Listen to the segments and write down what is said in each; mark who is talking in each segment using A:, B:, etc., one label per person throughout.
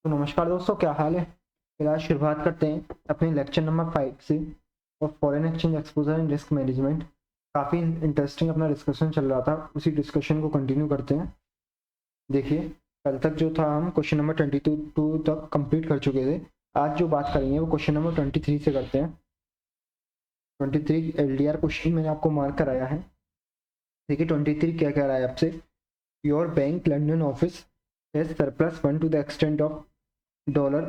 A: तो नमस्कार दोस्तों, क्या हाल है। फिलहाल शुरुआत करते हैं अपने लेक्चर नंबर 5 से। और foreign exchange exposure and risk management. काफ़ी इंटरेस्टिंग अपना डिस्कशन चल रहा था, उसी डिस्कशन को कंटिन्यू करते हैं। देखिए, कल तक जो था हम क्वेश्चन नंबर 22 तक कंप्लीट कर चुके थे। आज जो बात करेंगे वो क्वेश्चन नंबर 23 से करते हैं। 23 LDR क्वेश्चन मैंने आपको मार्क कराया है। देखिए 23 क्या कह रहा है आपसे। Your bank London office has surplus fund to the extent of dollar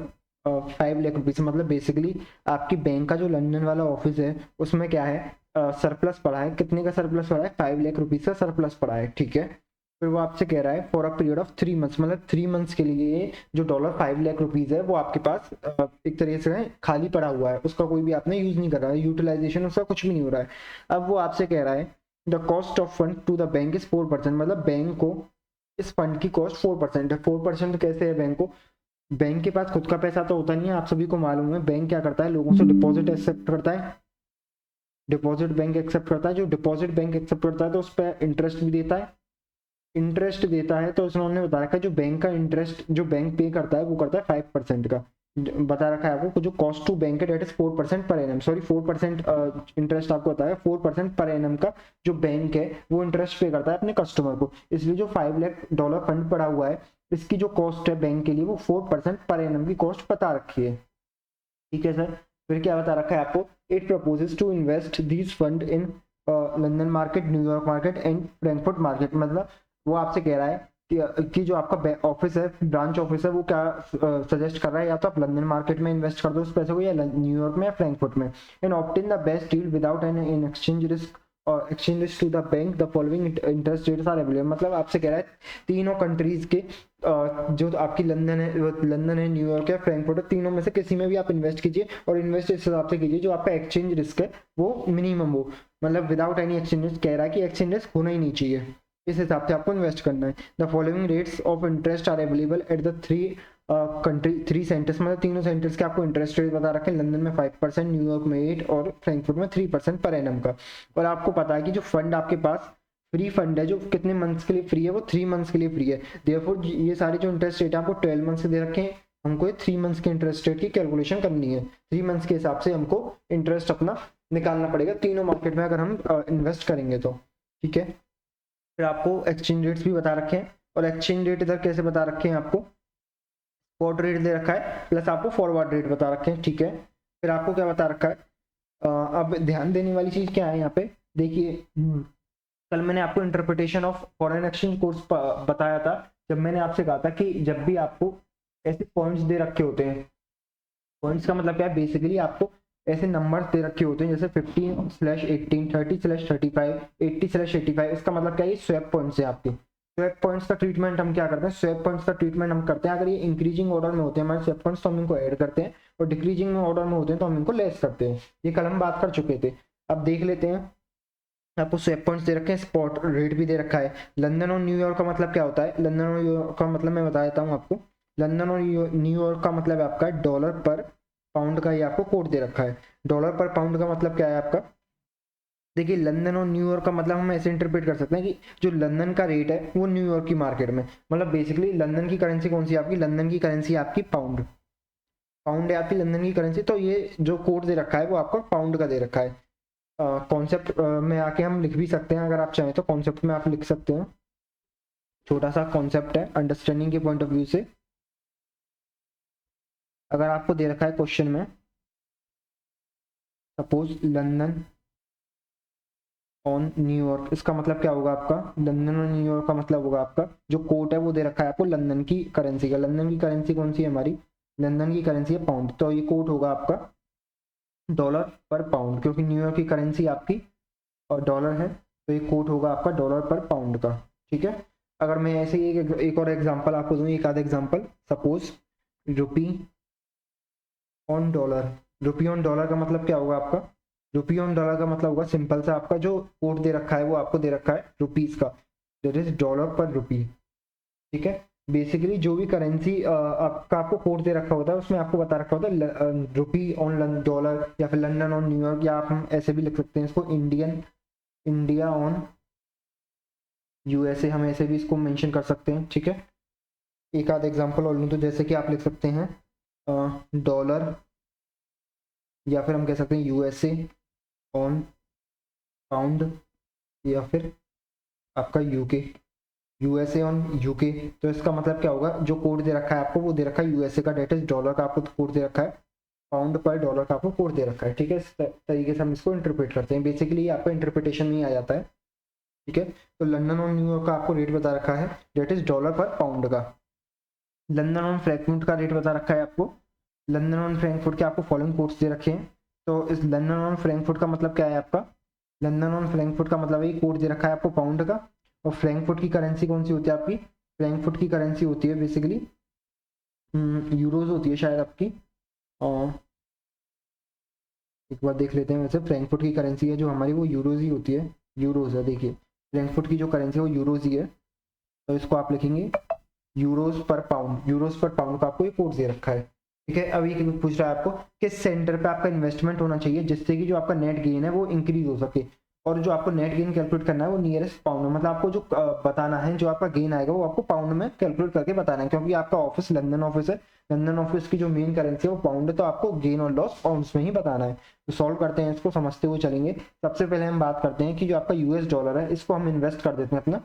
A: 5 lakh rupees. मतलब बेसिकली आपकी बैंक का जो लंदन वाला ऑफिस है उसमें क्या है, सरप्लस पड़ा है। कितने का सरप्लस पड़ा है? 5 लाख रुपीज का सरप्लस पड़ा है। ठीक है, फिर वो आपसे कह रहा है for a period of 3 months, मतलब 3 मंथ्स के लिए जो डॉलर 5 लाख रुपीज है वो आपके पास एक तरीके से खाली पड़ा हुआ है। उसका कोई भी आपने यूज नहीं कर रहा है, यूटिलाइजेशन उसका कुछ भी नहीं हो रहा है। अब वो आपसे कह रहा है the cost of fund to the bank is 4%। मतलब बैंक को इस फंड की कॉस्ट 4% है। 4% कैसे है? बैंक को, बैंक के पास खुद का पैसा तो होता नहीं है, आप सभी को मालूम है। बैंक क्या करता है, लोगों से डिपॉजिट एक्सेप्ट करता है। डिपॉजिट बैंक एक्सेप्ट करता है। जो डिपॉजिट बैंक एक्सेप्ट करता है तो उस पर इंटरेस्ट भी देता है। इंटरेस्ट देता है तो उन्होंने बता रखा है जो बैंक का इंटरेस्ट जो बैंक पे करता है वो करता है 5% का। बता रखा है आपको जो कॉस्ट टू बैंक है date is 4% per annum. Sorry, 4% interest आपको बताया। 4% पर एनम का जो बैंक है वो इंटरेस्ट पे करता है अपने कस्टमर को। इसलिए जो $5 लाख फंड पड़ा हुआ है इसकी जो कॉस्ट है बैंक के लिए वो 4% पर एनम की कॉस्ट बता रखी है। ठीक है सर। फिर क्या बता रखा है आपको, it proposes to invest these fund in London market, New York market and Frankfurt market. मतलब वो आपसे कह रहा है कि जो आपका ऑफिस है, ब्रांच ऑफिस है, वो क्या सजेस्ट कर रहा है, या तो आप लंदन मार्केट में इन्वेस्ट कर दो उस पैसे को, या न्यूयॉर्क में या फ्रैंकफर्ट में। And obtain the best deal without an in exchange risk और exchange to the bank the following interest rates are available. मतलब आपसे कह रहा है तीनों कंट्रीज के जो आपकी लंदन है, न्यूयॉर्क है, फ्रैंकफर्ट है, तीनों में से किसी में भी आप इन्वेस्ट कीजिए। और इन्वेस्ट इस हिसाब से कीजिए जो आपका एक्सचेंज रिस्क है वो मिनिमम हो। मतलब विदाउट एनी एक्सचेंज रिस्क कह रहा है कि एक्सचेंज रिस्क होना ही नहीं चाहिए। इस हिसाब से आपको इन्वेस्ट करना है। The following rates of interest are available at the three centres. मतलब तीनों सेंटर्स के आपको इंटरेस्ट रेट बता रखे हैं। लंदन में 5%, न्यूयॉर्क में 8 और फ्रैंकफर्ट में 3% पर एनम का। और आपको पता है कि जो फंड आपके पास फ्री फंड है, जो कितने मंथ्स के लिए फ्री है, वो 3 मंथ्स के लिए फ्री है। देयरफॉर ये सारे जो इंटरेस्ट रेट है आपको 12 मंथ्स से दे रखे हैं। हमको 3 मंथ्स के इंटरेस्ट रेट की कैलकुलेशन करनी है। 3 मंथ्स के हिसाब से हमको इंटरेस्ट अपना निकालना पड़ेगा तीनों मार्केट में अगर हम इन्वेस्ट करेंगे तो। ठीक है, फिर आपको एक्सचेंज रेट्स भी बता रखे हैं। और एक्सचेंज रेट इधर कैसे बता रखे हैं आपको, स्पॉट रेट दे रखा है प्लस आपको फॉरवर्ड रेट बता रखे हैं। ठीक है, फिर आपको क्या बता रखा है, अब ध्यान देने वाली चीज क्या है यहाँ पे। देखिए, कल मैंने आपको interpretation of foreign exchange course बताया था, जब मैंने आपसे कहा था कि जब भी आपको ऐसे पॉइंट्स दे रखे होते हैं, पॉइंट्स का मतलब क्या है, बेसिकली आपको ऐसे नंबर दे रखे होते हैं जैसे 15/18, 30/35, 80/85। इसका मतलब क्या है, ये स्वैप पॉइंट्स है आपके। स्वैप पॉइंट्स का ट्रीटमेंट हम क्या करते हैं, स्वैप पॉइंट्स का ट्रीटमेंट हम करते हैं अगर ये इंक्रीजिंग ऑर्डर में होते हैं हमारे स्वैप पॉइंट्स तो हम इनको ऐड करते हैं, और डिक्रीजिंग ऑर्डर में होते हैं तो हम इनको लेस करते हैं। ये कल हम बात कर चुके थे। अब देख लेते हैं, आपको स्वैप पॉइंट्स दे रखे हैं, स्पॉट रेट भी दे रखा है। लंदन और न्यूयॉर्क का मतलब क्या होता है, लंदन और न्यूयॉर्क का मतलब मैं बता देता हूँ आपको। लंदन और न्यूयॉर्क का मतलब है आपका डॉलर पर पाउंड का, ये आपको कोड दे रखा है। डॉलर पर पाउंड का मतलब क्या है आपका, देखिए लंदन और न्यूयॉर्क का मतलब हम ऐसे इंटरप्रेट कर सकते हैं कि जो लंदन का रेट है वो न्यूयॉर्क की मार्केट में, मतलब बेसिकली लंदन की करेंसी कौन सी है आपकी, लंदन की करेंसी आपकी पाउंड। पाउंड है आपकी लंदन की करेंसी, तो ये जो कोड दे रखा है वो आपका पाउंड का दे रखा है। कॉन्सेप्ट में आके हम लिख भी सकते हैं, अगर आप चाहें तो कॉन्सेप्ट में आप लिख सकते हैं। छोटा सा कॉन्सेप्ट है अंडरस्टैंडिंग के पॉइंट ऑफ व्यू से। अगर आपको दे रखा है क्वेश्चन में, सपोज लंदन ऑन न्यूयॉर्क, इसका मतलब क्या होगा आपका, लंदन और न्यूयॉर्क का मतलब होगा आपका जो कोट है वो दे रखा है आपको लंदन की करेंसी का। लंदन की करेंसी कौन सी है हमारी, लंदन की करेंसी है पाउंड, तो ये कोट होगा आपका डॉलर पर पाउंड, क्योंकि न्यूयॉर्क की करेंसी आपकी और डॉलर है, तो ये कोट होगा आपका डॉलर पर पाउंड का। ठीक है, अगर मैं ऐसे ही एक और एग्जांपल आपको दूं, एक आधा example, suppose rupee on dollar. Rupee on dollar का मतलब क्या होगा आपका, रुपी ऑन डॉलर का मतलब होगा सिंपल सा, आपका जो कोट दे रखा है वो आपको दे रखा है रुपीज का, दैट इज डॉलर पर रुपी। ठीक है, बेसिकली जो भी करेंसी आपका आपको कोड दे रखा होता है उसमें आपको बता रखा होता है रुपी ऑन डॉलर, या फिर लंदन ऑन न्यूयॉर्क, या आप हम ऐसे भी लिख सकते हैं इसको इंडिया ऑन यूएसए, हम ऐसे भी इसको मेंशन कर सकते हैं। ठीक है, एक आध एग्जांपल और लूँ तो जैसे कि आप लिख सकते हैं डॉलर, या फिर हम कह सकते हैं यूएसए ऑन पाउंड, या फिर आपका यूके, यूएसए ऑन यूके। तो इसका मतलब क्या होगा, जो कोड दे रखा है आपको वो दे रखा है यूएसए का, डेट इज डॉलर का आपको कोड दे रखा है, पाउंड पर डॉलर का आपको कोड दे रखा है। ठीक है, इस तरीके से हम इसको इंटरप्रेट करते हैं। बेसिकली ये आपका इंटरप्रिटेशन में ही आ जाता है। ठीक है, तो लंदन और न्यूयॉर्क का आपको रेट बता रखा है, डेट इज डॉलर पर पाउंड का। लंदन और फ्रैंकफर्ट का रेट बता रखा है आपको। लंदन और फ्रैंकफर्ट के आपको फॉलोइंग कोड्स दे रखे हैं। तो इस लंदन और फ्रैंकफर्ट का मतलब क्या है आपका, लंदन और फ्रैंकफर्ट का मतलब है कोड दे रखा है आपको पाउंड का। और फ्रैंकफर्ट की करेंसी कौन सी होती है आपकी, फ्रैंकफर्ट की करेंसी होती है बेसिकली यूरोज होती है शायद आपकी। और एक बार देख लेते हैं, वैसे फ्रैंकफर्ट की करेंसी है जो हमारी वो यूरोज ही होती है, यूरोज है। देखिए फ्रैंकफर्ट की जो करेंसी है वो यूरोज ही है, तो इसको आप लिखेंगे यूरोज पर पाउंड, यूरोज पर पाउंड का आपको ये कोड दे रखा है। ठीक है, अभी पूछ रहा है आपको किस सेंटर पे आपका इन्वेस्टमेंट होना चाहिए जिससे कि जो आपका नेट गेन है वो इंक्रीज हो सके, और जो आपको नेट गेन कैलकुलेट करना है वो नियरेस्ट पाउंड में, मतलब आपको जो बताना है जो आपका गेन आएगा वो आपको पाउंड में कैलकुलेट करके बताना है, क्योंकि आपका ऑफिस लंदन ऑफिस है, लंदन ऑफिस की जो मेन करेंसी है वो पाउंड है, तो आपको गेन और लॉस पाउंड्स में ही बताना है। तो सॉल्व करते हैं, इसको समझते हुए चलेंगे। सबसे पहले हम बात करते हैं कि जो आपका यूएस डॉलर है इसको हम इन्वेस्ट कर देते हैं अपना,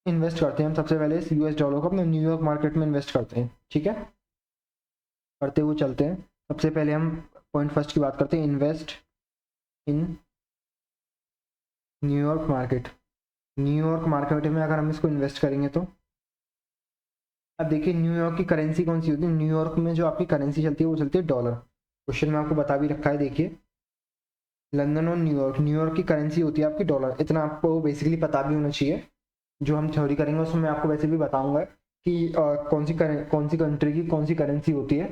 A: इन्वेस्ट करते हैं हम सबसे पहले इस यूएस डॉलर को अपने न्यूयॉर्क मार्केट में इन्वेस्ट करते हैं। ठीक है, करते हुए चलते हैं। सबसे पहले हम पॉइंट फर्स्ट की बात करते हैं, invest in New York market. New York market में अगर हम इसको इन्वेस्ट करेंगे तो अब देखिए न्यूयॉर्क की करेंसी कौन सी होती है, न्यूयॉर्क में जो आपकी करेंसी चलती है वो चलती है डॉलर। क्वेश्चन में आपको बता भी रखा है, देखिए लंदन और न्यूयॉर्क, न्यूयॉर्क की करेंसी होती है आपकी डॉलर, इतना आपको बेसिकली पता भी होना चाहिए। जो हम थ्योरी करेंगे उसमें मैं आपको वैसे भी बताऊंगा कि कौन सी कंट्री की कौन सी करेंसी होती है,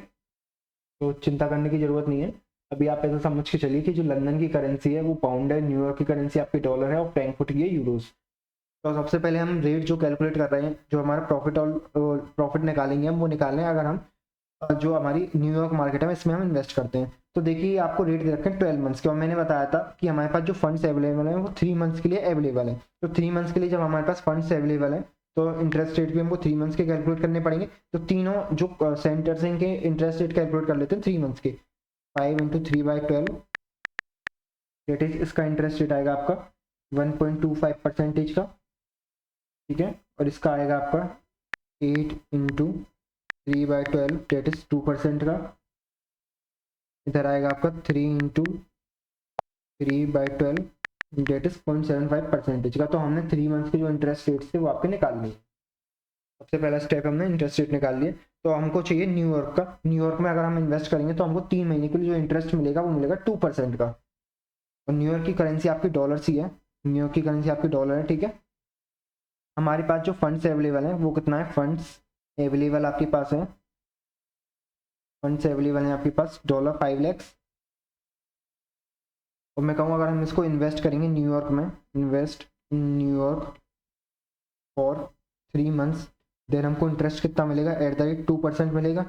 A: तो चिंता करने की जरूरत नहीं है। अभी आप ऐसा समझ के चलिए कि जो लंदन की करेंसी है वो पाउंड है, न्यूयॉर्क की करेंसी आपकी डॉलर है, और फ्रैंकफर्ट की है यूरोज। तो सबसे पहले हम रेट जो कैलकुलेट कर रहे हैं, जो हमारा प्रॉफिट और प्रॉफिट निकालेंगे हम, वो निकालने हैं अगर हम जो हमारी न्यूयॉर्क मार्केट है इसमें हम इन्वेस्ट करते हैं। तो देखिए आपको रेट दे रखे हैं 12 मंथ्स के, और मैंने बताया था कि हमारे पास जो फंड्स अवेलेबल हैं वो 3 मंथ्स के लिए अवेलेबल है। तो 3 मंथ्स के लिए जब हमारे पास फंड्स अवेलेबल है तो इंटरेस्ट रेट भी हमको 3 मंथ्स के कैलकुलेट करने पड़ेंगे। तो तीनों जो सेंटर्स हैं इनके इंटरेस्ट रेट कैलकुलेट कर लेते हैं 3 मंथ्स के। 5 इंटू 3/12, डेट इज इसका इंटरेस्ट रेट आएगा आपका 1.25% का। ठीक है, और इसका आएगा आपका 8 इंटू 3/12, डेट इज 2% का। इधर आएगा आपका 3 इंटू 3/12, डेट इज 0.75% का। तो हमने 3 मंथ्स के जो इंटरेस्ट रेट थे वो आपके निकाल लिए। सबसे पहला स्टेप हमने इंटरेस्ट रेट निकाल लिए। तो हमको चाहिए न्यूयॉर्क का। न्यूयॉर्क में अगर हम इन्वेस्ट करेंगे तो हमको 3 महीने के लिए जो इंटरेस्ट मिलेगा वो मिलेगा 2% का। और न्यूयॉर्क की करेंसी आपकी डॉलर सी है, न्यूयॉर्क की करेंसी आपकी डॉलर है। ठीक है, हमारे पास जो फंड्स अवेलेबल हैं वो कितना है, फंड्स अवेलेबल आपके पास है, फंड्स अवेलेबल है आपके पास डॉलर 5 लाख। और मैं कहूँ अगर हम इसको इन्वेस्ट करेंगे न्यूयॉर्क में, invest in New York for 3 months, then हमको इंटरेस्ट कितना मिलेगा, एट द रेट 2% मिलेगा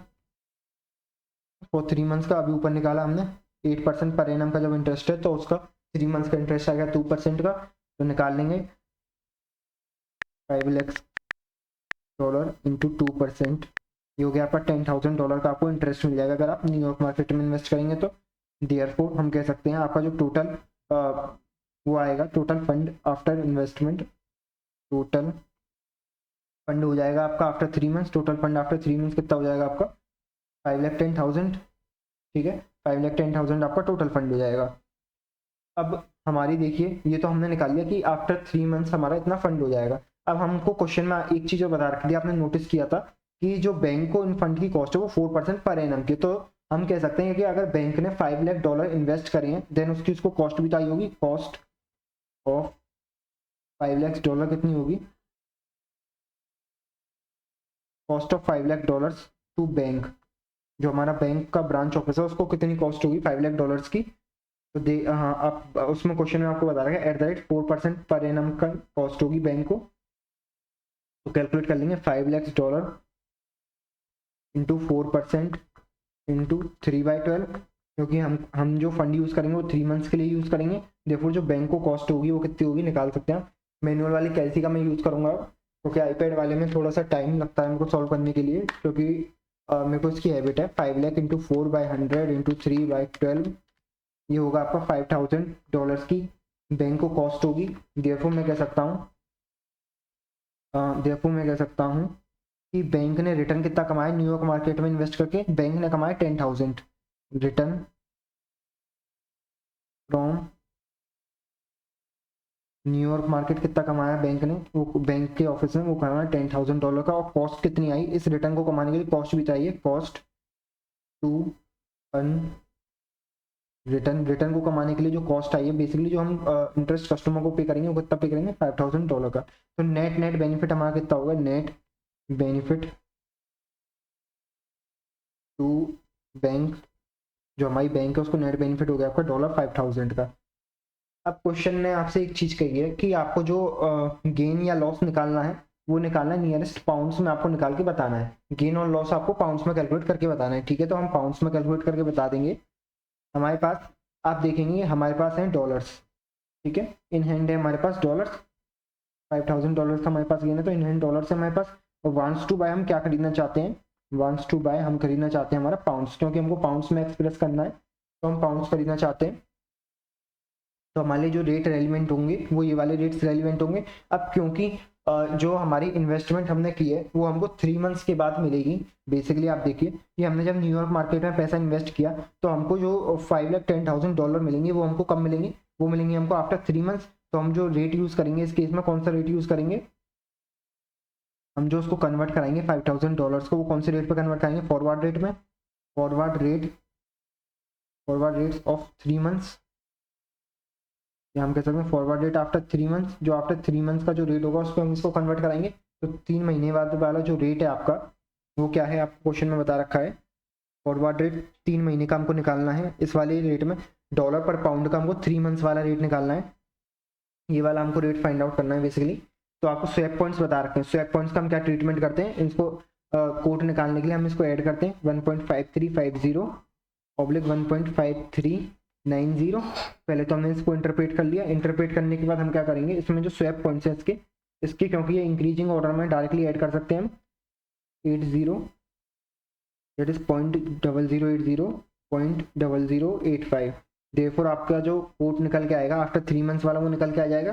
A: फॉर 3 मंथ्स का। अभी ऊपर निकाला हमने 8% पर एनम का जब इंटरेस्ट है, तो उसका 3 मंथ्स का इंटरेस्ट आएगा 2% का। तो निकाल लेंगे 5 लाख डॉलर इंटू 2%, ये हो गया आपका $10,000 का आपको इंटरेस्ट मिल जाएगा अगर आप न्यूयॉर्क मार्केट में इन्वेस्ट करेंगे तो। देयरफॉर हम कह सकते हैं आपका जो टोटल वो आएगा, total fund after investment, total fund हो जाएगा आपका after 3 months, total fund after 3 months कितना हो जाएगा आपका 5,10,000। ठीक है, 5,10,000 आपका टोटल फंड हो जाएगा। अब हमारी देखिए ये तो हमने निकाल लिया कि आफ्टर 3 मंथ्स हमारा इतना फंड हो जाएगा। अब हमको क्वेश्चन में एक चीज और बता रखी थी, आपने नोटिस किया था कि जो बैंक को इन फंड की कॉस्ट है वो 4% पर एनम की। तो हम कह सकते हैं कि अगर बैंक ने $5 लाख इन्वेस्ट करे हैं, देन उसकी उसको कॉस्ट भी आई होगी, कॉस्ट ऑफ $5 लाख कितनी होगी, cost of $5 lakh to bank, जो हमारा बैंक का ब्रांच ऑफिस है उसको कितनी कॉस्ट होगी $5 लाख की। तो दे हाँ, आप उसमें क्वेश्चन में आपको बता रहा है at the rate 4% per annum का कॉस्ट होगी बैंक को। तो कैलकुलेट कर लेंगे $5 लाख इंटू 4% इंटू 3/12, क्योंकि हम जो फंड यूज करेंगे वो 3 मंथ्स के लिए यूज करेंगे। देखो जो बैंक को कॉस्ट होगी वो कितनी होगी निकाल सकते हैं। मैनुअल वाली कैलसी का मैं यूज करूंगा, क्योंकि आईपैड वाले में थोड़ा सा टाइम लगता है हमको सॉल्व करने के लिए, क्योंकि मेरे को इसकी हैबिट है। 5 लाख इंटू 4/100 इंटू 3/12, ये होगा आपका $5,000 की बैंक को कॉस्ट होगी। देयरफॉर मैं कह सकता हूँ कि बैंक ने रिटर्न कितना कमाया न्यूयॉर्क मार्केट में इन्वेस्ट करके, बैंक ने कमाया 10,000 रिटर्न फ्रॉम न्यूयॉर्क मार्केट। कितना कमाया बैंक ने, वो बैंक के ऑफिस में वो कमाया $10,000 का। और कॉस्ट कितनी आई इस रिटर्न को कमाने के लिए, कॉस्ट भी चाहिए, कॉस्ट टू अर्न रिटर्न को कमाने के लिए जो कॉस्ट आई है, बेसिकली जो हम इंटरेस्ट कस्टमर को पे करेंगे वो कितना पे करेंगे, $5,000 का। तो नेट बेनिफिट हमारा कितना होगा, नेट बेनिफिट टू बैंक, जो हमारी बैंक है उसको नेट बेनिफिट हो गया आपका $5,000 का। अब क्वेश्चन ने आपसे एक चीज कही है कि आपको जो गेन या लॉस निकालना है वो निकालना है नियरेस्ट पाउंड्स में, आपको निकाल के बताना है। गेन और लॉस आपको पाउंड्स में कैलकुलेट करके बताना है, ठीक है। तो हम पाउंड्स में कैलकुलेट करके बता देंगे। हमारे पास आप देखेंगे हमारे पास हैं डॉलर्स, ठीक है, इन हैंड है हमारे पास डॉलर्स। $5,000 का हमारे पास गेन है, तो इन हैंड डॉलर्स है हमारे पास। और वांट्स टू बाय हम क्या खरीदना चाहते हैं, वांट्स टू बाय हम खरीदना चाहते हैं हमारा पाउंड्स, क्योंकि हमको पाउंड्स में एक्सप्रेस करना है, तो हम पाउंड्स खरीदना चाहते हैं। तो हमारे लिए जो रेट रेलिवेंट होंगे वो ये वाले रेट्स रेलिवेंट होंगे। अब क्योंकि जो हमारी इन्वेस्टमेंट हमने की है वो हमको 3 मंथ्स के बाद मिलेगी। बेसिकली आप देखिए कि हमने जब न्यूयॉर्क मार्केट में पैसा इन्वेस्ट किया तो हमको जो $5,10,000 मिलेंगे वो हमको कब मिलेंगे, वो मिलेंगे हमको आफ्टर 3 मंथ्स। तो हम जो रेट यूज़ करेंगे इस केस में, कौन सा रेट यूज़ करेंगे, हम जो उसको कन्वर्ट कराएंगे $5,000 को, वो कौन से रेट पे कन्वर्ट करेंगे, फॉरवर्ड रेट में, फॉरवर्ड रेट्स ऑफ 3 मंथ्स, या हम कह सकते हैं फॉरवर्ड रेट आफ्टर 3 मंथ्स। जो आफ्टर 3 मंथ्स का जो रेट होगा उस पर हम इसको कन्वर्ट कराएंगे। तो 3 महीने बाद वाला जो रेट है आपका वो क्या है, आपको क्वेश्चन में बता रखा है। फॉरवर्ड रेट 3 महीने का हमको निकालना है इस वाले रेट में। डॉलर पर पाउंड का हमको 3 मंथ्स वाला रेट निकालना है, ये वाला हमको रेट फाइंड आउट करना है बेसिकली। तो आपको स्वैप पॉइंट्स बता रखे हैं। स्वैप पॉइंट्स का हम क्या ट्रीटमेंट करते हैं, इसको कोट निकालने के लिए हम इसको ऐड करते हैं 1.5350 ऑब्लिक 1.5390। पहले तो हमने इसको इंटरप्रेट कर लिया। इंटरप्रेट करने के बाद हम क्या करेंगे, इसमें जो स्वैप पॉइंट्स हैं इसके क्योंकि ये इंक्रीजिंग ऑर्डर में डायरेक्टली ऐड कर सकते हैं हम 80, दैट इज 0.0080.0085। देयरफॉर आपका जो कोट निकल के आएगा आफ्टर 3 मंथ्स वाला वो निकल के आ जाएगा,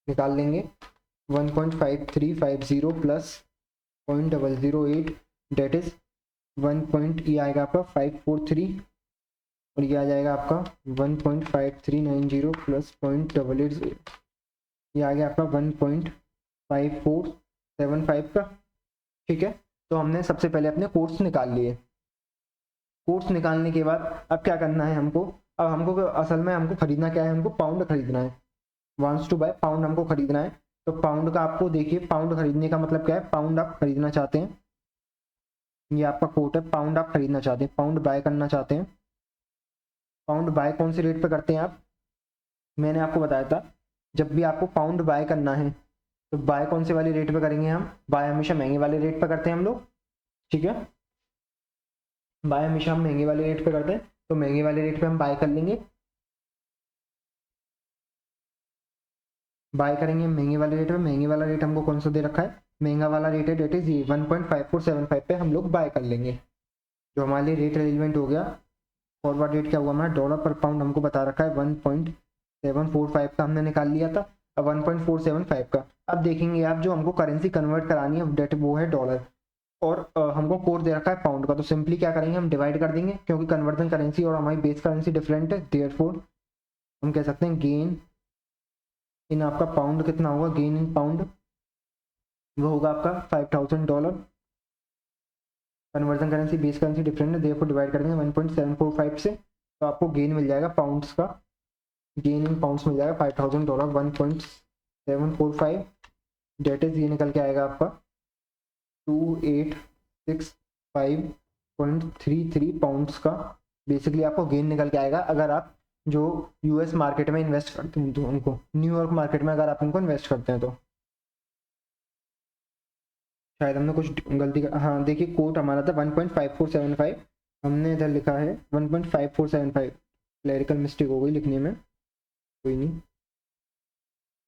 A: निकाल लेंगे 1.5350 प्लस 0.008, डेट इज 1. ये आएगा आपका 543 और ये आ जाएगा आपका 1.5390 प्लस 0.880, ये आ गया आपका 1.5475 का, ठीक है। तो हमने सबसे पहले अपने कोट्स निकाल लिए। कोट्स निकालने के बाद अब क्या करना है हमको, अब हमको असल में हमको खरीदना क्या है, हमको पाउंड खरीदना है। वांट्स टू बाय पाउंड हमको खरीदना है। तो पाउंड का आपको देखिए, पाउंड खरीदने का मतलब क्या है, पाउंड आप खरीदना चाहते हैं, ये आपका कोट है, पाउंड आप खरीदना चाहते हैं, पाउंड बाय करना चाहते हैं। पाउंड बाय कौन से रेट पे करते हैं आप, मैंने आपको बताया था जब भी आपको पाउंड बाय करना है तो बाय कौन से वाले रेट पे करेंगे, हम बाय हमेशा महंगे वाले रेट पे करते हैं हम लोग, ठीक है। बाय हमेशा हम महंगे वाले रेट पे करते हैं, तो महंगे वाले रेट पे हम बाय कर लेंगे, बाय करेंगे महंगे वाले रेट पे। महंगे वाला रेट हमको कौन सा दे रखा है, महंगा वाला रेट है, डेट इज 1.5475 पे हम लोग बाय कर लेंगे। जो हमारे लिए रेट रेलिवेंट हो गया, फॉरवर्ड रेट क्या हुआ हमारा, डॉलर पर पाउंड हमको बता रखा है 1.745 का हमने निकाल लिया था, अब 1.475 का। अब देखेंगे आप जो हमको करेंसी कन्वर्ट करानी है डेट वो है डॉलर, और हमको कोड दे रखा है पाउंड का। तो सिंपली क्या करेंगे, हम डिवाइड कर देंगे, क्योंकि कन्वर्जन करेंसी और हमारी बेस करेंसी डिफरेंट है, देयरफॉर हम कह सकते हैं गेन इन आपका पाउंड कितना होगा, गेन इन पाउंड वो होगा आपका $5,000। Conversion currency base currency different है, देयरफॉर डिवाइड कर देंगे 1.745 से, तो आपको गेन मिल जाएगा पाउंड्स का, गेन इन पाउंड्स मिल जाएगा $5,000 1.745, डेट इज ये निकल के आएगा आपका 2865.33 पाउंड्स का। बेसिकली आपको गेन निकल के आएगा अगर आप जो यूएस मार्केट में इन्वेस्ट करते हैं, तो उनको न्यूयॉर्क मार्केट में अगर आप उनको इन्वेस्ट करते हैं तो शायद हमने कुछ गलती कर, हाँ देखिए कोट हमारा था 1.5475, हमने इधर लिखा है 1.5475, क्लरिकल मिस्टेक हो गई लिखने में, कोई नहीं,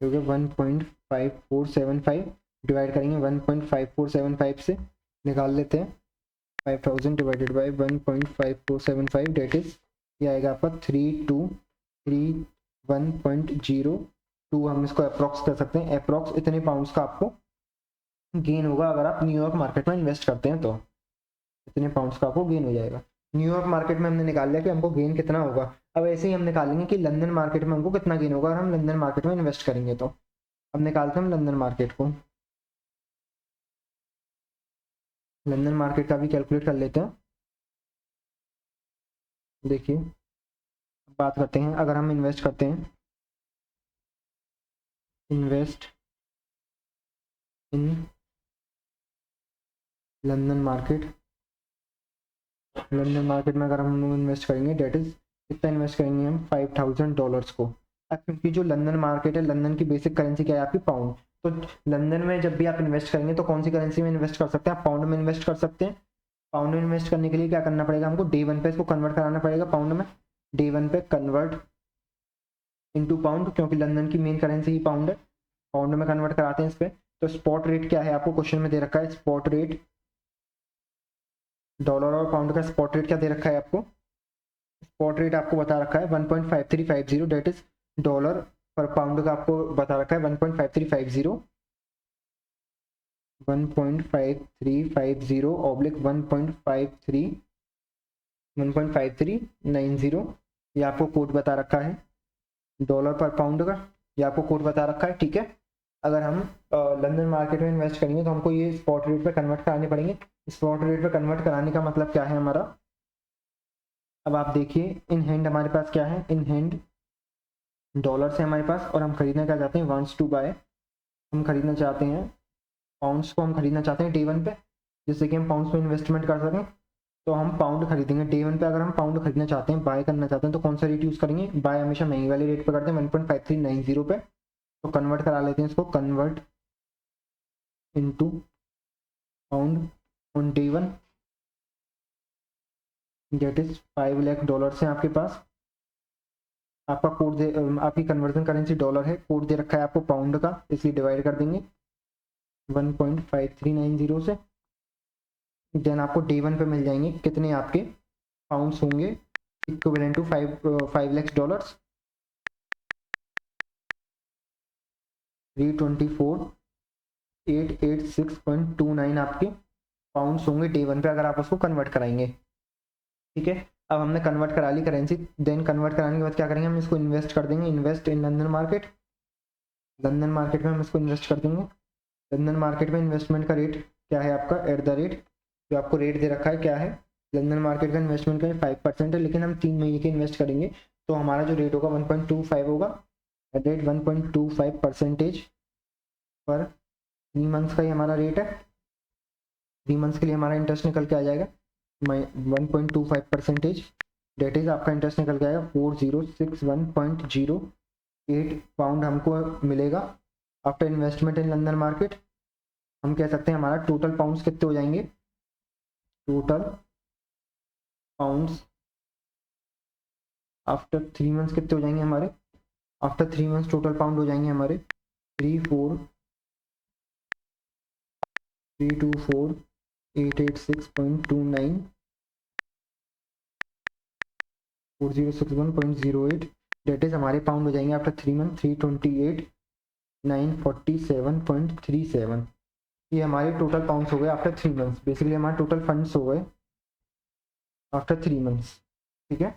A: क्योंकि 1.5475 डिवाइड करेंगे 1.5475 से, निकाल लेते हैं 5000 डिवाइडेड बाई 1.5475 डेट इज ये आएगा आपका 3231.02। हम इसको अप्रॉक्स कर सकते हैं, अप्रॉक्स इतने पाउंड्स का आपको गेन होगा अगर आप न्यूयॉर्क मार्केट में इन्वेस्ट करते हैं तो इतने पाउंड्स का आपको गेन हो जाएगा। न्यूयॉर्क मार्केट में हमने निकाल लिया कि हमको गेन कितना होगा। अब ऐसे ही हम निकालेंगे कि लंदन मार्केट में हमको कितना गेन होगा अगर हम लंदन मार्केट में इन्वेस्ट करेंगे तो। अब निकालते हैं हम लंदन मार्केट को, लंदन मार्केट का भी कैलकुलेट कर लेते हैं। देखिए बात करते हैं, अगर हम इन्वेस्ट करते हैं, invest in London market, London market में अगर हम इन्वेस्ट करेंगे डेट इज कितना इन्वेस्ट करेंगे हम $5000 को। अब क्योंकि जो लंदन मार्केट है, लंदन की बेसिक करेंसी क्या है आपकी पाउंड, तो लंदन में जब भी आप इन्वेस्ट करेंगे तो कौन सी करेंसी में इन्वेस्ट कर सकते हैं, आप पाउंड में इन्वेस्ट कर सकते हैं। पाउंड में इन्वेस्ट करने के लिए क्या करना पड़ेगा हमको, डे वन पे इसको कन्वर्ट कराना पड़ेगा पाउंड में, डे वन पे कन्वर्ट इनटू पाउंड, क्योंकि लंदन की मेन करेंसी ही पाउंड है, पाउंड में कन्वर्ट कराते हैं इस पे। तो स्पॉट रेट क्या है आपको क्वेश्चन में दे रखा है, स्पॉट रेट डॉलर और पाउंड का स्पॉट रेट क्या दे रखा है आपको, स्पॉट रेट आपको बता रखा है 1.5350 डेट इज डॉलर पर पाउंड का आपको बता रखा है 1.5350, 1.5350 ऑब्लिक 1.5390, ये आपको कोड बता रखा है डॉलर पर पाउंड का, ये आपको कोड बता रखा है, ठीक है। अगर हम लंदन मार्केट में इन्वेस्ट करेंगे तो हमको ये स्पॉट रेट पे कन्वर्ट कराने पड़ेंगे। स्पॉट रेट पे कन्वर्ट कराने का मतलब क्या है हमारा, अब आप देखिए इन हैंड हमारे पास क्या है, इन हैंड डॉलर है हमारे पास और हम खरीदना क्या चाहते हैं, वांट्स टू बाय, हम खरीदना चाहते हैं पाउंड्स को, हम खरीदना चाहते हैं डे वन पे, जिससे कि हम पाउंड्स में इन्वेस्टमेंट कर सकें। तो हम पाउंड खरीदेंगे डे वन पे। अगर हम पाउंड खरीदना चाहते हैं, बाय करना चाहते हैं तो कौन सा रेट यूज़ करेंगे, बाय हमेशा महंगी वाले रेट पे करते हैं 1.5390 पे। तो कन्वर्ट करा लेते हैं इसको, convert into pound on day one, that is $5 lakh है आपके पास। आपका कोड दे, आपकी कन्वर्जन करेंसी डॉलर है, कोड दे रखा है आपको पाउंड का, इसलिए डिवाइड कर देंगे 1.5390 से। देन आपको डे वन पे मिल जाएंगे कितने आपके पाउंड्स होंगे, इक्विवेलेंट टू $5 लाख, 324,886.29 आपके पाउंड्स होंगे डे वन पे अगर आप उसको कन्वर्ट कराएंगे, ठीक है। अब हमने कन्वर्ट करा ली करेंसी, देन कन्वर्ट कराने के बाद क्या करेंगे, हम इसको इन्वेस्ट कर देंगे, invest in London market, London market में हम इसको इन्वेस्ट कर देंगे। लंदन मार्केट में इन्वेस्टमेंट का रेट क्या है आपका, एट द रेट जो आपको रेट दे रखा है क्या है, लंदन मार्केट का इन्वेस्टमेंट का 5% है, लेकिन हम 3 महीने के इन्वेस्ट करेंगे तो हमारा जो रेट होगा 1.25 होगा, रेट 1.25% पर 3 मंथ्स का ही हमारा रेट है। 3 मंथ्स के लिए हमारा इंटरेस्ट निकल के आ जाएगा 1.25%, डेट इज आपका इंटरेस्ट निकल के आएगा 4061.08 पाउंड हमको मिलेगा आफ्टर इन्वेस्टमेंट इन लंदन मार्केट। हम कह सकते हैं हमारा टोटल पाउंड्स कितने हो जाएंगे, टोटल पाउंड्स आफ्टर 3 मंथ्स कितने हो जाएंगे हमारे, आफ्टर 3 मंथ्स टोटल पाउंड हो जाएंगे हमारे 324,886.29, 4061.08, डेट इज हमारे पाउंड हो जाएंगे आफ्टर 3 मंथ 328,947.37। ये हमारे टोटल पाउंड्स हो गए आफ्टर 3 मंथ्स, बेसिकली हमारे टोटल फंड्स हो गए आफ्टर 3 मंथ्स, ठीक है।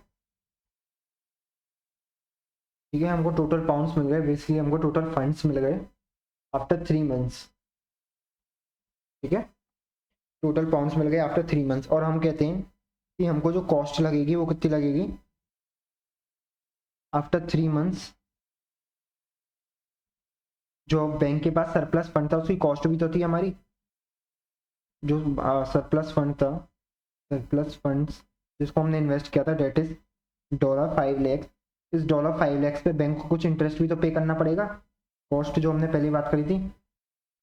A: ठीक है, हमको टोटल पाउंड्स मिल गए, बेसिकली हमको टोटल फंड्स मिल गए आफ्टर 3 मंथ्स, ठीक है। टोटल पाउंड्स मिल गए आफ्टर 3 मंथ्स और हम कहते हैं कि हमको जो कॉस्ट लगेगी वो कितनी लगेगी आफ्टर 3 मंथ्स, जो बैंक के पास सरप्लस फंड था उसकी कॉस्ट भी तो थी हमारी, जो सरप्लस फंड था, सरप्लस फंड्स जिसको हमने इन्वेस्ट किया था, डेट इज $5 लाख। इस $5 लाख पे बैंक को कुछ इंटरेस्ट भी तो पे करना पड़ेगा। कॉस्ट जो हमने पहले बात करी थी,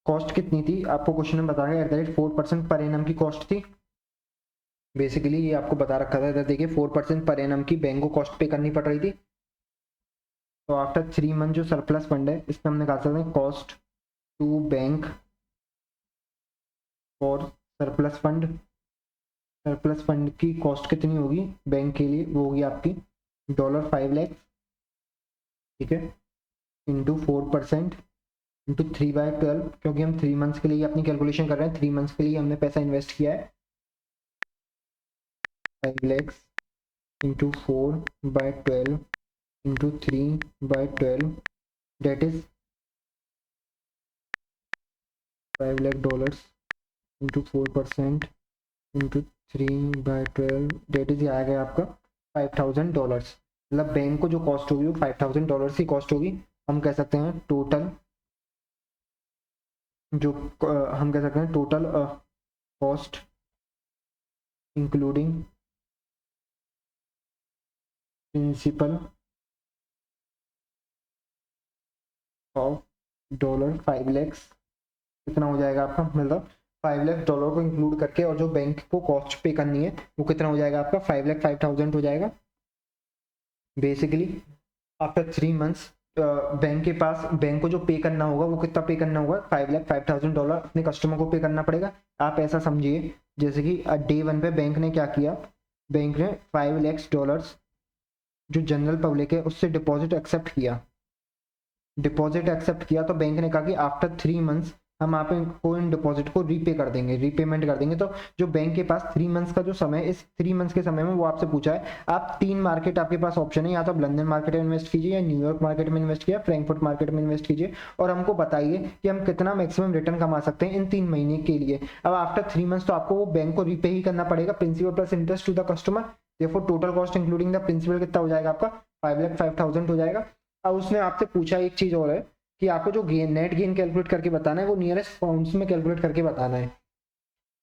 A: कॉस्ट कितनी थी आपको क्वेश्चन में बता रहा है, 4% पर एनम की कॉस्ट थी। बेसिकली ये आपको बता रखा था, इधर देखिए 4% पर एनम की बैंक को कॉस्ट पे करनी पड़ रही थी। तो आफ्टर 3 मंथ जो सरप्लस फंड है इसमें हम निकाल सकते हैं कॉस्ट टू बैंक और सरप्लस फंड की कॉस्ट कितनी होगी बैंक के लिए, वो होगी आपकी $5 लाख, ठीक है, इंटू 4% इंटू 3/12, क्योंकि हम 3 मंथ्स के लिए अपनी कैलकुलेशन कर रहे हैं, 3 मंथ्स के लिए हमने पैसा इन्वेस्ट किया है। 5 lakhs into 4/12 into 3/12, debt is $5 lakh into 4% into 3/12, debt is आ गया आपका $5,000। मतलब बैंक को जो कॉस्ट होगी वो $5,000 की कॉस्ट होगी। हम कह सकते हैं टोटल जो हम कह सकते हैं total cost including principle of $5 lakhs कितना हो जाएगा आपका, मतलब $5 लाख को इंक्लूड करके, और जो बैंक को कॉस्ट पे करनी है वो कितना हो जाएगा आपका 5,05,000 हो जाएगा। बेसिकली आफ्टर 3 मंथ्स बैंक को जो पे करना होगा वो कितना पे करना होगा, $5,05,000 अपने कस्टमर को पे करना पड़ेगा। आप ऐसा समझिए जैसे कि डे 1 पे बैंक ने क्या किया, बैंक ने $5 लाख जो जनरल पब्लिक है उससे डिपॉजिट एक्सेप्ट किया, तो बैंक ने कहा कि आफ्टर 3 मंथ्स हम आपको इन डिपॉजिट को रीपेमेंट कर देंगे। तो जो बैंक के पास 3 मंथ्स का जो समय, इस 3 मंथ्स के समय में वो आपसे पूछा है, आप 3 मार्केट आपके पास ऑप्शन है, या तो आप लंदन मार्केट में इन्वेस्ट कीजिए, या न्यूयॉर्क मार्केट में इन्वेस्ट कीजिए, फ्रैंकफर्ट मार्केट में इन्वेस्ट कीजिए, और हमको बताइए कि हम कितना मैक्सिमम रिटर्न कमा सकते हैं इन 3 महीने के लिए। अब आफ्टर 3 मंथ्स तो आपको वो बैंक को रीपे ही करना पड़ेगा, principal plus interest to the customer. देखो total cost including the principal कितना हो जाएगा आपका, 5,05,000 हो जाएगा। अब उसने आपसे पूछा एक चीज और है कि आपको जो नेट गेन कैलकुलेट करके बताना है वो नियरेस्ट पाउंड्स में कैलकुलेट करके बताना है।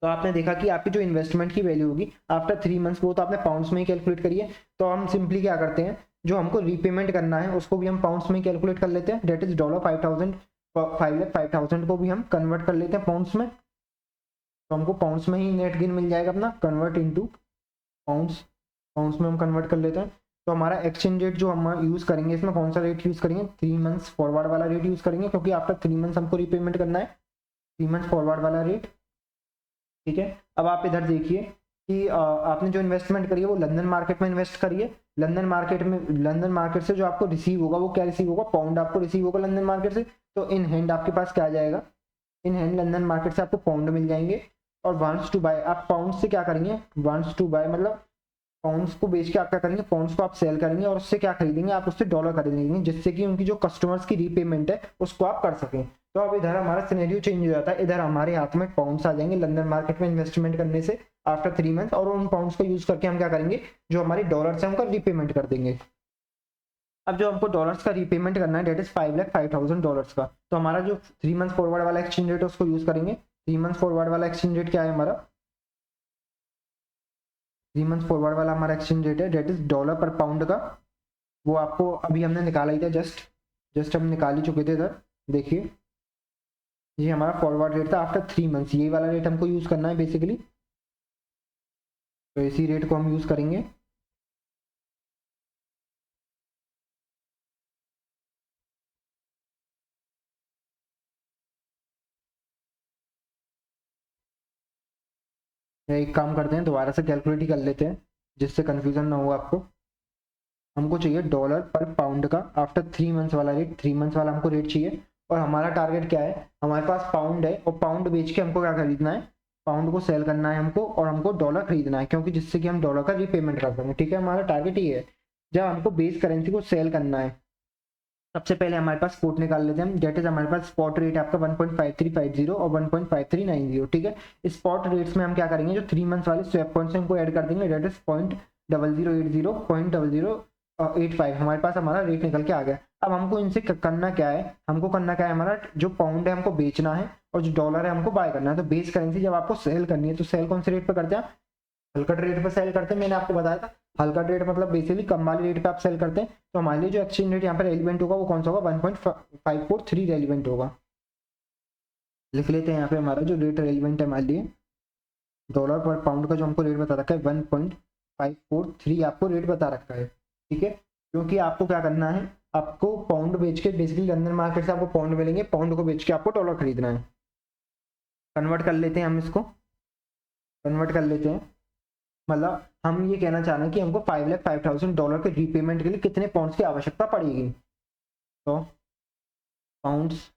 A: तो आपने देखा कि आपकी जो इन्वेस्टमेंट की वैल्यू होगी आफ्टर 3 मंथ्स वो तो आपने पाउंड्स में ही कैलकुलेट करी है। तो हम सिंपली क्या करते हैं, जो हमको रीपेमेंट करना है उसको भी हम पाउंड्स में कैलकुलेट कर लेते हैं, डेट इज $5,000 को भी हम कन्वर्ट कर लेते हैं पाउंड्स में। तो हमको पाउंड्स में ही नेट गेन मिल जाएगा अपना, कन्वर्ट इनटू पाउंड्स में हम कन्वर्ट कर लेते हैं। तो हमारा एक्सचेंज रेट जो हम यूज करेंगे, इसमें कौन सा रेट यूज करेंगे, 3 मंथ्स फॉरवर्ड वाला रेट यूज करेंगे, क्योंकि आफ्टर 3 मंथ्स हमको रीपेमेंट करना है, 3 मंथ्स फॉरवर्ड वाला रेट, ठीक है। अब आप इधर देखिए कि आपने जो इन्वेस्टमेंट करी है वो लंदन मार्केट में इन्वेस्ट करी है। लंदन मार्केट से जो आपको रिसीव होगा वो क्या रिसीव होगा, पाउंड आपको रिसीव होगा लंदन मार्केट से। तो इन हैंड आपके पास क्या आ जाएगा, इन हैंड लंदन मार्केट से आपको पाउंड मिल जाएंगे। और वांट्स टू बाय, आप पाउंड से क्या करेंगे, वांट्स टू बाय मतलब पाउंड्स को बेच के आप क्या करेंगे, पाउंड्स को आप सेल करेंगे, और उससे क्या खरीदेंगे, आप उससे डॉलर खरीदेंगे, जिससे कि उनकी जो कस्टमर्स की रीपेमेंट है उसको आप कर सकें। तो अब इधर हमारा सिनेरियो चेंज हो जाता है, इधर हमारे हाथ में पाउंड्स आ जाएंगे लंदन मार्केट में इन्वेस्टमेंट करने से आफ्टर 3 मंथ, और उन पाउंड्स को यूज करके हम क्या करेंगे, जो हमारी डॉलर्स है उनका रीपेमेंट कर देंगे। अब जो हमको डॉलर्स का रीपेमेंट करना है डेट इज $5,05,000 का, तो हमारा जो 3 मंथ फॉरवर्ड वाला एक्सचेंज रेट है उसको यूज करेंगे। 3 मंथ फॉरवर्ड वाला एक्सचेंज रेट क्या है हमारा, 3 मंथ फॉरवर्ड वाला हमारा एक्सचेंज रेट है डेट इज डॉलर पर पाउंड का, वो आपको अभी हमने निकाला ही था, जस्ट हम निकाल ही चुके थे इधर। देखिए ये हमारा फॉरवर्ड रेट था आफ्टर 3 मंथ्स, ये वाला रेट हमको यूज करना है बेसिकली, तो इसी रेट को हम यूज करेंगे। एक काम करते हैं, दोबारा से कैलकुलेट ही कर लेते हैं जिससे कंफ्यूजन ना हो आपको। हमको चाहिए डॉलर पर पाउंड का आफ्टर 3 मंथ्स वाला रेट, 3 मंथ्स वाला हमको रेट चाहिए। और हमारा टारगेट क्या है, हमारे पास पाउंड है, और पाउंड बेच के हमको क्या खरीदना है, पाउंड को सेल करना है हमको, और हमको डॉलर खरीदना है, क्योंकि जिससे कि हम डॉलर का रीपेमेंट कर सकें, ठीक है। हमारा टारगेट ये है, जब हमको बेस करेंसी को सेल करना है, सबसे पहले हमारे पास स्पॉट निकाल लेते हैं, डेट इज हमारे पास स्पॉट रेट आपका 1.5350 और 1.5390, ठीक है। स्पॉट रेट्स में हम क्या करेंगे, जो 3 मंथ्स वाले स्वैप पॉइंट्स हमको ऐड कर देंगे, डेट इज 0.0080.0085, हमारे पास हमारा रेट निकल के आ गया। अब हमको इनसे करना क्या है, हमारा जो पाउंड है हमको बेचना है, और जो डॉलर है हमको बाय करना है। तो बेस करेंसी जब आपको सेल करनी है तो सेल कौन से रेट पे करते हैं, हल्का रेट पे सेल करते हैं, मैंने आपको बताया था। हल्का रेट मतलब बेसिकली कम वाले रेट पे आप सेल करते हैं। तो हमारे लिए जो एक्सचेंज रेट यहाँ पे रेलिवेंट होगा वो कौन सा होगा, 1.543 रेलिवेंट होगा। लिख लेते हैं यहाँ पे हमारा जो रेट रेलिवेंट है हमारे लिए, डॉलर पर पाउंड का जो हमको रेट बता रखा है 1.543 आपको रेट बता रखा है, ठीक है। क्योंकि आपको क्या करना है, आपको पाउंड बेच के, बेसिकली लंदन मार्केट से आपको पाउंड मिलेंगे, पाउंड को बेच के आपको डॉलर खरीदना है। कन्वर्ट कर लेते हैं, हम इसको कन्वर्ट कर लेते हैं। मतलब हम ये कहना चाह रहे हैं कि हमको $5,05,000 के रीपेमेंट के लिए कितने पाउंड्स की आवश्यकता पड़ेगी। तो पाउंड्स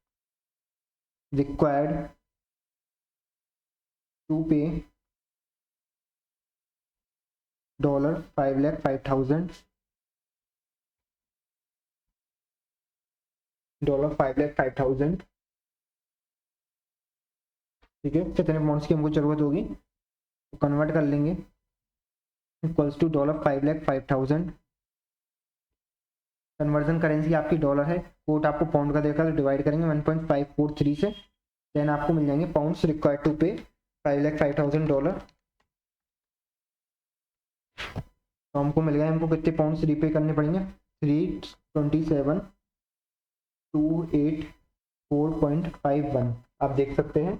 A: रिक्वायर्ड टू पे $5,05,000 $5,05,000, ठीक है। कितने पाउंड्स की हमको जरूरत होगी, तो कन्वर्ट कर लेंगे, इक्वल्स टू $5,05,000। कन्वर्जन करेंसी आपकी डॉलर है, कोट आपको पाउंड का देगा, तो डिवाइड करेंगे 1.543 से, देन आपको मिल जाएंगे पाउंड्स रिक्वायर्ड टू पे $5,05,000। तो हमको मिल गया, हमको कितने पाउंड्स रीपे करने पड़ेंगे, 327,284.51 आप देख सकते हैं,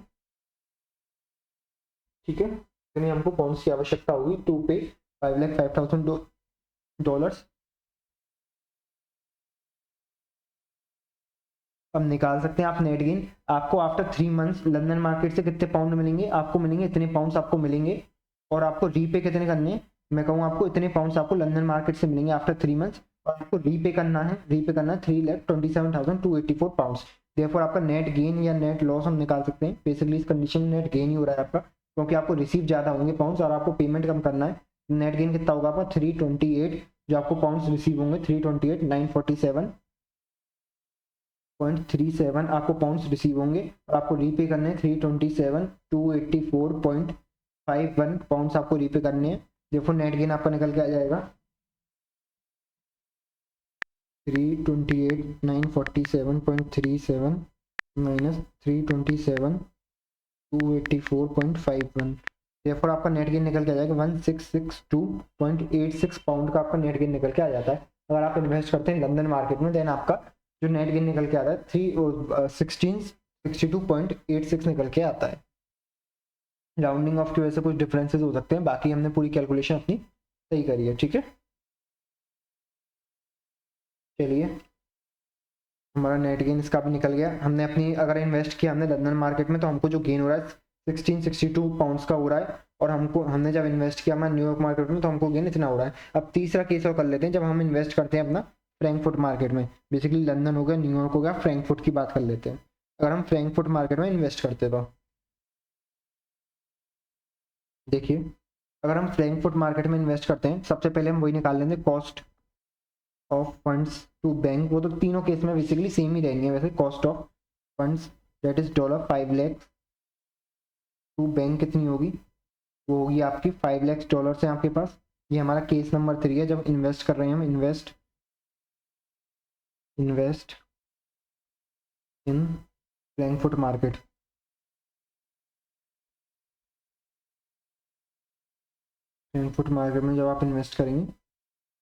A: ठीक है। यानी हमको पाउंड्स की आवश्यकता होगी टू पे $5,05,000। अब निकाल सकते हैं आप नेट गेन। आपको आफ्टर 3 मंथ्स लंदन मार्केट से कितने पाउंड मिलेंगे, आपको मिलेंगे इतने पाउंड्स आपको मिलेंगे, और आपको रीपे कितने करने हैं, मैं कहूँ आपको इतने पाउंड्स आपको लंदन मार्केट से मिलेंगे आफ्टर 3 मंथ्स, और आपको रीपे करना है 3,27,284 पाउंड्स। देयरफॉर आपका नेट गेन या नेट लॉस हम निकाल सकते हैं। बेसिकली इस कंडीशन में नेट गेन ही हो रहा है आपका, क्योंकि आपको रिसीव ज़्यादा होंगे पाउंड्स और आपको पेमेंट कम करना है। नेट गेन कितना होगा आपका 328, जो आपको पाउंड्स रिसीव होंगे 328,947.37 आपको पाउंड्स रिसीव होंगे, और आपको रीपे करने हैं 327,284.51 पाउंड्स आपको रीपे करने हैं। देखो नेट गेन आपका निकल के आ जाएगा 328,947.37 माइनस 327,284.51। देयरफॉर आपका नेट गेन निकल के आ जाएगा 1662.86 पाउंड का आपका नेट गेन निकल के आ जाता है। अगर आप इन्वेस्ट करते हैं लंदन मार्केट में, देन आपका जो नेट गेन निकल के आता है 1662.86 निकल के आता है। राउंडिंग ऑफ की वजह से कुछ डिफरेंसेस हो सकते हैं, बाकी हमने पूरी कैलकुलेशन अपनी सही करी है, ठीक है। चलिए हमारा नेट गेन इसका भी निकल गया। हमने अपनी अगर इन्वेस्ट किया हमने लंदन मार्केट में, तो हमको जो गेन हो रहा है 1662 पाउंड्स का हो रहा है, और हमने जब इन्वेस्ट किया हमारा न्यूयॉर्क मार्केट में, तो हमको गेन इतना हो रहा है। अब तीसरा केस और कर लेते हैं, जब हम इन्वेस्ट करते हैं अपना फ्रैंकफर्ट मार्केट में, बेसिकली लंदन हो गया, न्यूयॉर्क हो गया, फ्रैंकफर्ट की बात कर लेते हैं। अगर हम फ्रैंकफर्ट मार्केट में इन्वेस्ट करते तो देखिए, अगर हम फ्रैंकफर्ट मार्केट में इन्वेस्ट करते हैं, सबसे पहले हम वही निकाल लेंगे cost of funds to bank. वो तो तीनों केस में बेसिकली सेम ही रहेंगे वैसे। Cost of funds that is $5 lakh to bank कितनी होगी, वो होगी आपकी $5 लाख है आपके पास। ये हमारा केस नंबर 3 है, जब इन्वेस्ट कर रहे हैं हम invest in Frankfurt market. Frankfurt market में जब आप इन्वेस्ट करेंगे,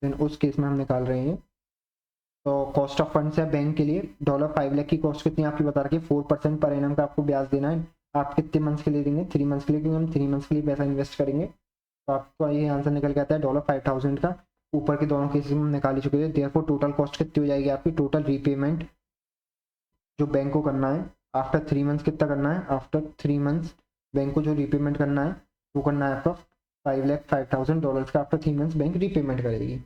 A: देन उस केस में हम निकाल रहे हैं। तो कॉस्ट ऑफ फंड्स है बैंक के लिए $5 लाख की कॉस्ट कितनी आपकी बता रखी है, 4% पर एनम का आपको ब्याज देना है। आप कितने मंथ्स के लिए देंगे, 3 मंथ्स के लिए, क्योंकि हम 3 मंथ्स के लिए पैसा इन्वेस्ट करेंगे। तो आपको ये आंसर निकल के आता है $5,000 का। ऊपर के दोनों केसेस में हम निकाल ही चुके थे। देयरफॉर टोटल कॉस्ट कितनी हो जाएगी आपकी, टोटल रीपेमेंट जो बैंक को करना है आफ्टर 3 मंथ्स, कितना करना है आफ्टर 3 मंथ्स बैंक को जो रीपेमेंट करना है, वो करना है आपका $5,05,000 का। आफ्टर 3 मंथ्स बैंक रीपेमेंट करेगी।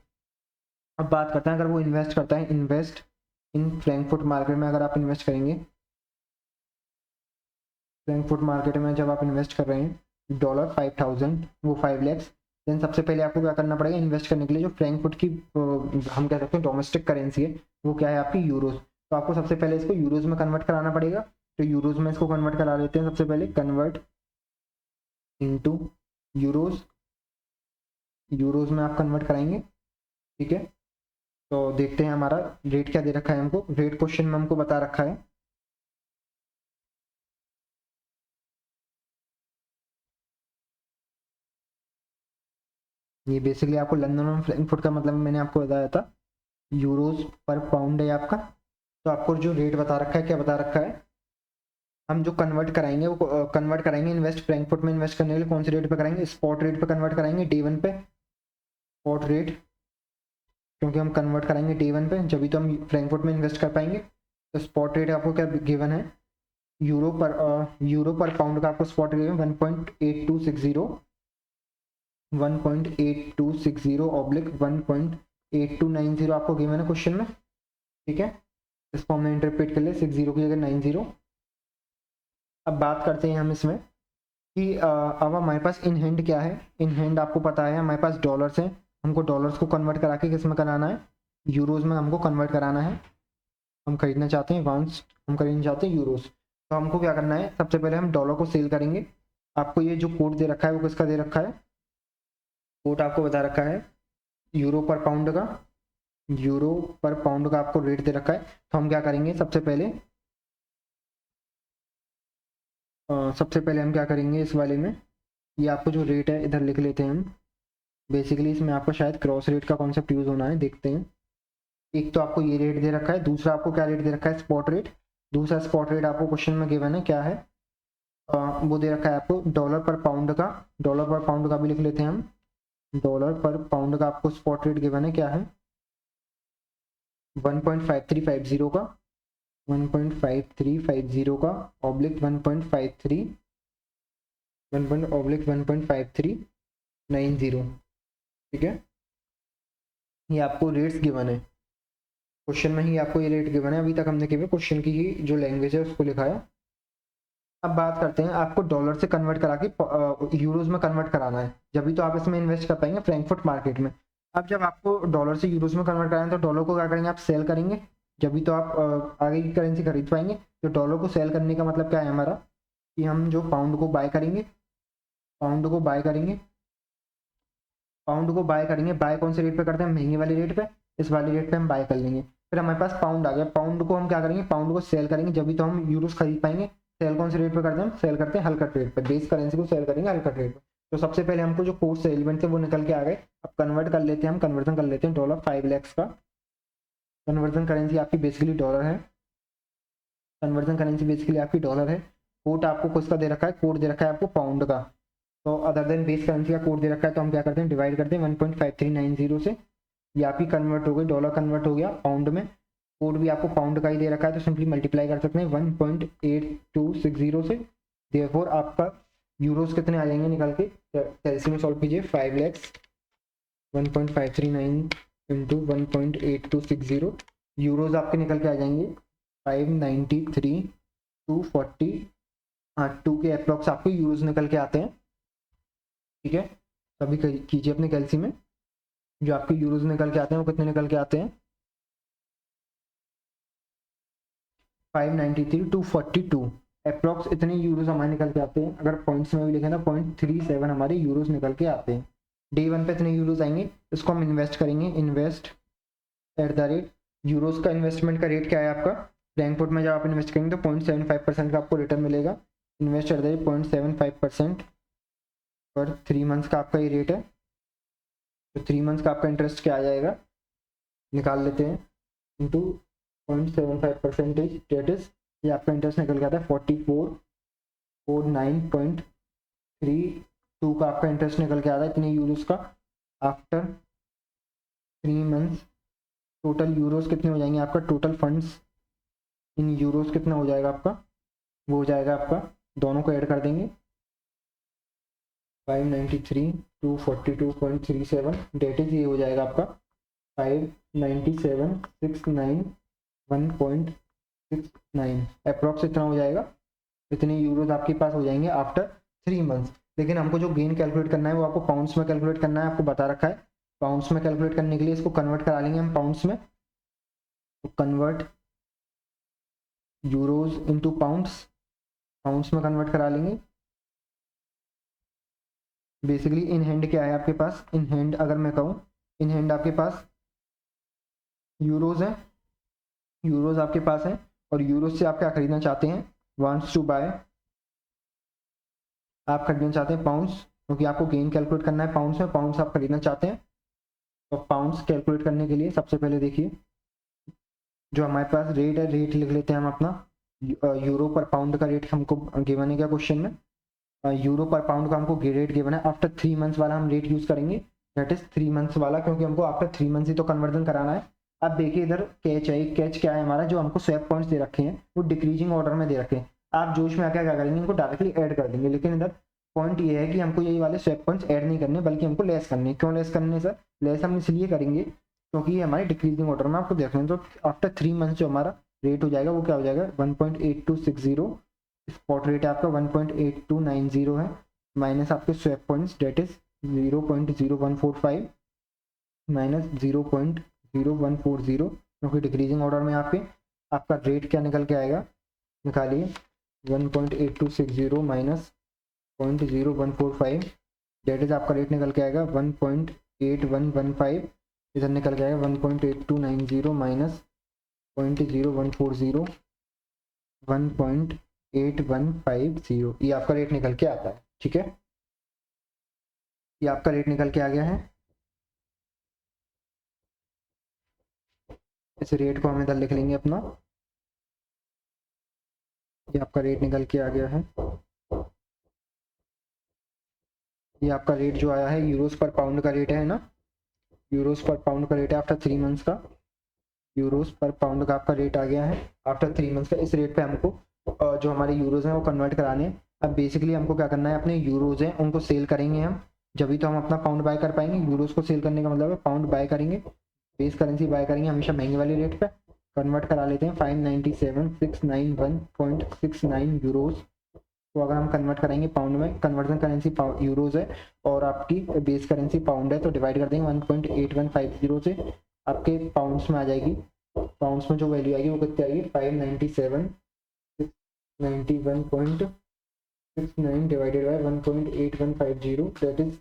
A: अब बात करते हैं, अगर वो इन्वेस्ट करता है इन्वेस्ट इन फ्रैंकफर्ट मार्केट में, अगर आप इन्वेस्ट करेंगे फ्रैंकफर्ट मार्केट में, जब आप इन्वेस्ट कर रहे हैं $5,000 वो 5 लाख, देन सबसे पहले आपको क्या करना पड़ेगा, इन्वेस्ट करने के लिए जो फ्रैंकफर्ट की हम कह सकते हैं डोमेस्टिक करेंसी है, वो क्या है आपकी यूरोज। तो आपको सबसे पहले इसको यूरोज में कन्वर्ट कराना पड़ेगा। तो यूरोज में इसको कन्वर्ट करा लेते हैं सबसे पहले, कन्वर्ट इनटू यूरोज। यूरोज में आप कन्वर्ट कराएंगे, ठीक है। तो देखते हैं हमारा रेट क्या दे रखा है हमको, रेट क्वेश्चन में हमको बता रखा है ये बेसिकली आपको लंदन और फ्रैंकफर्ट का मतलब मैंने आपको बताया था, यूरोज पर पाउंड है आपका। तो आपको जो रेट बता रखा है, क्या बता रखा है, हम जो कन्वर्ट कराएंगे वो कन्वर्ट कराएंगे इन्वेस्ट फ्रैंकफर्ट में इन्वेस्ट करने के लिए कौन से रेट पे कराएंगे, स्पॉट रेट पे कन्वर्ट कराएंगे, डे 1 पे स्पॉट रेट, क्योंकि हम कन्वर्ट कराएंगे डे 1 पे, जब भी तो हम फ्रैंकफर्ट में इन्वेस्ट कर पाएंगे। तो स्पॉट रेट आपको क्या गिवन है, यूरो पर पाउंड का आपको स्पॉट रेट 1.8260 ऑब्लिक 1.8290 आपको गिवन है क्वेश्चन में, ठीक है। इसको हमने इंटरप्रेट कर लिया 60 की जगह 90। अब बात करते हैं हम इसमें कि अब हमारे पास इन हैंड क्या है। इन हैंड आपको पता है हमारे पास डॉलर्स हैं, हमको डॉलर्स को कन्वर्ट करा के किस में कराना है, यूरोज में हमको कन्वर्ट कराना है। हम खरीदना चाहते हैं वांस, हम खरीदना चाहते हैं यूरोज। तो हमको क्या करना है, सबसे पहले हम डॉलर को सेल करेंगे। आपको ये जो कोड दे रखा है वो किसका दे रखा है, कोड आपको बता रखा है यूरो पर पाउंड का, यूरो पर पाउंड का आपको रेट दे रखा है। तो हम क्या करेंगे, सबसे पहले हम क्या करेंगे इस वाले में, ये आपको जो रेट है इधर लिख लेते हैं हम। बेसिकली इसमें आपको शायद क्रॉस रेट का कॉन्सेप्ट यूज होना है, देखते हैं। एक तो आपको ये रेट दे रखा है, दूसरा आपको क्या रेट दे रखा है, स्पॉट रेट। दूसरा स्पॉट रेट आपको क्वेश्चन में गिवन है क्या है, वो दे रखा है आपको डॉलर पर पाउंड का। डॉलर पर पाउंड का भी लिख लेते हैं हम। डॉलर पर पाउंड का आपको स्पॉट रेट गिवन है क्या है, 1.5350 का, 1.5350 का ऑब्लिक 1.5390, ठीक है। ये आपको रेट्स गिवन है क्वेश्चन में ही, आपको ये रेट गिवन है। अभी तक हमने केवल क्वेश्चन की ही जो लैंग्वेज है उसको लिखा है। अब बात करते हैं, आपको डॉलर से कन्वर्ट करा के यूरोज में कन्वर्ट कराना है, जब भी तो आप इसमें इन्वेस्ट कर पाएंगे फ्रैंकफर्ट मार्केट में। अब जब आपको डॉलर से यूरोज में कन्वर्ट कराना है तो डॉलर को क्या करेंगे, आप सेल करेंगे, जब भी तो आप आगे की करेंसी खरीद पाएंगे। तो डॉलर को सेल करने का मतलब क्या है हमारा, कि हम जो पाउंड को बाय करेंगे, पाउंड को बाय करेंगे, पाउंड को बाय करेंगे। बाय कौन से रेट पे करते हैं, महंगे वाले रेट पे, इस वाले रेट पे हम बाय कर लेंगे। फिर हमारे पास पाउंड आ गया, पाउंड को हम क्या करेंगे, पाउंड को सेल करेंगे, जब भी तो हम यूरोज खरीद पाएंगे। सेल कौन से रेट पे करते हैं, हम सेल करते हैं हल्का रेट पे, बेस करेंसी को सेल करेंगे हल्का रेट पे। तो सबसे पहले हमको जो कोर्स एलिमेंट थे वो निकल के आ गए। अब कन्वर्ट कर लेते हैं, हम कन्वर्जन कर लेते हैं डॉलर 5 लाख का। कन्वर्जन करेंसी आपकी बेसिकली डॉलर है, कन्वर्जन करेंसी बेसिकली आपकी डॉलर है। कोड आपको किसका दे रखा है, कोड दे रखा है आपको पाउंड का। तो अदर देन बेस करेंसी का कोड दे रखा है, तो हम क्या करते हैं, डिवाइड करते हैं 1.5390 से। ये आपकी कन्वर्ट हो गई, डॉलर कन्वर्ट हो गया पाउंड में। कोड भी आपको पाउंड का ही दे रखा है, तो सिंपली मल्टीप्लाई कर सकते हैं 1.8260 से। देयरफॉर आपका यूरोज कितने आ जाएंगे निकल के, कैलसी में सॉल्व कीजिए, 5 लाख 1.539 इंटू 1.8260 यूरोज आपके निकल के आ जाएंगे 593,240, 2 के अप्रॉक्स आपके यूरोज निकल के आते हैं, ठीक है। तभी कीजिए अपने कैलसी में, जो आपके यूरोज निकल के आते हैं वो कितने निकल के आते हैं, 593,242 अप्रॉक्स इतने यूरोज हमारे निकल के आते हैं। अगर पॉइंट्स में भी लिखें तो 0.37 हमारे यूरोज निकल के आते हैं। डे 1 पे इतने यूरोज आएंगे, इसको हम इन्वेस्ट करेंगे। Invest at the rate, euros का इन्वेस्टमेंट का रेट क्या है आपका, फ्रैंकफर्ट में जब आप इन्वेस्ट करेंगे तो 0.75% का आपको रिटर्न मिलेगा। इन्वेस्ट एट द रेट 0.75% पर 3 मंथ्स का आपका ये रेट है। तो 3 मंथ्स का आपका इंटरेस्ट क्या आ जाएगा, निकाल लेते हैं, इंटू 0.75% डेट इज, ये आपका इंटरेस्ट निकल के आता है 4449.32 का आपका इंटरेस्ट निकल के आता है इतने यूरोज का। आफ्टर 3 मंथ्स टोटल यूरोज कितने हो जाएंगे आपका, टोटल फंड्स इन यूरोज कितना हो जाएगा आपका, वो हो जाएगा आपका, दोनों को ऐड कर देंगे 593,242.37 डेट इज, ये हो जाएगा आपका 597,691.69 अप्रॉक्स इतना हो जाएगा। इतने यूरोज आपके पास हो जाएंगे आफ्टर 3 मंथ्स। लेकिन हमको जो गेन कैलकुलेट करना है वो आपको पाउंड्स में कैलकुलेट करना है, आपको बता रखा है। पाउंड्स में कैलकुलेट करने के लिए इसको कन्वर्ट करा लेंगे हम पाउंड्स में। तो convert euros into pounds, pounds में कन्वर्ट करा लेंगे। बेसिकली इन हैंड क्या है आपके पास, इन हैंड अगर मैं कहूँ, इन हैंड आपके पास यूरोज है, यूरोज आपके पास है, और यूरोज से आप क्या खरीदना चाहते हैं, वांट्स टू बाय, आप खरीदना चाहते हैं पाउंड्स, क्योंकि आपको गेन कैलकुलेट करना है पाउंड्स में, पाउंड्स आप खरीदना चाहते हैं। तो पाउंड्स कैलकुलेट करने के लिए सबसे पहले देखिए जो हमारे पास रेट है, रेट लिख लेते हैं हम अपना। यूरो पर पाउंड का रेट हमको गिवन है क्या क्वेश्चन में, यूरो पर पाउंड का हमको रेट गिवन है। आफ्टर 3 मंथ्स वाला हम रेट यूज करेंगे, दैट इज 3 मंथ्स वाला, क्योंकि हमको आफ्टर 3 मंथ्स ही तो कन्वर्जन कराना है। अब देखिए इधर कैच है, कैच क्या है हमारा, जो हमको स्वैप पॉइंट्स दे रखे हैं वो डिक्रीजिंग ऑर्डर में दे रखे हैं। आप जोश में आकर क्या करेंगे, इनको डायरेक्टली ऐड कर देंगे। लेकिन इधर पॉइंट ये है कि हमको यही वाले स्वैप पॉइंट्स ऐड नहीं करने, बल्कि हमको लेस करने। क्यों लेस करने सर? लेस हम इसलिए करेंगे क्योंकि ये हमारे डिक्रीजिंग ऑर्डर में आपको देख रहे हैं। तो आफ्टर 3 मंथ्स जो हमारा रेट हो जाएगा वो क्या हो जाएगा, 1.8260। स्पॉट रेट आपका 1.8290 है, माइनस आपके swap points that is 0.0145 minus 0.0140, क्योंकि डिक्रीजिंग ऑर्डर में आपका रेट क्या निकल के आएगा, निकालिए 1.8260 माइनस 0.0145, डेट इज आपका रेट निकल के आएगा 1.8115। इधर निकल के आएगा 1.8290 माइनस 0.0140 1.8150। ये आपका रेट निकल के आता है। ठीक है, ये आपका रेट निकल के आ गया है। इस रेट को हम इधर लिख लेंगे अपना, ये आपका रेट निकल के आ गया है। ये आपका रेट जो आया है यूरोस पर पाउंड का रेट है ना, यूरोस पर पाउंड का रेट है आफ्टर 3 मंथ्स का। यूरोस पर पाउंड का आपका रेट आ गया है आफ्टर 3 मंथ्स का। इस रेट पे हमको जो हमारे यूरोज हैं वो कन्वर्ट कराने हैं। अब बेसिकली हमको क्या करना है, अपने यूरोज हैं उनको सेल करेंगे हम, जब तो हम अपना पाउंड बाय कर पाएंगे। यूरोज को सेल करने का मतलब है पाउंड बाय करेंगे, बेस करेंसी बाय करेंगे हमेशा महंगे वाले रेट पे। कन्वर्ट करा लेते हैं 597,691.69 यूरोज। तो अगर हम कन्वर्ट करेंगे पाउंड में, कन्वर्जन करेंसी यूरोज है और आपकी बेस करेंसी पाउंड है, तो डिवाइड कर देंगे 1.8150 से, आपके पाउंड्स में आ जाएगी। पाउंड्स में जो वैल्यू आएगी वो कितनी आएगी, 597,691.69 डिवाइडेड बाय 1.8150, दैट इज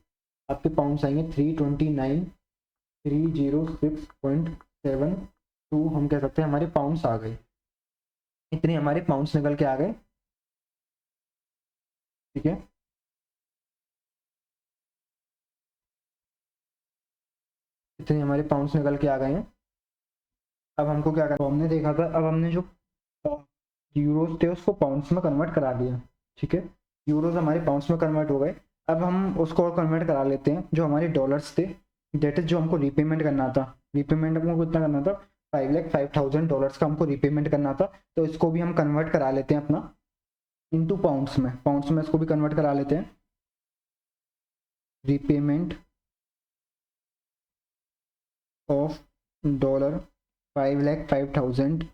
A: आपके पाउंड्स आएंगे 329,306.72। हम कह सकते हैं हमारे पाउंड्स आ गए, इतने हमारे पाउंड्स निकल के आ गए। ठीक है, इतने हमारे पाउंड्स निकल के आ गए हैं। अब हमको क्या करना, तो हमने देखा था, अब हमने जो यूरोज थे उसको पाउंड्स में कन्वर्ट करा दिया। ठीक है, यूरोज हमारे पाउंड्स में कन्वर्ट हो गए। अब हम उसको और कन्वर्ट करा लेते हैं जो हमारे डॉलर्स थे, डेट इज जो हमको रीपेमेंट करना था। रीपेमेंट हमको कितना करना था, $5,05,000 का हमको रीपेमेंट करना था। तो इसको भी हम कन्वर्ट करा लेते हैं अपना इनटू पाउंड्स में, पाउंड्स में इसको भी कन्वर्ट करा लेते हैं। Repayment of $5,05,000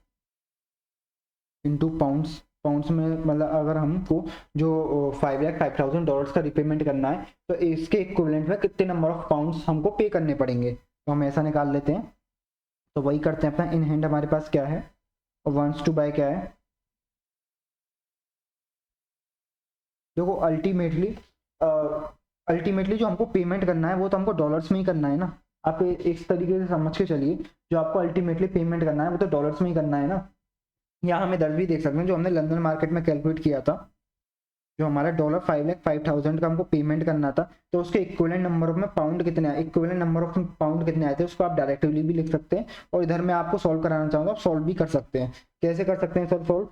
A: into pounds. Pounds में मतलब अगर हमको जो $5,05,000 का रिपेमेंट करना है तो इसके इक्विवेलेंट में कितने नंबर ऑफ पाउंड्स हमको पे करने पड़ेंगे, तो हम ऐसा निकाल लेते हैं। तो वही करते हैं अपना, इन हैंड हमारे पास क्या है और वांट्स टू बाय क्या है। देखो अल्टीमेटली जो हमको पेमेंट करना है वो तो हमको डॉलर्स में ही करना है ना। आप इस तरीके से समझ के चलिए, जो आपको अल्टीमेटली पेमेंट करना है वो तो डॉलर्स में ही करना है ना। यहाँ हमें दर भी देख सकते हैं, जो हमने लंदन मार्केट में कैलकुलेट किया था, जो हमारा $5,05,000 का हमको पेमेंट करना था, तो उसके इक्विवेलेंट नंबर ऑफ में पाउंड कितने आए, इक्विवेलेंट नंबर ऑफ पाउंड कितने आए थे उसको आप डायरेक्टली भी लिख सकते हैं। और इधर मैं आपको सॉल्व कराना चाहूँगा, आप सॉल्व भी कर सकते हैं। कैसे कर सकते हैं सर सॉल्व,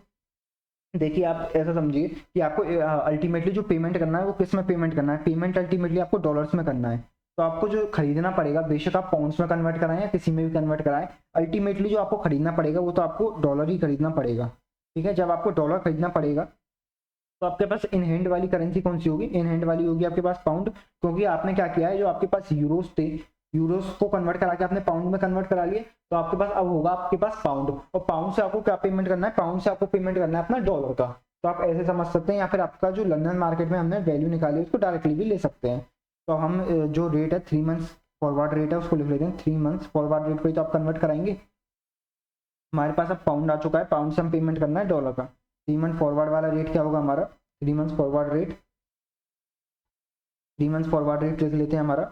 A: देखिए आप ऐसा समझिए कि आपको अल्टीमेटली जो पेमेंट करना है वो किस में पेमेंट करना है, पेमेंट अल्टीमेटली आपको डॉलर्स में करना है। तो आपको जो खरीदना पड़ेगा, बेशक आप पाउंड्स में कन्वर्ट कराएं या किसी में भी कन्वर्ट कराएं, अल्टीमेटली जो आपको खरीदना पड़ेगा वो तो आपको डॉलर ही खरीदना पड़ेगा। ठीक है, जब आपको डॉलर खरीदना पड़ेगा तो आपके पास इन हैंड वाली करेंसी कौन सी होगी, इन हैंड वाली होगी आपके पास पाउंड, क्योंकि आपने क्या किया है, जो आपके पास यूरोस थे, यूरोस को कन्वर्ट करा के आपने पाउंड में कन्वर्ट करा लिए, तो आपके पास अब होगा आपके पास पाउंड, और पाउंड से आपको क्या पेमेंट करना है, पाउंड से आपको पेमेंट करना है अपना डॉलर का। तो आप ऐसे समझ सकते हैं, या फिर आपका जो लंदन मार्केट में हमने वैल्यू निकाली उसको डायरेक्टली भी ले सकते हैं। तो हम जो रेट है 3 मंथ्स फॉरवर्ड रेट है उसको लिख लेते हैं, 3 मंथ्स फॉरवर्ड रेट पे तो आप कन्वर्ट कराएंगे। हमारे पास अब पाउंड आ चुका है, पाउंड से हम पेमेंट करना है डॉलर का। 3 मंथ फॉरवर्ड वाला रेट क्या होगा हमारा, 3 months forward rate, 3 months forward rate लिख लेते हैं हमारा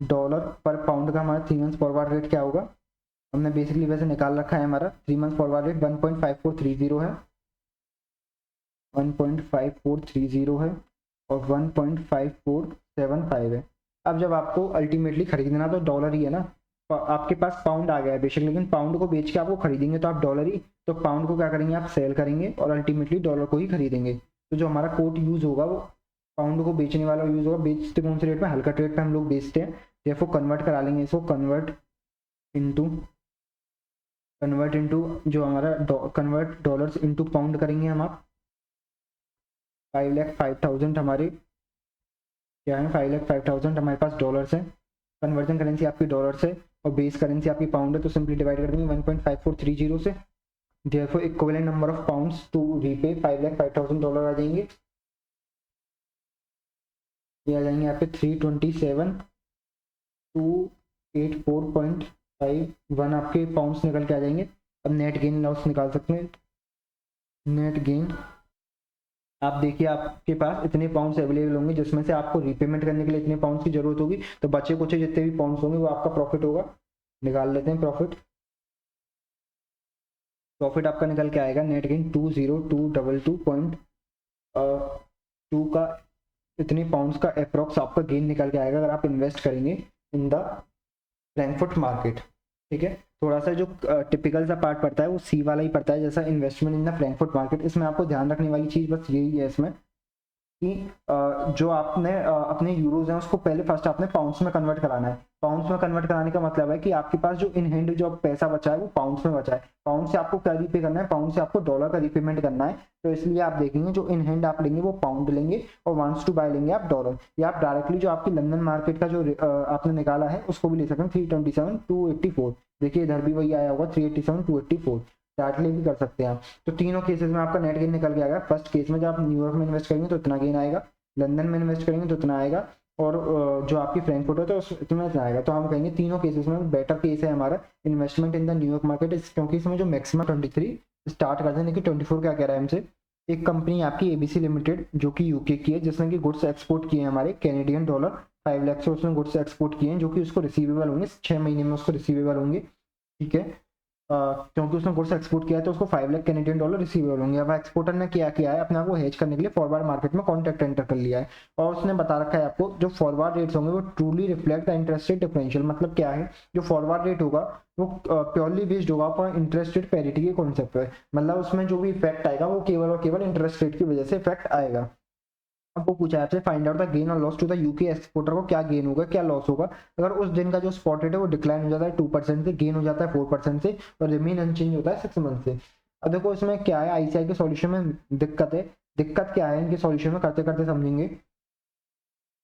A: डॉलर पर पाउंड का। हमारा 3 मंथ्स फॉरवर्ड रेट क्या होगा, हमने बेसिकली वैसे निकाल रखा है, हमारा 3 मंथ्स फॉरवर्ड रेट 1.5430 है, 1.5430 है और 1.5475 है। अब जब आपको अल्टीमेटली खरीदना तो डॉलर ही है ना, आपके पास पाउंड आ गया है बेशक, लेकिन पाउंड को बेच के आपको खरीदेंगे तो आप डॉलर ही, तो पाउंड को क्या करेंगे आप सेल करेंगे और अल्टीमेटली डॉलर को ही खरीदेंगे। तो जो हमारा कोड यूज होगा वो पाउंड को बेचने वाला यूज होगा। बेचते कौन से रेट में, हल्का रेट पे हम लोग बेचते हैं, देखो कन्वर्ट करा लेंगे इसको, कन्वर्ट इनटू जो हमारा कन्वर्ट डॉलर्स इनटू पाउंड करेंगे हम आप, 5,05,000 हमारे क्या है, 5,05,000 हमारे पास डॉलर्स है। कन्वर्जन करेंसी आपकी डॉलर से और बेस करेंसी आपकी पाउंड है, तो सिंपली डिवाइड कर देंगे 1.5430 से। Therefore equivalent number of pounds to repay $5,05,000 आ जाएंगे। ये आ जाएंगे यहाँ पे 327,284.51 आपके पाउंड्स निकल के आ जाएंगे। अब नेट गेन लॉस निकाल सकते हैं। नेट गेन आप देखिए आपके पास इतने पाउंड्स अवेलेबल होंगे जिसमें से आपको रीपेमेंट करने के लिए इतने पाउंड्स की जरूरत होगी, तो बचे कुछ जितने भी पाउंड्स होंगे वो आपका प्रॉफिट होगा। निकाल लेते हैं प्रॉफिट। प्रॉफिट आपका निकल के आएगा नेट गेन 20222.2 का इतने पाउंड्स का अप्रॉक्स आपका गेन निकल के आएगा अगर आप इन्वेस्ट करेंगे इन द फ्रैंकफर्ट मार्केट। ठीक है, थोड़ा सा जो टिपिकल सा पार्ट पड़ता है वो सी वाला ही पड़ता है, जैसा investment in the Frankfurt market. इसमें आपको ध्यान रखने वाली चीज बस यही है इसमें कि जो आपने अपने यूरोज हैं उसको पहले फर्स्ट आपने पाउंड्स में कन्वर्ट कराना है। पाउंड्स में कन्वर्ट कराने का मतलब है कि आपके पास जो इन हैंड जो पैसा बचा है वो पाउंड्स में बचा है। पाउंड से आपको क्या रीपे करना है, पाउंड से आपको डॉलर का रीपेमेंट करना है। तो इसलिए आप देखेंगे जो इन हैंड आप लेंगे वो पाउंड लेंगे और वांट्स टू बाय लेंगे आप डॉलर, या आप डायरेक्टली जो आपकी लंदन मार्केट का जो आपने निकाला है उसको भी ले सकते हैं 327,284। देखिए इधर भी वही आया होगा 387,284, डायरेक्टली भी कर सकते हैं आप। तो तीनों केसेस में आपका नेट गेन निकल के आएगा। फर्स्ट केस में जब आप न्यूयॉर्क में इन्वेस्ट करेंगे तो इतना गेन आएगा, लंदन में इन्वेस्ट करेंगे तो इतना आएगा, और जो आपकी फ्रैंकफर्ट है तो उसमें इतना आएगा। तो हम कहेंगे तीनों केसेस में बेटर केस है हमारा investment in the New York market, क्योंकि इसमें जो मैक्सिमम 23 स्टार्ट करते हैं। देखिए 24 क्या कह रहा है हमसे, एक कंपनी आपकी एबीसी लिमिटेड जो कि यूके की है, जिसने कि गुड्स एक्सपोर्ट किए हैं हमारे कैनेडियन डॉलर 5 लाख से उसने गुड्स एक्सपोर्ट किए हैं, जो कि उसको रिसीवेबल होंगे 6 महीने में उसको रिसीवेबल होंगे। ठीक है, क्योंकि उसने गुड्स एक्सपोर्ट किया है तो उसको 5 लाख कैनेडियन डॉलर रिसीवेबल होंगे। अब एक्सपोर्टर ने क्या किया है, अपने आप को हेज करने के लिए फॉरवर्ड मार्केट में कॉन्ट्रैक्ट एंटर कर लिया है, और उसने बता रखा है आपको जो फॉरवर्ड रेट्स होंगे वो truly reflect the interest rate differential. मतलब क्या है, जो फॉरवर्ड रेट होगा वो प्योरली बेस्ड होगा अपॉन इंटरेस्ट रेट पैरिटी के कॉन्सेप्ट पे। मतलब उसमें जो भी इफेक्ट आएगा वो केवल और केवल इंटरेस्ट रेट की वजह से इफेक्ट आएगा। आपको पूछा है आपसे फाइंड आउट द गेन और loss to the UK exporter को क्या गेन होगा क्या लॉस होगा अगर उस दिन का जो स्पॉट रेट है वो डिक्लाइन हो जाता है 2% से, गेन हो जाता है 4% से, और रिमेन अनचेंज होता है 6 मंथ से। अब देखो इसमें क्या है, आईसीआई के सॉल्यूशन में दिक्कत है। दिक्कत क्या है इनके सॉल्यूशन में, करते करते समझेंगे।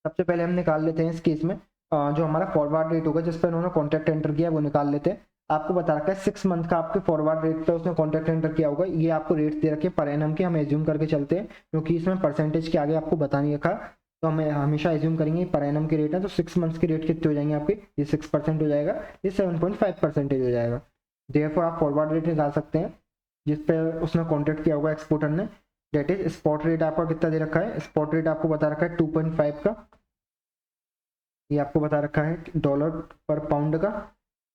A: सबसे पहले हम निकाल लेते हैं इस केस में जो हमारा फॉरवर्ड रेट होगा जिस पर उन्होंने कॉन्ट्रैक्ट एंटर किया वो निकाल लेते हैं। आपको बता रखा है 6 मंथ का आपके फॉरवर्ड रेट पे उसने कॉन्ट्रैक्ट एंटर किया होगा। ये आपको रेट दे रखे पर एनम के, हम एज्यूम करके चलते हैं क्योंकि इसमें परसेंटेज के आगे आपको बता नहीं रखा, तो हमें हमेशा एज्यूम करेंगे पर एनम के रेट है। तो 6 मंथ्स के रेट कितने हो जाएंगे आपके, ये 6% हो जाएगा, ये 7.5% हो जाएगा। देयरफॉर आप फॉरवर्ड रेट निकाल सकते हैं जिस पे उसने कॉन्ट्रैक्ट किया होगा एक्सपोर्टर ने। डेट इज स्पॉट रेट आपका कितना दे रखा है, स्पॉट रेट आपको बता रखा है 2.5 का, ये आपको बता रखा है डॉलर पर पाउंड का।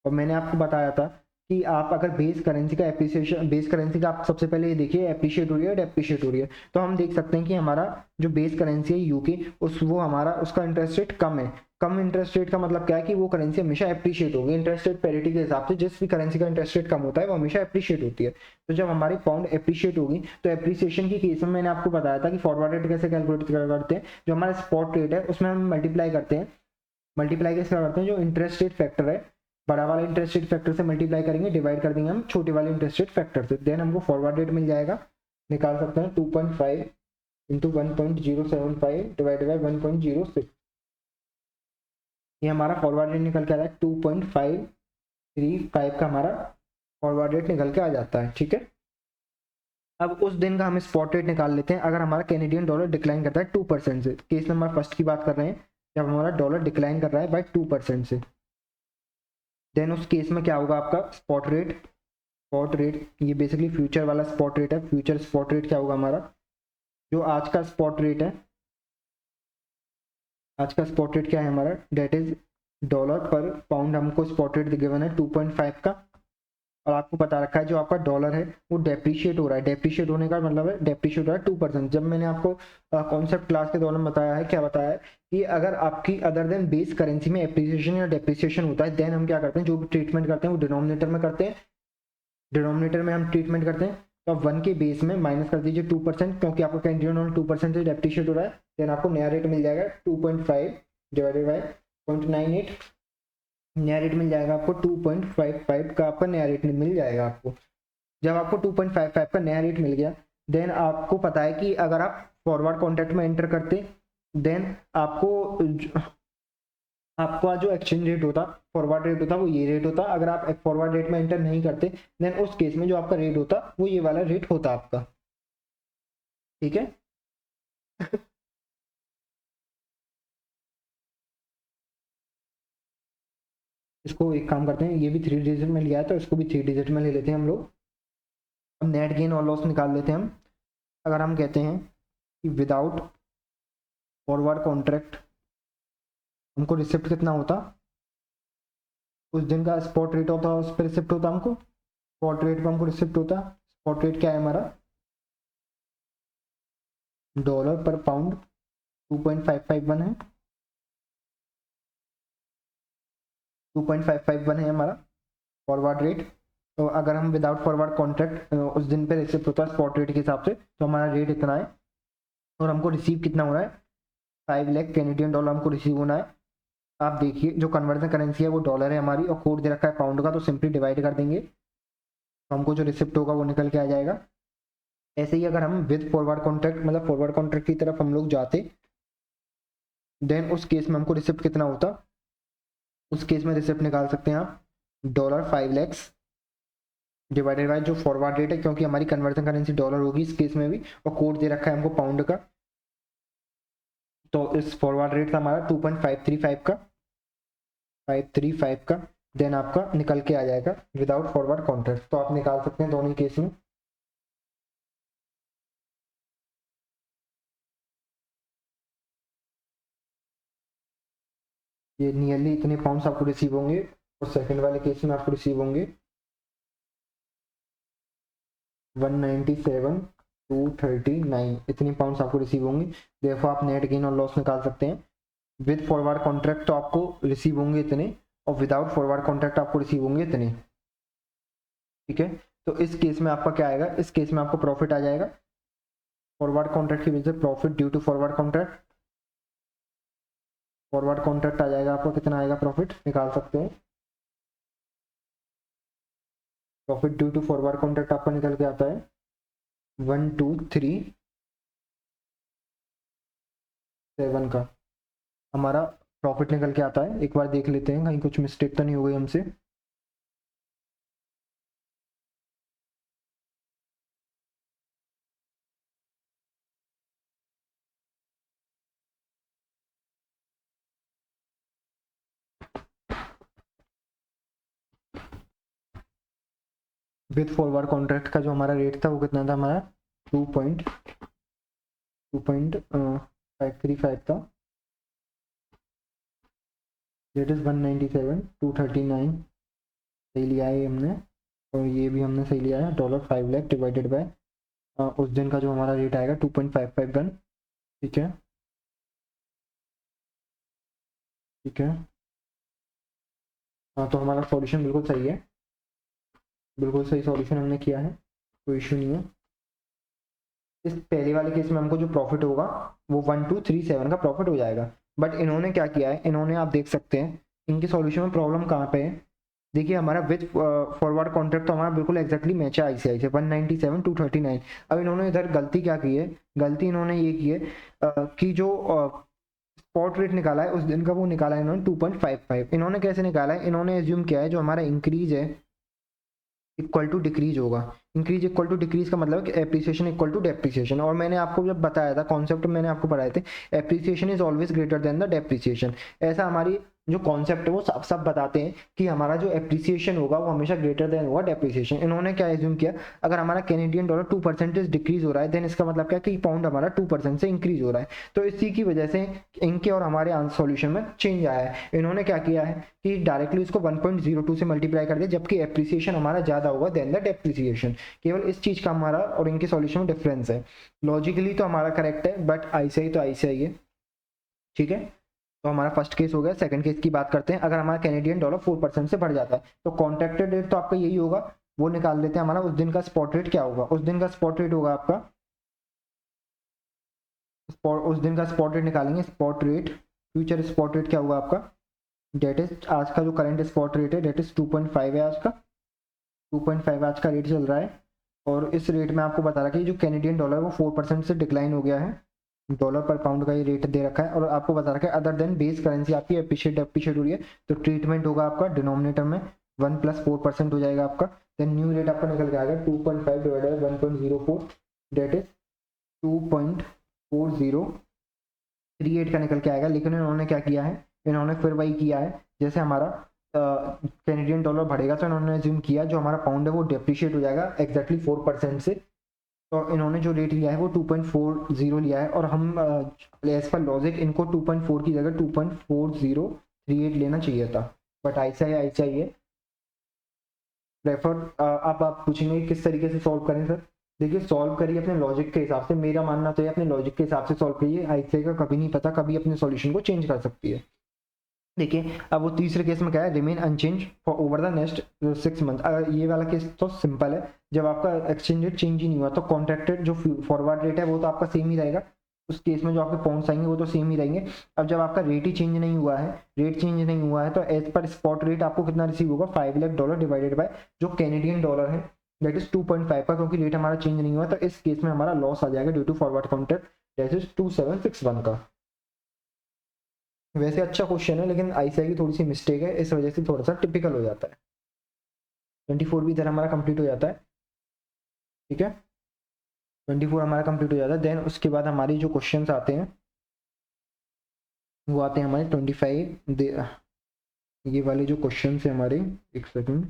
A: और मैंने आपको बताया था कि आप अगर बेस करेंसी का एप्रिसिएशन, बेस करेंसी का आप सबसे पहले ये देखिए एप्रिशिएट हो रही है और डेप्रिशिएट हो रही है, तो हम देख सकते हैं कि हमारा जो बेस करेंसी है यूके वो हमारा उसका इंटरेस्ट रेट कम है। कम इंटरेस्ट रेट का मतलब क्या है कि वो करेंसी हमेशा एप्रिशिएट होगी इंटरेस्ट रेट पैरिटी के हिसाब से। जिस भी करेंसी का इंटरेस्ट रेट कम होता है वो हमेशा एप्रिशिएट होती है। तो जब हमारी पाउंड एप्रिशिएट होगी तो एप्रिसिएशन की केस में मैंने आपको बताया था कि फॉरवर्ड रेट कैसे कैलकुलेट करते हैं। जो हमारा स्पॉट रेट है उसमें हम मल्टीप्लाई करते हैं, मल्टीप्लाई कैसे करते हैं, जो इंटरेस्ट रेट फैक्टर है बड़ा वाला इंटरेस्ट रेट फैक्टर से मल्टीप्लाई करेंगे, डिवाइड कर देंगे हम छोटे वाले इंटरेस्ट रेट फैक्टर से, देन हमको फॉरवर्ड रेट मिल जाएगा। निकाल सकते हैं 2.5 इंटू 1.075 डिवाइड बाई 1.06, ये हमारा फॉरवर्ड रेट निकल के आ रहा है 2.535 का हमारा फॉरवर्ड रेट निकल के आ जाता है। ठीक है, अब उस दिन का हम स्पॉट रेट निकाल लेते हैं अगर हमारा कैनेडियन डॉलर डिक्लाइन करता है 2% से। केस नंबर फर्स्ट की बात कर रहे हैं जब हमारा डॉलर डिक्लाइन कर रहा है बाई 2% से, देन उस केस में क्या होगा आपका स्पॉट रेट। स्पॉट रेट ये बेसिकली फ्यूचर वाला स्पॉट रेट है। फ्यूचर स्पॉट रेट क्या होगा हमारा, जो आज का स्पॉट रेट है, आज का स्पॉट रेट क्या है हमारा, डेट इज डॉलर पर पाउंड हमको स्पॉट रेट गिवन है 2.5 का, और आपको पता रखा है जो आपका डॉलर है वो डेप्रीशिएट हो रहा है। डेप्रीशिएट होने का मतलब है डेप्रीशिएट हो रहा है 2%। जब मैंने आपको कॉन्सेप्ट क्लास के दौरान बताया है, क्या बताया है कि अगर आपकी अदर देन बेस करेंसी में एप्रिसिएशन या डेप्रिसिएशन होता है, देन हम क्या करते हैं, जो भी ट्रीटमेंट करते हैं वो डिनोमिनेटर में करते हैं। डिनोमिनेटर में हम ट्रीटमेंट करते हैं तो आप 1 के बेस में माइनस कर दीजिए 2%, क्योंकि आपका कैनेडियन डॉलर 2% से डेप्रिशिएट हो रहा है, देन आपको नया रेट मिल जाएगा 2.5 डिवाइडेड बाई 0.98, नया रेट मिल जाएगा आपको 2.55 का आपका नया रेट मिल जाएगा आपको। जब आपको 2.55 का नया रेट मिल गया, देन आपको पता है कि अगर आप फॉरवर्ड कॉन्ट्रैक्ट में एंटर करते, देन आपका जो एक्सचेंज रेट होता, फॉरवर्ड रेट होता, वो ये रेट होता। अगर आप फॉरवर्ड रेट में एंटर नहीं करते देन उस केस में जो आपका रेट होता वो ये वाला रेट होता आपका, ठीक है। इसको एक काम करते हैं, ये भी 3 डिजिट में लिया है तो इसको भी 3 डिजिट में ले लेते हैं हम लोग। अब नेट गेन और लॉस निकाल लेते हैं हम। अगर हम कहते हैं कि विदाउट फॉरवर्ड कॉन्ट्रैक्ट हमको रिसिप्ट कितना होता, उस दिन का स्पॉट रेट होता उस पर रिसिप्ट होता हमको, स्पॉट रेट पर हमको रिसिप्ट होता। स्पॉट रेट क्या है हमारा, डॉलर पर पाउंड 2.551 है, 2.551 है हमारा फॉरवर्ड रेट। तो अगर हम विदाउट फॉरवर्ड कॉन्ट्रैक्ट उस दिन पे रिसिप्ट होता है स्पॉट रेट के हिसाब से, तो हमारा रेट इतना है और हमको रिसीव कितना हो रहा है, 5 लाख कैनेडियन डॉलर हमको रिसीव होना है। आप देखिए जो कन्वर्जन करेंसी है वो डॉलर है हमारी और कोड दे रखा है पाउंड का, तो सिंपली डिवाइड कर देंगे तो हमको जो रिसिप्ट होगा वो निकल के आ जाएगा। ऐसे ही अगर हम विद फॉरवर्ड कॉन्ट्रैक्ट मतलब फॉरवर्ड कॉन्ट्रैक्ट की तरफ हम लोग जाते, देन उस केस में हमको रिसिप्ट कितना होता, उस केस में रिसिप्ट निकाल सकते हैं आप, डॉलर 5 लाख डिवाइडेड बाय जो फॉरवर्ड रेट है, क्योंकि हमारी कन्वर्जन करेंसी डॉलर होगी इस केस में भी और कोड दे रखा है हमको पाउंड का, तो इस फॉरवर्ड रेट था हमारा 2.535 का, 535 का, देन आपका निकल के आ जाएगा विदाउट फॉरवर्ड कॉन्ट्रैक्ट। तो आप निकाल सकते हैं दोनों केस में। ये नियरली इतने पाउंड्स आपको रिसीव होंगे और सेकंड वाले केस में आपको रिसीव होंगे 197,239 इतनी पाउंड्स आपको रिसीव होंगी। देखो आप नेट गेन और लॉस निकाल सकते हैं। विद फॉरवर्ड कॉन्ट्रैक्ट तो आपको रिसीव होंगे इतने और विदाउट फॉरवर्ड कॉन्ट्रैक्ट आपको रिसीव होंगे इतने, ठीक है। तो इस केस में आपका क्या आएगा, इस केस में आपको प्रॉफिट आ जाएगा फॉरवर्ड कॉन्ट्रैक्ट की वजह से, profit due to forward contract, forward contract आ जाएगा आपको कितना आएगा, प्रॉफिट निकाल सकते हैं। Profit due to forward contract आपका निकल के आता है 1237 का हमारा प्रॉफिट निकल के आता है। एक बार देख लेते हैं कहीं कुछ मिस्टेक तो नहीं हो गई हमसे। विद फॉरवर्ड कॉन्ट्रैक्ट का जो हमारा रेट था वो कितना था हमारा 2.535 था, डेट इज 197,239 सही लिया है हमने, और ये भी हमने सही लिया है डॉलर 5 लाख डिवाइडेड बाय उस दिन का जो हमारा रेट आएगा 2.551, ठीक है ठीक है। हाँ तो हमारा सॉल्यूशन बिल्कुल सही है, बिल्कुल सही सॉल्यूशन हमने किया है, कोई इशू नहीं है। इस पहले वाले केस में हमको जो प्रॉफिट होगा वो 1237 का प्रॉफिट हो जाएगा। बट इन्होंने क्या किया है, इन्होंने आप देख सकते हैं इनके सॉल्यूशन में प्रॉब्लम कहाँ पे है। देखिए हमारा विद फॉरवर्ड कॉन्ट्रैक्ट तो हमारा बिल्कुल एग्जैक्टली मैच है आईसीआई से 197,239। अब इन्होंने इधर गलती क्या की है, गलती इन्होंने ये की है कि जो स्पॉट रेट निकाला है उस दिन का वो निकाला है इन्होंने 2.55। इन्होंने कैसे निकाला है, इन्होंने एज्यूम किया है जो हमारा इंक्रीज है इक्वल टू डिक्रीज होगा। इंक्रीज इक्वल टू डिक्रीज का मतलब है कि एप्रिसिएशन इक्वल टू डेप्रिसिएशन, और मैंने आपको जब बताया था कॉन्सेप्ट मैंने आपको पढ़ाए थे, appreciation is always greater than the depreciation. ऐसा हमारी जो कॉन्सेप्ट है वो सब बताते हैं कि हमारा जो एप्रिसिएशन होगा वो हमेशा ग्रेटर देन होगा डेप्रिसिएशन। इन्होंने क्या एज्यूम किया, अगर हमारा कैनेडियन डॉलर 2% डिक्रीज हो रहा है देन इसका मतलब क्या कि पाउंड हमारा 2% से इंक्रीज हो रहा है। तो इसी की वजह से इनके और हमारे आंसर सॉल्यूशन में चेंज आया है। इन्होंने क्या किया है कि डायरेक्टली इसको 1.02 से मल्टीप्लाई कर दिया, जबकि एप्रिसिएशन हमारा ज्यादा होगा देन द डेप्रिसिएशन। केवल इस चीज का हमारा और इनके सॉल्यूशन में डिफरेंस है। लॉजिकली तो हमारा करेक्ट है बट आईसीआई तो आईसीआई है, ठीक है। तो हमारा फर्स्ट केस हो गया। सेकंड केस की बात करते हैं। अगर हमारा कैनेडियन डॉलर 4% से बढ़ जाता है तो कॉन्ट्रैक्टेड रेट तो आपका यही होगा, वो निकाल लेते हैं। हमारा उस दिन का स्पॉट रेट क्या होगा, उस दिन का स्पॉट रेट होगा आपका उस दिन का स्पॉट रेट निकालेंगे, spot rate future spot rate क्या होगा आपका, डेट इज आज का जो करंट स्पॉट रेट है डेट इज 2.5 है आज का, 2.5 आज का रेट चल रहा है। और इस रेट में आपको बता रहा कि जो कैनेडियन डॉलर वो 4% से डिक्लाइन हो गया है, डॉलर पर पाउंड का ये रेट दे रखा है और आपको बता रखा है अदर देन बेस करेंसी आपकी अप्रिशिएट हो रही है तो ट्रीटमेंट होगा आपका डिनोमिनेटर में 1+4% हो जाएगा आपका। देन न्यू रेट आपका निकल के आएगा 2.5 डिवाइडेड 1.04 डेट इज 2.4038 का निकल के आएगा। लेकिन इन्होंने क्या किया है, इन्होंने फिर वही किया है जैसे हमारा कैनेडियन डॉलर बढ़ेगा तो इन्होंने अज्यूम किया जो हमारा पाउंड है वो डेप्रिशिएट हो जाएगा एग्जैक्टली 4% से। तो इन्होंने जो रेट लिया है वो 2.40 लिया है और हम एज पर लॉजिक इनको 2.4 की जगह 2.4038 लेना चाहिए था, बट ऐसा ही है प्रेफर। अब आप पूछेंगे किस तरीके से सॉल्व करें सर। देखिए सॉल्व करिए अपने लॉजिक के हिसाब से, मेरा मानना तो है अपने लॉजिक के हिसाब से सॉल्व करिए, ICI का कभी नहीं पता, कभी अपने सॉल्यूशन को चेंज कर सकती है। देखिए अब वो तीसरे केस में क्या है, remain unchange for over the next 6 month. अगर ये वाला केस तो सिंपल है, जब आपका एक्सचेंज रेट चेंज ही नहीं हुआ तो कॉन्ट्रैक्टेड जो फॉरवर्ड रेट है वो तो आपका सेम ही रहेगा, उस केस में जो आपके पाउंड्स आएंगे वो तो सेम ही रहेंगे। अब जब आपका रेट ही चेंज नहीं हुआ है, तो एज पर स्पॉट रेट आपको कितना रिसीव होगा, $5 लाख डिवाइडेड बाय जो कैनेडियन डॉलर है दैट इज 2.5 का, क्योंकि रेट हमारा चेंज नहीं हुआ तो इस केस में हमारा लॉस आ जाएगा due to forward contract that is 2761 का। वैसे अच्छा क्वेश्चन है लेकिन ICI की थोड़ी सी मिस्टेक है, इस वजह से थोड़ा सा टिपिकल हो जाता है। 24 भी इधर हमारा कंप्लीट हो जाता है, ठीक है 24 हमारा कंप्लीट हो जाता है। देन उसके बाद हमारी जो क्वेश्चंस आते हैं वो आते हैं हमारे 25 ये वाले जो क्वेश्चन है हमारे, एक सेकंड,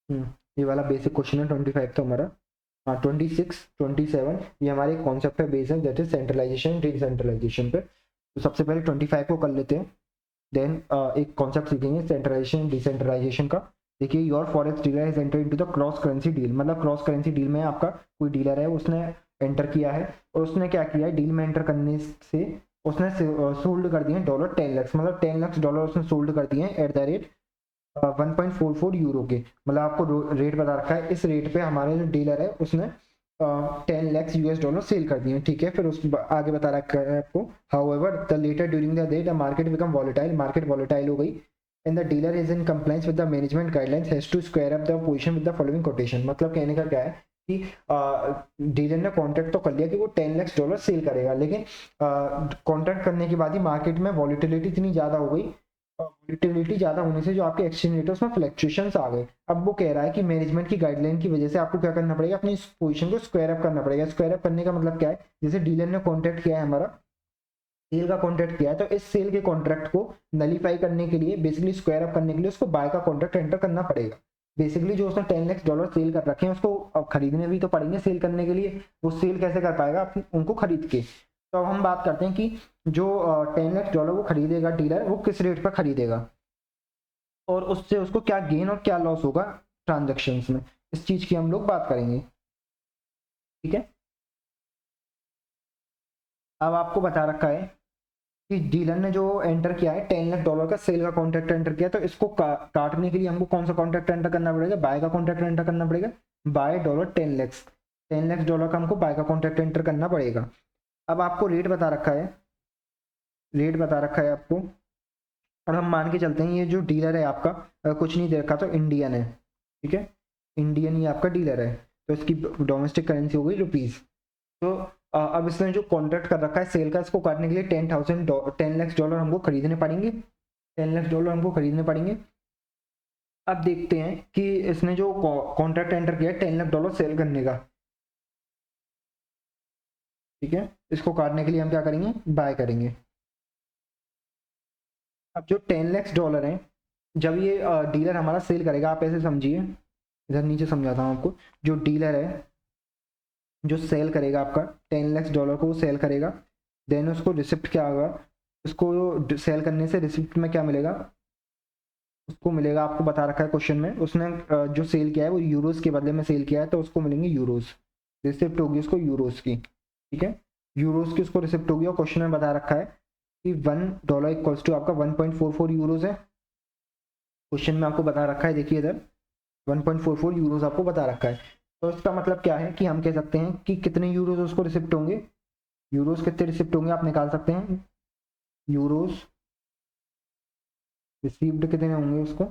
A: ये वाला बेसिक क्वेश्चन है 25 तो हमारा, हाँ 26 27 ये हमारे कॉन्सेप्ट पे बेस है दैट इज सेंट्रलाइजेशन डिसेंट्रलाइजेशन पे। तो सबसे पहले 25 को कर लेते हैं, देन एक कॉन्सेप्ट सीखेंगे सेंट्रलाइजेशन डिसेंट्रलाइजेशन का। देखिए your forex dealer is enter into the cross currency deal, मतलब क्रॉस करेंसी डील में आपका कोई डीलर है उसने एंटर किया है और उसने क्या किया है, डील में एंटर करने से उसने सोल्ड कर दिए डॉलर 10 लाख, मतलब 10 लाख डॉलर उसने सोल्ड कर दिए एट द रेट 1.44 यूरो के, मतलब आपको रेट बता रखा है, इस रेट पे हमारे जो डीलर है उसने 10 लाख US डॉलर सेल कर दिए, ठीक है। फिर उस आगे बता रखा है आपको, however the later during the day the market become volatile, market volatile हो गई and the dealer is in compliance with the management guidelines has to square up the position with the following quotation. मतलब कहने का क्या है कि dealer ने contract तो कर लिया कि वो 10 लाख डॉलर सेल करेगा, लेकिन कॉन्ट्रैक्ट करने के बाद ही मार्केट में वॉलिटिलिटी इतनी ज़्यादा हो गई, वॉलिटिलिटी ज़्यादा होने से जो आपके एक्सचेंज रेट है उसमें फ्लक्चुएशंस आ गए। अब वो कह रहा है कि मैनेजमेंट की गाइडलाइन की वजह से आपको क्या करना पड़ेगा, अपनी पोजीशन को स्क्वायर अप करना पड़ेगा। स्क्वायर अप करने का मतलब क्या है, जैसे डीलर ने कॉन्ट्रैक्ट किया है, हमारा सेल का कॉन्ट्रैक्ट किया है, तो इस सेल के कॉन्ट्रैक्ट को नलीफाई करने के लिए, बेसिकली स्क्वायर अप करने के लिए उसको बाय का कॉन्ट्रैक्ट एंटर करना पड़ेगा। बेसिकली जो उसने 10 लाख डॉलर सेल कर रखे हैं उसको अब खरीदने भी तो पड़ेंगे सेल करने के लिए, वो सेल कैसे कर पाएगा उनको खरीद के। तो अब हम बात करते हैं कि जो 10 लाख डॉलर वो खरीदेगा डीलर, वो किस रेट पर खरीदेगा और उससे उसको क्या गेन और क्या लॉस होगा ट्रांजेक्शन्स में, इस चीज की हम लोग बात करेंगे, ठीक है। अब आपको बता रखा है कि डीलर ने जो एंटर किया है 10 लाख डॉलर का सेल का कॉन्ट्रैक्ट एंटर किया, तो इसको काटने के लिए हमको कौन सा कॉन्ट्रैक्ट एंटर करना पड़ेगा, बाय का कॉन्ट्रैक्ट एंटर करना पड़ेगा, buy dollar 10 lakh, 10 lakh dollar का हमको बाय का कॉन्ट्रैक्ट एंटर करना पड़ेगा। अब आपको रेट बता रखा है, रेट बता रखा है आपको, और हम मान के चलते हैं ये जो डीलर है आपका कुछ नहीं दे रखा तो इंडियन है, ठीक है, इंडियन ही आपका डीलर है, तो इसकी डोमेस्टिक करेंसी हो गई रुपीज। तो अब इसने जो कॉन्ट्रैक्ट कर रखा है सेल का, इसको काटने के लिए 10 लाख डॉलर हमको खरीदने पड़ेंगे, 10 लाख डॉलर हमको खरीदने पड़ेंगे। अब देखते हैं कि इसने जो कॉन्ट्रैक्ट एंटर किया है 10 लाख डॉलर सेल करने का, ठीक है, इसको काटने के लिए हम क्या करेंगे, बाय करेंगे। अब जो 10 लाख डॉलर है, जब ये डीलर हमारा सेल करेगा, आप ऐसे समझिए, इधर नीचे समझाता हूँ आपको, जो डीलर है जो सेल करेगा आपका 10 लाख डॉलर को, वो सेल करेगा, देन उसको रिसिप्ट क्या होगा, उसको सेल करने से रिसिप्ट में क्या मिलेगा, उसको मिलेगा, आपको बता रखा है क्वेश्चन में, उसने जो सेल किया है वो यूरोस के बदले में सेल किया है, तो उसको मिलेंगे यूरोस, रिसिप्ट होगी उसको यूरोस की, ठीक है, यूरोस की उसको रिसिप्ट होगी। और क्वेश्चन में बता रखा है कि $1 इक्वल्स टू आपका 1.44 यूरोस है, क्वेश्चन में आपको बता रखा है, देखिए इधर 1.44 यूरोस आपको बता रखा है। तो इसका मतलब क्या है कि हम कह सकते हैं कि कितने यूरोस उसको रिसिप्ट होंगे, यूरोस कितने रिसिप्ट होंगे आप निकाल सकते हैं, यूरोस रिसीव्ड कितने होंगे उसको,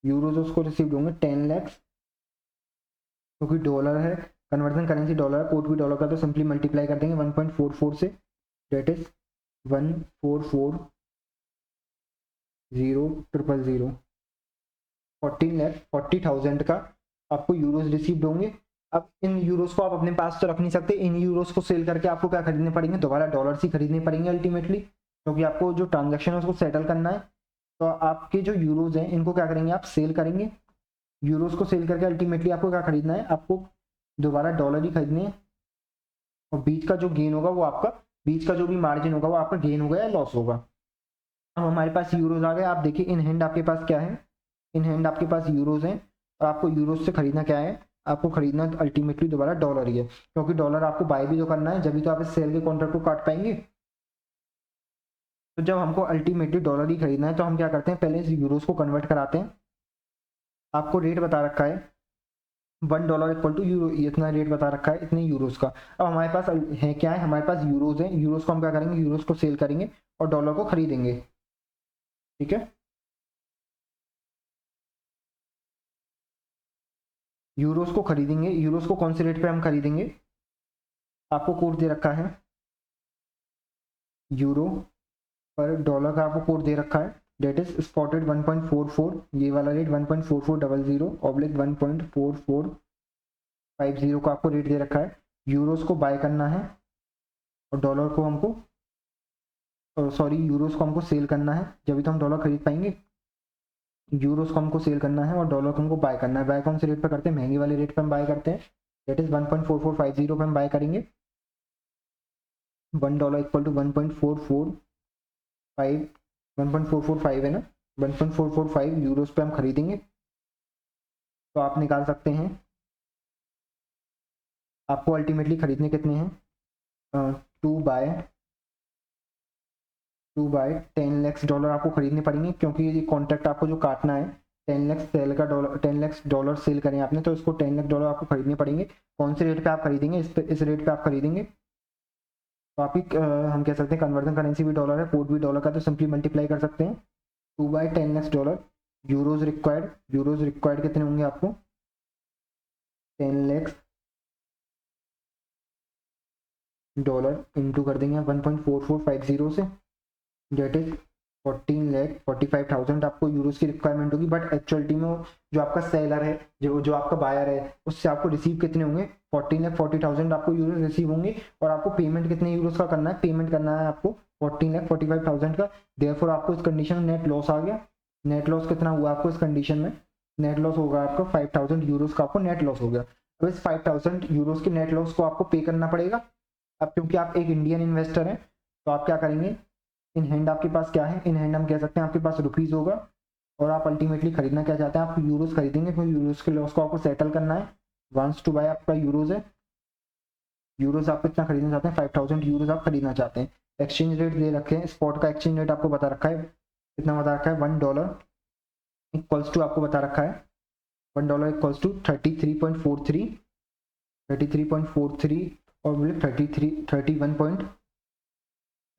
A: यूरोस उसको रिसीव्ड होंगे 10 लाख, क्योंकि डॉलर है, कन्वर्जन करेंसी डॉलर, कोड भी डॉलर का, तो सिंपली मल्टीप्लाई कर देंगे 1.44 से, डेट इज 144,000,000, 14,40,000 का आपको यूरोज रिसीव्ड होंगे। अब इन यूरोज को आप अपने पास तो रख नहीं सकते, इन यूरोज को सेल करके आपको क्या खरीदने पड़ेंगे, दोबारा डॉलर्स ही खरीदने पड़ेंगे अल्टीमेटली, क्योंकि आपको जो ट्रांजैक्शन है उसको सेटल करना है। तो आपके जो यूरोज हैं इनको क्या करेंगे, आप सेल करेंगे, यूरोज को सेल करके अल्टीमेटली आपको क्या खरीदना है, आपको दोबारा डॉलर ही खरीदने हैं, और बीच का जो गेन होगा वो आपका, बीच का जो भी मार्जिन होगा वो आपका गेन होगा या लॉस होगा। अब हमारे पास यूरोज आ गए, आप देखिए इन हैंड आपके पास क्या है, इन हैंड आपके पास यूरोज हैं, और आपको यूरोज से खरीदना क्या है, आपको खरीदना अल्टीमेटली दोबारा डॉलर ही है, क्योंकि डॉलर आपको बाय भी तो करना है, जब भी तो आप इस सेल के कॉन्ट्रैक्ट को काट पाएंगे। तो जब हमको अल्टीमेटली डॉलर ही खरीदना है तो हम क्या करते हैं, पहले इस यूरोज को कन्वर्ट कराते हैं। आपको रेट बता रखा है $1 इक्वल टू यूरो, इतना रेट बता रखा है इतने यूरोज का। अब हमारे पास है क्या है, हमारे पास यूरोज है, यूरोज को हम क्या करेंगे, यूरोज को सेल करेंगे और डॉलर को खरीदेंगे, ठीक है। यूरोज को खरीदेंगे, यूरोज को कौन से रेट पे हम खरीदेंगे, आपको कोड दे रखा है यूरो पर डॉलर का, आपको कोड दे रखा है, डेट इज स्पॉटेड 1.44, ये वाला रेट 1.4400/0 का आपको रेट दे रखा है। यूरोज को बाय करना है और डॉलर को हमको, सॉरी यूरोज को हमको सेल करना है, जब भी तो हम डॉलर खरीद पाएंगे। यूरोज को हमको सेल करना है और डॉलर को हमको बाय करना है। बाय कौन से रेट पे करते हैं, महंगे वाले रेट पे हम बाय करते हैं, डेट इज 1.4450 पे हम बाय करेंगे। $1 इक्वल टू 1.445 है ना, 1.445 यूरोज पे हम खरीदेंगे। तो आप निकाल सकते हैं आपको अल्टीमेटली खरीदने कितने हैं, 2 बाय 10 लाख डॉलर आपको खरीदने पड़ेंगे, क्योंकि ये कॉन्ट्रैक्ट आपको जो काटना है 10 लाख सेल का डॉलर, 10 लाख डॉलर सेल करें आपने, तो इसको 10 लाख डॉलर आपको खरीदने पड़ेंगे। कौन से रेट पे आप खरीदेंगे, इस रेट पे आप खरीदेंगे। तो आप ही हम कह सकते हैं कन्वर्जन करेंसी भी डॉलर है, कोड भी डॉलर का, तो सिंपली मल्टीप्लाई कर सकते हैं 2 by 10 lakh dollar. Euros required कितने होंगे आपको, 10 लाख डॉलर इंटू कर देंगे 1.4450 से, डेट इज 14,45,000 आपको यूरोज की रिक्वायरमेंट होगी। बट एक्चुअलिटी में जो आपका सेलर है, जो आपका बायर है, उससे आपको रिसीव कितने होंगे, 14,40,000 आपको यूरोज रिसीव होंगे, और आपको पेमेंट कितने यूरोज का करना है, पेमेंट करना है आपको 14,45,000 का। देयरफॉर आपको इस कंडीशन में नेट लॉस आ गया। नेट लॉस कितना हुआ आपको इस कंडीशन में, नेट लॉस होगा आपका 5,000 यूरोज का, आपको नेट लॉस हो गया। अब इस 5,000 यूरोज के नेट लॉस को आपको पे करना पड़ेगा। अब क्योंकि आप एक इंडियन इन्वेस्टर हैं, तो आप क्या करेंगे, इन हैंड आपके पास क्या है, इन हैंड हम कह सकते हैं आपके पास रुपीज़ होगा, और आप अल्टीमेटली खरीदना क्या चाहते हैं, आप यूरोज खरीदेंगे, क्योंकि यूरोज के लॉस को आपको सेटल करना है। वांट्स टू बाय आपका यूरोज है, यूरोज आप कितना खरीदना चाहते हैं, 5,000 यूरोज आप खरीदना चाहते हैं। एक्सचेंज रेट दे रखे हैं, स्पॉट का एक्सचेंज रेट आपको बता रखा है, कितना बता रखा है, $1 इक्वल्स टू आपको बता रखा है $1 इक्वल्स टू 33.43 और बोले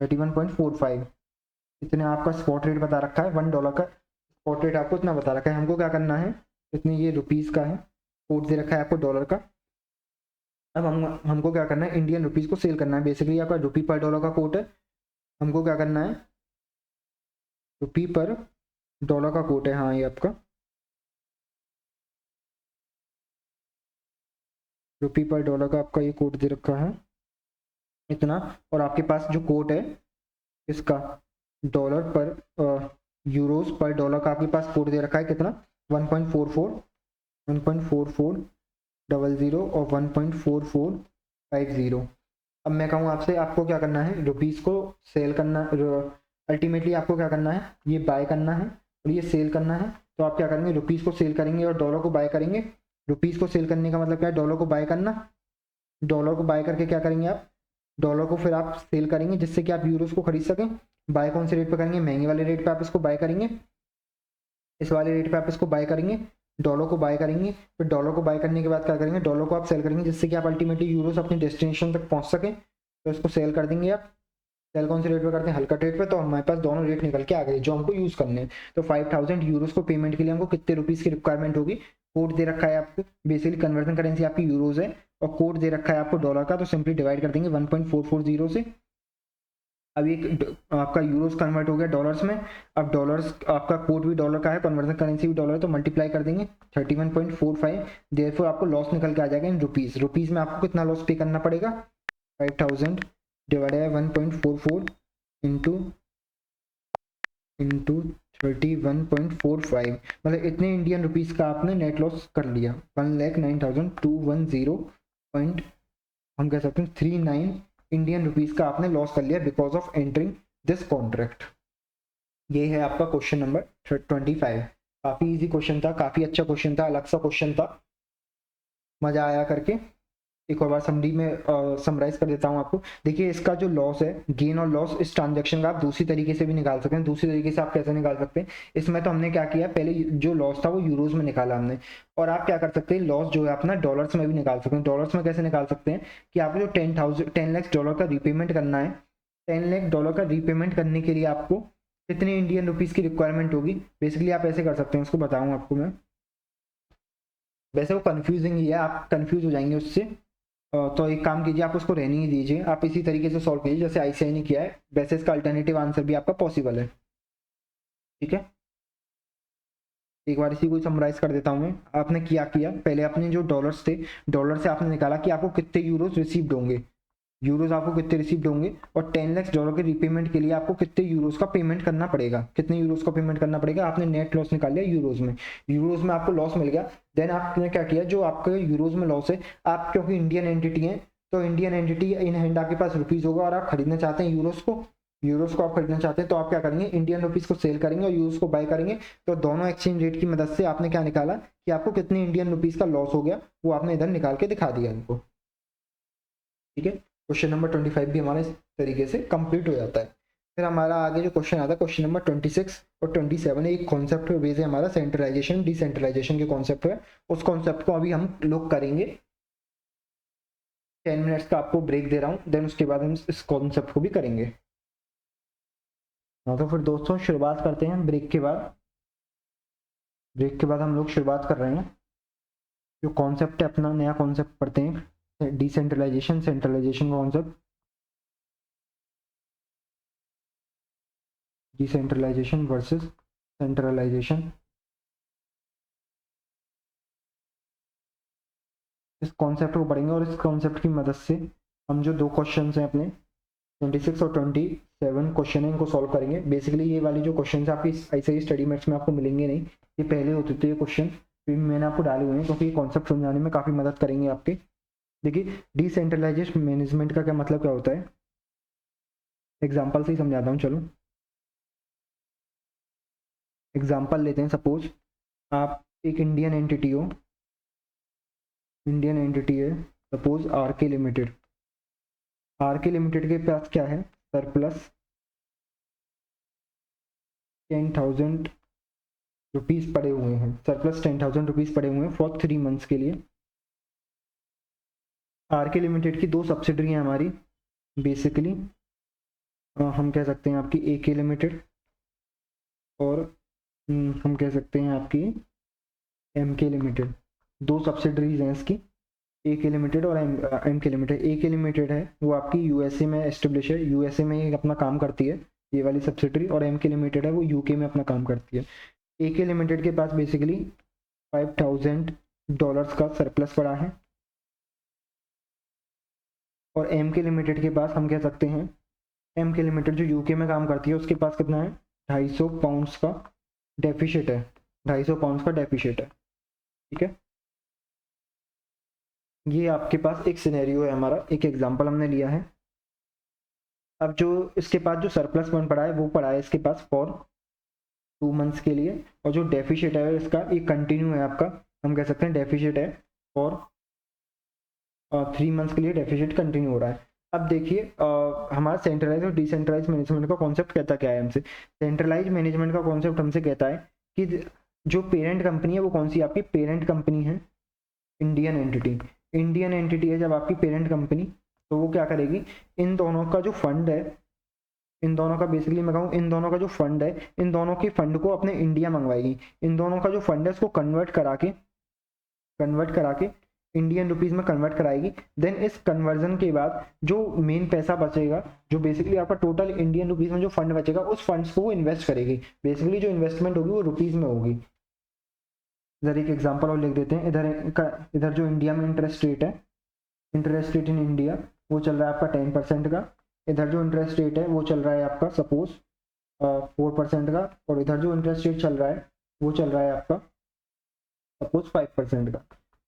A: 31.45, इतने आपका स्पॉट रेट बता रखा है। $1 का स्पॉट रेट आपको इतना बता रखा है। हमको क्या करना है, इतने ये रुपीज़ का है, कोड दे रखा है आपको डॉलर का। अब हमको क्या करना है, इंडियन रुपीज़ को सेल करना है। बेसिकली आपका रुपी पर डॉलर का कोड है, हमको क्या करना है, रुपी पर डॉलर का कोड है, हाँ ये आपका रुपी पर डॉलर का आपका ये कोड दे रखा है इतना। और आपके पास जो कोड है इसका डॉलर पर यूरोज पर डॉलर का आपके पास कोड दे रखा है कितना, 1.4400 और 1.4450। अब मैं कहूँ आपसे, आपको क्या करना है, रुपीज़ को सेल करना, अल्टीमेटली आपको क्या करना है, ये बाय करना है और ये सेल करना है। तो आप क्या करेंगे, रुपीज़ को सेल करेंगे और डॉलर को बाय करेंगे। रुपीज़ को सेल करने का मतलब क्या है, डॉलर को बाय करना। डॉलर को बाय करके क्या करेंगे आप, डॉलर को फिर आप सेल करेंगे, जिससे कि आप यूरोज को खरीद सकें। बाय कौन से रेट पे करेंगे, महंगे वाले रेट पे आप इसको बाय करेंगे, इस वाले रेट पे आप इसको बाय करेंगे, डॉलर को बाय करेंगे। फिर डॉलर को बाय करने के बाद क्या करेंगे, डॉलर को आप सेल करेंगे, जिससे कि आप अल्टीमेटली यूरोज अपने डेस्टिनेशन तक पहुंच सकें। तो इसको सेल कर देंगे आप। सेल कौन से रेट पे करते हैं, हल्का रेट पे। तो हमारे पास दोनों रेट निकल के आ गए जो हमको यूज़ करने हैं। तो 5,000 यूरोज को पेमेंट के लिए हमको कितने रुपीज़ की रिक्वायरमेंट होगी, कोड दे रखा है आपको। बेसिकली कन्वर्जन करेंसी आपकी यूरोज है और कोड दे रखा है आपको डॉलर का, तो सिंपली डिवाइड कर देंगे 1.440 से। अब एक आपका यूरोस कन्वर्ट हो गया डॉलर्स में, अब डॉलर्स आपका कोड भी डॉलर का है, कन्वर्जन करेंसी भी डॉलर है, तो मल्टीप्लाई कर देंगे 31.45, देयरफॉर आपको लॉस निकल के आ जाएगा इन रुपीज। रुपीज में आपको कितना लॉस पे करना पड़ेगा, 5000 डिवाइडेड बाय 1.44 इंटू 31.45, मतलब इतने इंडियन रुपीज का आपने नेट लॉस कर लिया। 1,09,210 पॉइंट हम कह सकते हैं 39 इंडियन रुपीज का आपने लॉस कर लिया because of entering this contract. ये है आपका क्वेश्चन नंबर 25। काफी इजी क्वेश्चन था, काफी अच्छा क्वेश्चन था, अलग सा क्वेश्चन था, मजा आया करके। एक और बार समरी में समराइज कर देता हूँ आपको। देखिए इसका जो लॉस है, गेन और लॉस इस ट्रांजैक्शन का आप दूसरी तरीके से भी निकाल सकते हैं। दूसरी तरीके से आप कैसे निकाल सकते हैं, इसमें तो हमने क्या किया, पहले जो लॉस था वो यूरोज में निकाला हमने, और आप क्या कर सकते हैं, लॉस जो है अपना डॉलर्स में भी निकाल सकते हैं। डॉलर्स में कैसे निकाल सकते हैं कि आपको जो 10 लाख डॉलर का रीपेमेंट करना है, 10 लाख डॉलर का रीपेमेंट करने के लिए आपको कितने इंडियन रुपीज की रिक्वायरमेंट होगी। बेसिकली आप ऐसे कर सकते हैं, उसको बताऊँ आपको मैं, वैसे वो कंफ्यूजिंग ही है, आप कंफ्यूज हो जाएंगे उससे। तो एक काम कीजिए, आप उसको रहने ही दीजिए, आप इसी तरीके से सॉल्व कीजिए जैसे आईसीआई ने किया है, वैसे इसका अल्टरनेटिव आंसर भी आपका पॉसिबल है। ठीक है, एक बार इसी को समराइज कर देता हूं मैं। आपने क्या किया, पहले अपने जो डॉलर्स थे, डॉलर से आपने निकाला कि आपको कितने यूरोज रिसीव्ड होंगे, यूरोज आपको कितने रिसीव्ड होंगे, और 10 लाख डॉलर के रीपेमेंट के लिए आपको कितने यूरोज का पेमेंट करना पड़ेगा, कितने यूरोज का पेमेंट करना पड़ेगा। आपने नेट लॉस निकाल लिया यूरोज में, यूरोज में आपको लॉस मिल गया। देन आपने क्या किया, जो आपके यूरोज में लॉस है, आप क्योंकि इंडियन एंटिटी है, तो इंडियन एंटिटी इन हैंड आपके पास रुपीज होगा और आप खरीदना चाहते हैं यूरोज को, यूरोज को आप खरीदना चाहते हैं, तो आप क्या करेंगे, इंडियन रुपीज को सेल करेंगे और यूरोज को बाय करेंगे। तो दोनों एक्सचेंज रेट की मदद से आपने क्या निकाला कि आपको कितने इंडियन रुपीज का लॉस हो गया, वो आपने इधर निकाल के दिखा दिया इनको। ठीक है, क्वेश्चन नंबर 25 भी हमारे इस तरीके से कंप्लीट हो जाता है। फिर हमारा आगे जो क्वेश्चन आता है, क्वेश्चन नंबर 26 और 27, एक कॉन्सेप्ट बेस है हमारा, सेंट्रलाइजेशन डिसेंट्रलाइजेशन के कॉन्सेप्ट है। उस कॉन्सेप्ट को अभी हम लोग करेंगे। 10 मिनट्स का आपको ब्रेक दे रहा हूँ, देन उसके बाद हम इस कॉन्सेप्ट को भी करेंगे। हाँ, तो फिर दोस्तों शुरुआत करते हैं ब्रेक के बाद। ब्रेक के बाद हम लोग शुरुआत कर रहे हैं, जो कॉन्सेप्ट है अपना नया कॉन्सेप्ट पढ़ते हैं, डिसेंट्रलाइजेशन सेंट्रलाइजेशन का कॉन्सेप्ट। डिसेंट्रलाइजेशन वर्सेस सेंट्रलाइजेशन, इस कॉन्सेप्ट को पढ़ेंगे, और इस कॉन्सेप्ट की मदद से हम जो दो क्वेश्चन हैं अपने 26 और 27 क्वेश्चन है, इनको सॉल्व करेंगे। बेसिकली ये वाली जो क्वेश्चन है आपकी ऐसे ही स्टडी मैथ्स में आपको मिलेंगे नहीं, ये पहले होते थे ये क्वेश्चन, फिर मैंने आपको डाले हुए हैं क्योंकि ये कॉन्सेप्ट समझाने में काफ़ी मदद करेंगे आपके। देखिए डिसेंट्रलाइज्ड मैनेजमेंट का क्या मतलब क्या होता है, एग्जाम्पल से ही समझाता हूँ। चलो एग्जाम्पल लेते हैं, सपोज आप एक इंडियन एंटिटी हो, इंडियन एंटिटी है सपोज आर के लिमिटेड। आर के लिमिटेड के पास क्या है, सरप्लस 10,000 रुपीज़ पड़े हुए हैं, सरप्लस 10,000 रुपीज़ पड़े हुए हैं फॉर 3 मंथ्स के लिए। आर के लिमिटेड की दो सब्सिडरी हैं हमारी, बेसिकली हम कह सकते हैं आपकी ए के लिमिटेड, और हम कह सकते हैं आपकी एम के लिमिटेड। दो सब्सिडरीज हैं इसकी, ए के लिमिटेड और एम के लिमिटेड। ए के लिमिटेड है वो आपकी यूएसए में एस्टेब्लिश है, यूएसए में अपना काम करती है ये वाली सब्सिडरी, और एम के लिमिटेड है वो यूके में अपना काम करती है। ए के लिमिटेड के पास बेसिकली $5,000 का सरप्लस पड़ा है, और एम के लिमिटेड के पास हम कह सकते हैं, एम के लिमिटेड जो यूके में काम करती है उसके पास कितना है, 250 पाउंड्स का डेफिशिट है, 250 पाउंड्स का डेफिशिट है। ठीक है, ये आपके पास एक सिनेरियो है हमारा, एक एग्जांपल हमने लिया है। अब जो इसके पास जो सरप्लस फंड पड़ा है वो पड़ा है इसके पास फॉर 2 मंथ्स के लिए, और जो डेफिशिट है इसका ये कंटिन्यू है आपका, हम कह सकते हैं डेफिशिट है फॉर 3 मंथ्स के लिए, डेफिशिट कंटिन्यू हो रहा है। अब देखिए हमारा सेंट्रलाइज और डिसेंट्रलाइज मैनेजमेंट का कॉन्सेप्ट कहता क्या है हमसे। सेंट्रलाइज मैनेजमेंट का कॉन्सेप्ट हमसे कहता है कि जो पेरेंट कंपनी है वो कौन सी आपकी पेरेंट कंपनी है, इंडियन एंटिटी। इंडियन एंटिटी है जब आपकी पेरेंट कंपनी, तो वो क्या करेगी, इन दोनों का जो फंड है, इन दोनों का बेसिकली मैं कहूँ इन दोनों का जो फंड है, इन दोनों के फंड को अपने इंडिया मंगवाएगी। इन दोनों का जो फंड है उसको कन्वर्ट करा के इंडियन रुपीज में कन्वर्ट कराएगी। देन इस कन्वर्जन के बाद जो मेन पैसा बचेगा, जो बेसिकली आपका टोटल इंडियन रुपीज में जो फंड बचेगा, उस फंड्स को वो इन्वेस्ट करेगी। बेसिकली जो इन्वेस्टमेंट होगी वो रुपीज में होगी। इधर एक एग्जांपल और लिख देते हैं। इधर जो इंडिया में इंटरेस्ट रेट है, इंटरेस्ट रेट इन इंडिया वो चल रहा है आपका 10% का। इधर जो इंटरेस्ट रेट है वो चल रहा है आपका सपोज 4% का, और इधर जो इंटरेस्ट रेट चल रहा है वो चल रहा है आपका सपोज 5% का।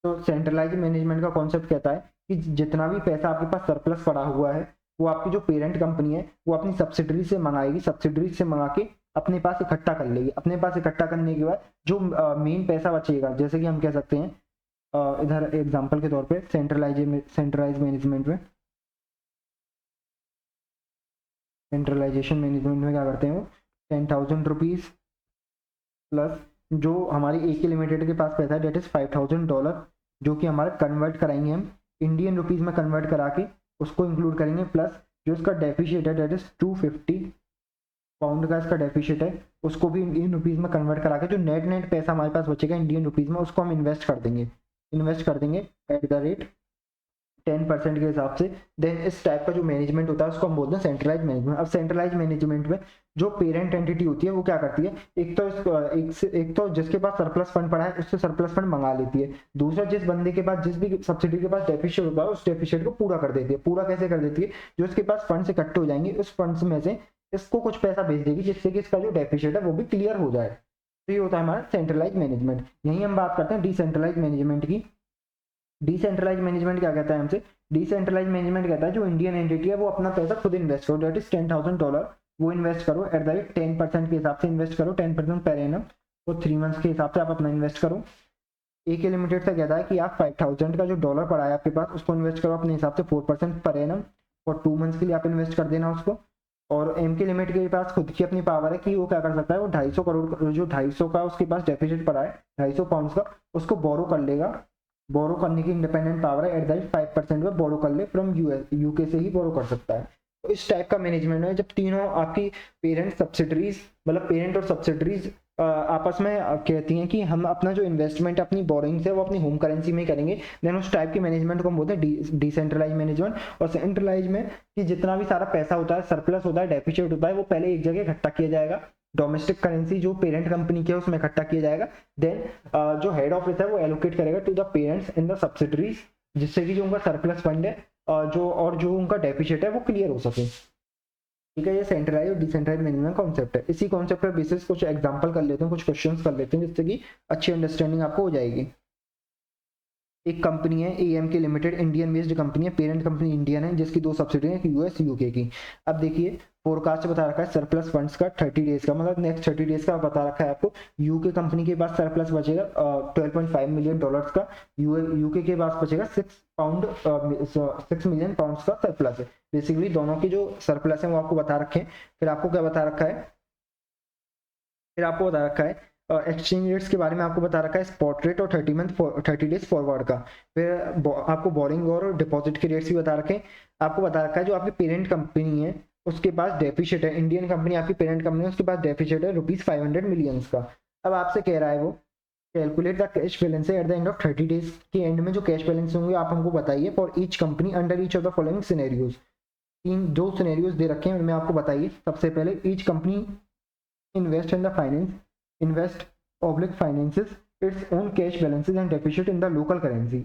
A: तो सेंट्रलाइज मैनेजमेंट का कॉन्सेप्ट कहता है कि जितना भी पैसा आपके पास सरप्लस पड़ा हुआ है वो आपकी जो पेरेंट कंपनी है वो अपनी सब्सिडरी से मंगाएगी, सब्सिडरी से मंगा के अपने पास इकट्ठा कर लेगी। अपने पास इकट्ठा करने के बाद जो मेन पैसा बचेगा, जैसे कि हम कह सकते हैं इधर एग्जांपल के तौर पे सेंट्रलाइजेशन मैनेजमेंट में क्या करते हैं वो 10,000 रुपीज प्लस जो हमारी AK लिमिटेड के पास पैसा है डेट इज $5,000, जो कि हमारा कन्वर्ट कराएंगे हम इंडियन रुपीज में, कन्वर्ट करा के उसको इंक्लूड करेंगे। प्लस जो इसका डेफिशिएट है डेट इज 250 पाउंड का इसका डेफिशिएट है, उसको भी इंडियन रुपीज में कन्वर्ट करा के जो नेट पैसा हमारे पास बचेगा इंडियन रुपीज में उसको हम इन्वेस्ट कर देंगे एट द रेट 10% के हिसाब से। देन इस टाइप का जो मैनेजमेंट होता है उसको हम बोलते हैं सेंट्रलाइज मैनेजमेंट। अब सेंट्रलाइज मैनेजमेंट में जो पेरेंट एंटिटी होती है वो क्या करती है, एक तो जिसके पास सरप्लस फंड पड़ा है उससे सरप्लस फंड मंगा लेती है। दूसरा, जिस बंदे के पास, जिस भी सब्सिडी के पास डेफिशिएट होता है उस डेफिशिएट को पूरा कर देती है। पूरा कैसे कर देती है, जो इसके पास फंड्स इकट्ठे हो जाएंगे उस फंड्स में से इसको कुछ पैसा भेज देगी जिससे कि इसका जो डेफिशिएट है वो भी क्लियर हो जाए। तो ये होता है हमारा सेंट्रलाइज मैनेजमेंट। यही हम बात करते हैं डिसेंट्रलाइज मैनेजमेंट की। डिसेंट्रलाइज मैनेजमेंट क्या कहता है हमसे, डिसेंट्रलाइज मैनेजमेंट कहता है जो इंडियन एंटिटी है वो अपना पैसा खुद इन्वेस्ट करो, दैट इज $10,000 वो इन्वेस्ट करो एट द रेट 10% के हिसाब से इन्वेस्ट करो, 10% पर एनम, वो 3 मंथ्स के हिसाब से आप अपना इन्वेस्ट करो। AK लिमिटेड से कहता है कि आप 5,000 का जो डॉलर पड़ा है आपके पास उसको इन्वेस्ट करो अपने हिसाब से 4% पर एनम, और 2 मंथ्स के लिए आप इन्वेस्ट कर देना उसको। और MK लिमिट के पास खुद की अपनी पावर है कि वो क्या कर सकता है, वो 250 करोड़ जो 250 का उसके पास डेफिसिट पड़ा है 250 पाउंड का, उसको बोरो कर लेगा। बोरो करने की इंडिपेंडेंट पावर है, एट द रेट 5% में बोरो कर ले फ्रॉम UK से ही बोरो कर सकता है। तो इस टाइप का मैनेजमेंट है जब तीनों आपकी पेरेंट सब्सिडरीज, मतलब पेरेंट और सब्सिडरीज आपस में कहती हैं कि हम अपना जो इन्वेस्टमेंट अपनी बोरिंग्स है वो अपनी होम करेंसी में करेंगे, देन उस टाइप की मैनेजमेंट को हम बोलते हैं डिसेंट्रलाइज मैनेजमेंट। और सेंट्रलाइज में कि जितना भी सारा पैसा होता है, सरप्लस होता है, डेफिसिट होता है, वो पहले एक जगह इकट्ठा किया जाएगा, डोमेस्टिक करेंसी जो पेरेंट कंपनी की है उसमें इकट्ठा किया जाएगा। देन जो हेड ऑफिस है वो एलोकेट करेगा to the parents in the subsidiaries, जिससे कि जो उनका सरप्लस फंड है जो उनका डेफिसिट है वो क्लियर हो सके। ठीक है, ये सेंट्रलाइज और डिसेंट्रलाइज मैनेजमेंट कॉन्सेप्ट है। इसी कॉन्सेप्ट पर बेसिस कुछ एग्जांपल कर लेते हैं, कुछ क्वेश्चंस कर लेते हैं जिससे कि अच्छी अंडरस्टैंडिंग आपको हो जाएगी। एक कंपनी है AMK limited, Indian based company है, पेरेंट कंपनी इंडियन है, जिसकी 2 सब्सिडी है US UK की। अब देखिए फोरकास्ट बता रखा है सरप्लस फंड्स का 30 डेज का, मतलब नेक्स्ट 30 डेज का बता रखा है आपको। UK कंपनी के पास सरप्लस बचेगा $12.5 मिलियन का, UK के पास बचेगा 6 मिलियन पाउंड का सरप्लस है। बेसिकली दोनों की जो सरप्लस है वो आपको बता रखे हैं। फिर आपको क्या बता रखा है, फिर आपको बता रखा है एक्सचेंज रेट्स के बारे में आपको बता रखा है, स्पॉट रेट और 30 डेज फॉरवर्ड का। फिर आपको बोरिंग और डिपॉजिट के रेट्स भी बता रखे हैं। आपको बता रखा है जो आपकी पेरेंट कंपनी है उसके पास डेफिसिट है, इंडियन कंपनी आपकी पेरेंट कंपनी है उसके पास डेफिसिट है ₹500 मिलियन का। अब आपसे कह रहा है वो calculate the cash balance at the end of 30 days के एंड में जो कैश बैलेंस होंगे आप हमको बताइए for each company under each of the following scenarios. 2 scenarios दे रखे हैं उनमें आपको बताइए। सबसे पहले each company invest in the finance finances its own cash balances and deficit in the local currency।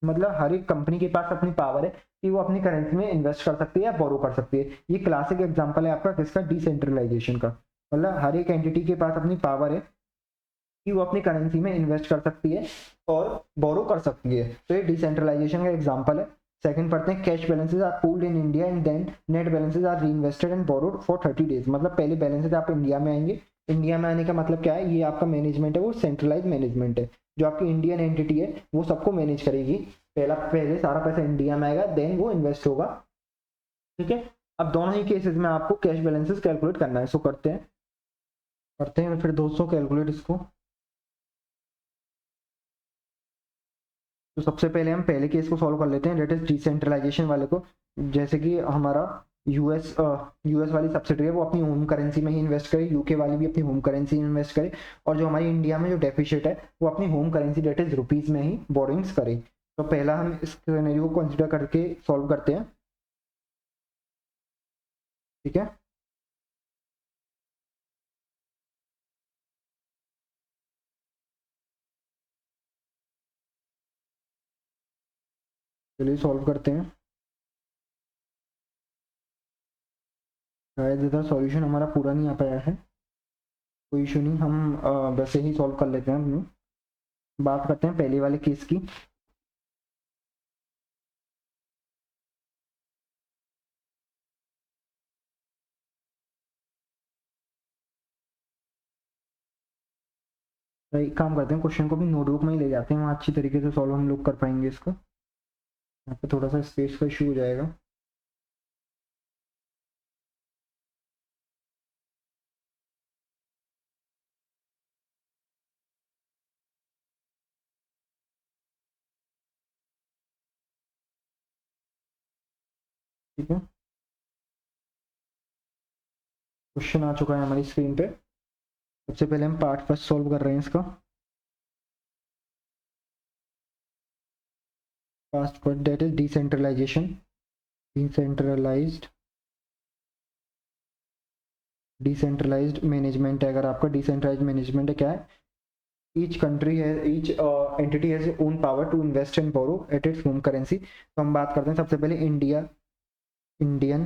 A: मतलब हर एक कंपनी के पास अपनी पावर है कि वो अपनी करेंसी में इन्वेस्ट कर सकती है या बोरो कर सकती है। ये क्लासिक एग्जांपल है आपका किसका, डिसेंट्रलाइजेशन का। मतलब हर एक एंटिटी के पास अपनी पावर है कि वो अपनी करेंसी में इन्वेस्ट कर सकती है और बोरो कर सकती है। तो ये डिसेंट्रलाइजेशन का एग्जांपल है। सेकंड पढ़ते हैं, cash balances are pooled in India and then net balances are reinvested and borrowed for 30 days. मतलब पहले बैलेंसेस आप इंडिया में आएंगे, इंडिया में आने का मतलब क्या है, ये आपका मैनेजमेंट है वो सेंट्रलाइज मैनेजमेंट है। जो आपकी इंडियन एंटिटी है वो सबको मैनेज करेगी। पहले सारा पैसा इंडिया में आएगा, देन वो इन्वेस्ट होगा। ठीक है, अब दोनों ही केसेस में आपको कैश बैलेंसेस कैलकुलेट करना है। सो करते हैं फिर दोस्तों कैलकुलेट इसको। तो सबसे पहले हम पहले केस को सॉल्व कर लेते हैं, डेट इज डिसेंट्रलाइजेशन वाले को। जैसे कि हमारा यूएस वाली सब्सिडरी है वो अपनी होम करेंसी में ही इन्वेस्ट करे, यूके वाली भी अपनी होम करेंसी में इन्वेस्ट करे, और जो हमारी इंडिया में जो डेफिसिट है वो अपनी home currency that is rupees में ही बोरिंग्स करे। तो पहला हम इस सिनेरियो को कंसिडर करके सॉल्व करते हैं, ठीक है। चलिए सॉल्व करते हैं। शायद इधर सॉल्यूशन हमारा पूरा नहीं आ पाया है, कोई इशू नहीं, हम वैसे ही सॉल्व कर लेते हैं। हम बात करते हैं पहले वाले केस की। तो एक काम करते हैं, क्वेश्चन को भी नोटबुक में ही ले जाते हैं, वहाँ अच्छी तरीके से सॉल्व हम लोग कर पाएंगे इसको। यहाँ पे थोड़ा सा स्पेस का इशू हो जाएगा। ठीक है, क्वेश्चन आ चुका है हमारी स्क्रीन पे। सबसे पहले हम पार्ट फर्स्ट सॉल्व कर रहे हैं इसका। First part that is decentralisation. Decentralised decentralised management है। अगर आपका डिसेंट्रलाइज्ड मैनेजमेंट है, क्या है, ईच कंट्री है, each entity has own power to invest and borrow at its home currency. तो हम बात करते हैं सबसे पहले इंडिया, इंडियन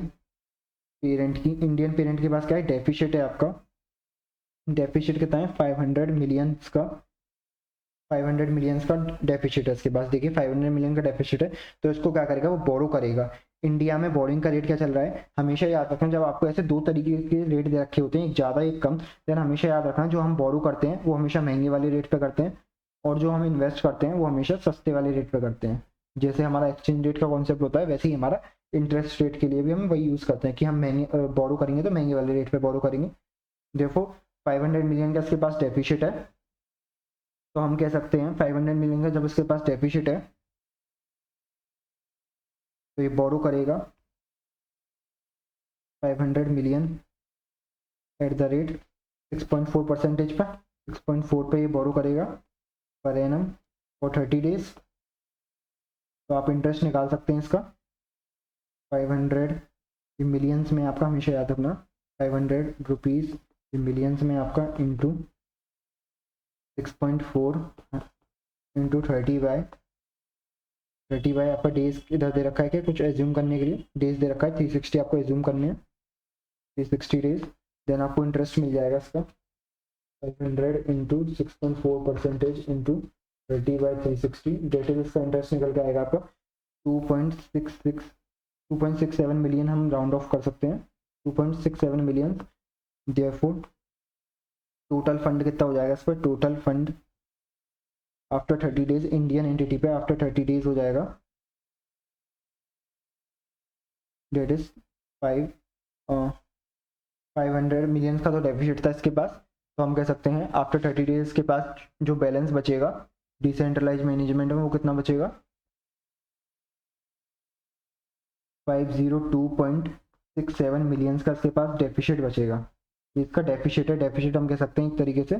A: पेरेंट की। इंडियन पेरेंट के पास क्या है, डेफिसिट है आपका। डेफिसिट कितना है, 500 मिलियंस का, 500 मिलियंस का डेफिसिट है इसके पास। देखिए 500 मिलियन का डेफिसिट है, तो इसको क्या करेगा, वो बोरो करेगा। इंडिया में बोरिंग का रेट क्या चल रहा है, हमेशा याद रखना, जब आपको ऐसे दो तरीके के रेट दे रखे होते हैं, एक ज़्यादा एक कम, देन हमेशा याद रखना जो हम बोरो करते हैं वो हमेशा महंगे वाले रेट पे करते हैं, और जो हम इन्वेस्ट करते हैं वो हमेशा सस्ते वाले रेट पे करते हैं। जैसे हमारा एक्सचेंज रेट का कॉन्सेप्ट होता है, वैसे ही हमारा इंटरेस्ट रेट के लिए भी हम वही यूज़ करते हैं कि हम महंगे बोरो करेंगे तो महंगे वाले रेट पे बोरो करेंगे। देखो 500 मिलियन का इसके पास डेफिसिट है, तो हम कह सकते हैं 500 मिलियन का जब इसके पास डेफिसिट है तो ये बोरो करेगा 500 मिलियन एट द रेट 6.4% पर, 6.4 पे ये बोरो करेगा पर एनम फॉर 30 डेज। तो आप इंटरेस्ट निकाल सकते हैं इसका। 500 मिलियंस में आपका हमेशा याद रखना, 500 रुपीज़ मिलियंस में आपका इंटू 6.4 इंटू 30 बाय आपका डेज इधर दे रखा है, क्या कुछ एज्यूम करने के लिए डेज दे रखा है, 360 आपको एज्यूम करने हैं, 360 डेज। देन आपको इंटरेस्ट मिल जाएगा इसका 500 इंटू 6.4% इंटू 30/360, डेट इज इसका इंटरेस्ट निकल के आएगा आपका 2.67 मिलियन, हम राउंड ऑफ कर सकते हैं 2.67 मिलियन। देयरफॉर टोटल फंड कितना हो जाएगा इस पर, total fund after 30 days Indian entity पे आफ्टर 30 डेज हो जाएगा, डेट इज 500 मिलियन का तो डेफिसिट था इसके पास। तो हम कह सकते हैं आफ्टर 30 डेज के पास जो बैलेंस बचेगा डिसेंट्रलाइज मैनेजमेंट में, वो कितना बचेगा, 502.67 मिलियंस का इसके पास डेफिसिट बचेगा। इसका डेफिसिट है, डेफिसिट हम कह सकते हैं एक तरीके से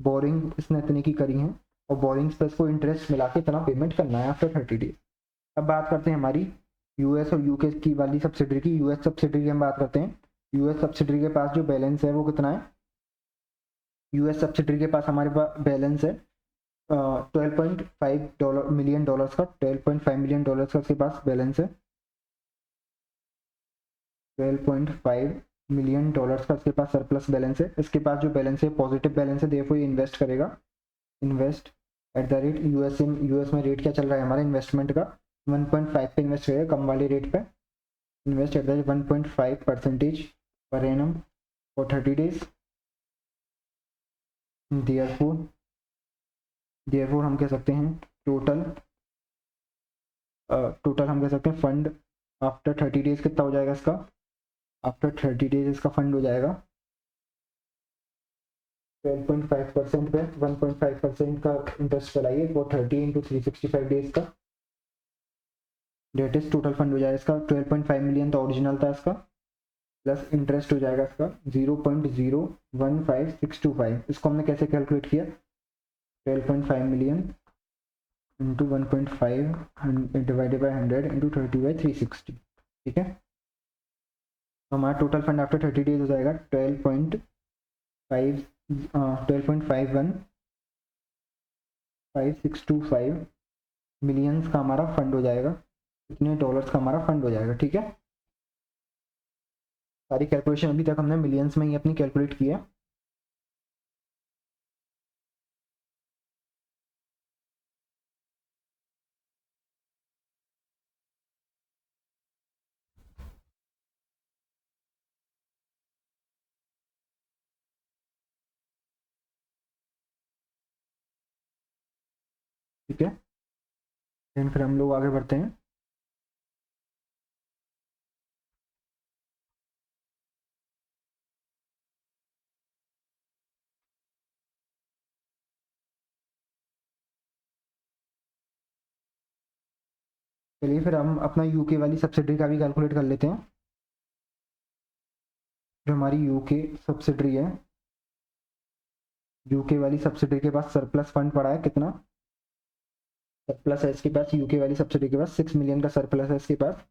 A: बोरिंग इसने इतने की करी है, और बोरिंग्स पर इसको इंटरेस्ट मिला के इतना पेमेंट करना है आफ्टर 30 डेज। अब बात करते हैं हमारी यूएस और यूके की वाली सब्सिडरी की। यूएस सब्सिडरी की हम बात करते हैं। यूएस सब्सिडरी के पास जो बैलेंस है वो कितना है, यूएस सब्सिडरी के पास हमारे पास बैलेंस है 12.5 मिलियन डॉलर्स का, 12.5 मिलियन डॉलर्स का इसके पास बैलेंस है, 12.5 मिलियन डॉलर्स का इसके पास सरप्लस बैलेंस है। इसके पास जो बैलेंस है पॉजिटिव बैलेंस है, देखो ये इन्वेस्ट करेगा, invest at the rate US में रेट क्या चल रहा है हमारे इन्वेस्टमेंट का, 1.5 पे इन्वेस्ट करेगा, कम वाले रेट पे invest at the rate 1.5% per annum for 30 days. Therefore हम कह सकते हैं टोटल हम कह सकते हैं फंड आफ्टर 30 डेज कितना हो जाएगा इसका, आफ्टर 30 डेज इसका फंड हो जाएगा 12.5% पे 1.5% का इंटरेस्ट चलाइए वो 30 इंटू 365 डेज का, डेट इज टोटल फंड हो जाएगा इसका 12.5 मिलियन तो ओरिजिनल था इसका, प्लस इंटरेस्ट हो जाएगा इसका 0.015625। इसको हमने कैसे कैलकुलेट किया, 12.5 million into 1.5 divided by 100 into 30/360, ठीक है। तो हमारा टोटल फंड आफ्टर 30 डेज हो जाएगा 12.5625 मिलियंस का हमारा फंड हो जाएगा, इतने डॉलर्स का हमारा फंड हो जाएगा, ठीक है। सारी कैलकुलेशन अभी तक हमने मिलियंस में ही अपनी कैलकुलेट की है। ठीक है, देन फिर हम लोग आगे बढ़ते हैं। चलिए फिर हम अपना यूके वाली सब्सिडरी का भी कैलकुलेट कर लेते हैं। जो हमारी यूके सब्सिडरी है, यूके वाली सब्सिडरी के पास सरप्लस फंड पड़ा है, कितना सरप्लस है इसके पास, यूके वाली सब्सिडरी के पास 6 मिलियन का सरप्लस है इसके पास।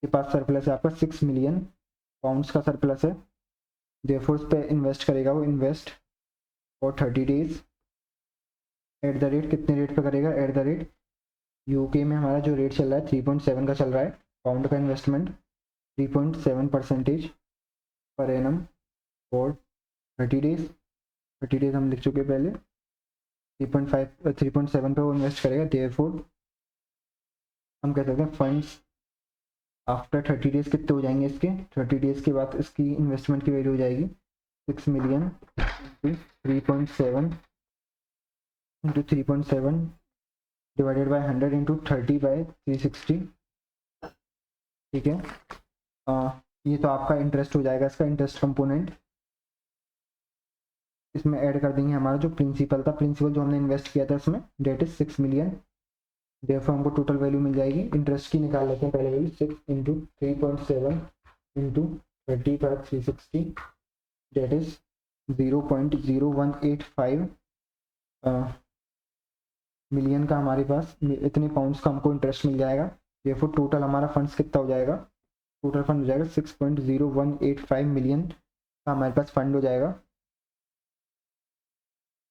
A: के पास सरप्लस है आपका 6 मिलियन पाउंड्स का सरप्लस है। देयरफॉर उस पर इन्वेस्ट करेगा वो, invest for 30 days at the rate, कितने रेट पे करेगा, एट द रेट यूके में हमारा जो रेट चल रहा है 3.7 का चल रहा है पाउंड का investment, 3.7% per annum for 30 days. 30 days हम लिख चुके पहले, 3.7 पे वो इन्वेस्ट करेगा। देयरफॉर हम कह सकते हैं फंड्स आफ्टर 30 डेज कितने हो जाएंगे इसके, 30 डेज के बाद इसकी इन्वेस्टमेंट की वैल्यू हो जाएगी 6 million into 3.7 divided by 100 into 30/360, ठीक है। ये तो आपका इंटरेस्ट हो जाएगा, इसका इंटरेस्ट कंपोनेंट। इसमें ऐड कर देंगे हमारा जो प्रिंसिपल था, प्रिंसिपल जो हमने इन्वेस्ट किया था इसमें, डेट इज 6 मिलियन। देयरफॉर हमको टोटल वैल्यू मिल जाएगी, इंटरेस्ट की निकाल लेते हैं पहले value, 6 into 3.7 into 30/360, that is 0.0185 million का हमारे पास, इतने पाउंड्स का हमको इंटरेस्ट मिल जाएगा। देयरफॉर टोटल हमारा फंड्स कितना हो जाएगा, टोटल फंड हो जाएगा 6.0185 मिलियन का हमारे पास फंड हो जाएगा,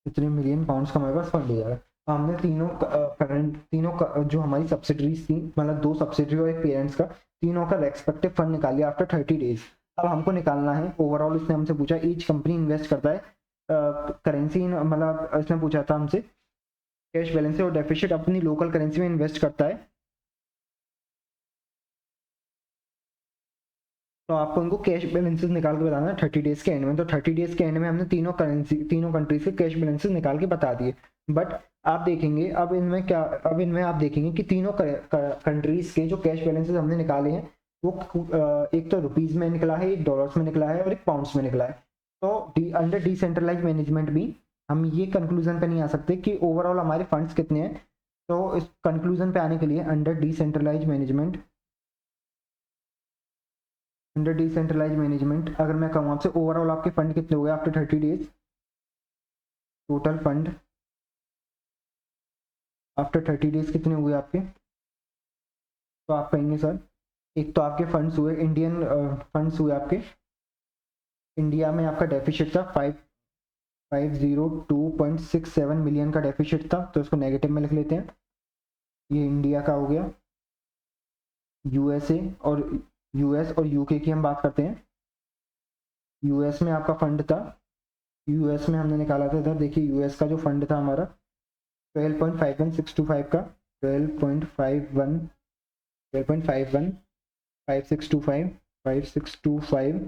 A: इतने मिलियन पाउंड्स का हमारे पास फंड हो जाएगा। हमने तीनों करंट जो हमारी सब्सिडरीज थी, मतलब 2 सब्सिडरी और एक पेरेंट्स का, तीनों का रेस्पेक्टिव फंड निकाल लिया आफ्टर 30 डेज। अब हमको निकालना है ओवरऑल, इसने हमसे पूछा ईच कंपनी इन्वेस्ट करता है करेंसी, मतलब इसने पूछा था हमसे कैश बैलेंस और डेफिसिट अपनी लोकल करेंसी में इन्वेस्ट करता है। तो आपको इनको कैश बैलेंसेस निकाल के बताना है 30 डेज के एंड में। तो 30 डेज के एंड में हमने तीनों कंट्रीज के कैश बैलेंसेस निकाल के बता दिए। बट आप देखेंगे अब इनमें आप देखेंगे कि तीनों कंट्रीज के जो कैश बैलेंसेस हमने निकाले हैं वो एक तो रुपीज में निकला है, एक डॉलर्स में निकला है और एक पाउंड्स में निकला है। तो अंडर डिसेंट्रलाइज मैनेजमेंट भी हम ये कंक्लूजन पे नहीं आ सकते कि ओवरऑल हमारे फंड्स कितने हैं। तो इस कंक्लूजन पे आने के लिए अंडर डिसेंट्रलाइज मैनेजमेंट अगर मैं कहूँ आपसे ओवरऑल आपके फंड कितने हुए after 30 days, total fund after 30 days कितने हुए आपके, तो आप कहेंगे सर एक तो आपके फंड्स हुए, इंडियन फंड्स हुए आपके, इंडिया में आपका डेफिसिट था 502.67 मिलियन का डेफिसिट था, तो इसको नेगेटिव में लिख लेते हैं। ये इंडिया का हो गया। यूएस और यूके की हम बात करते हैं। यूएस में आपका फंड था, यूएस में हमने निकाला था इधर देखिए, यूएस का जो फंड था हमारा 12.51625 का, 5625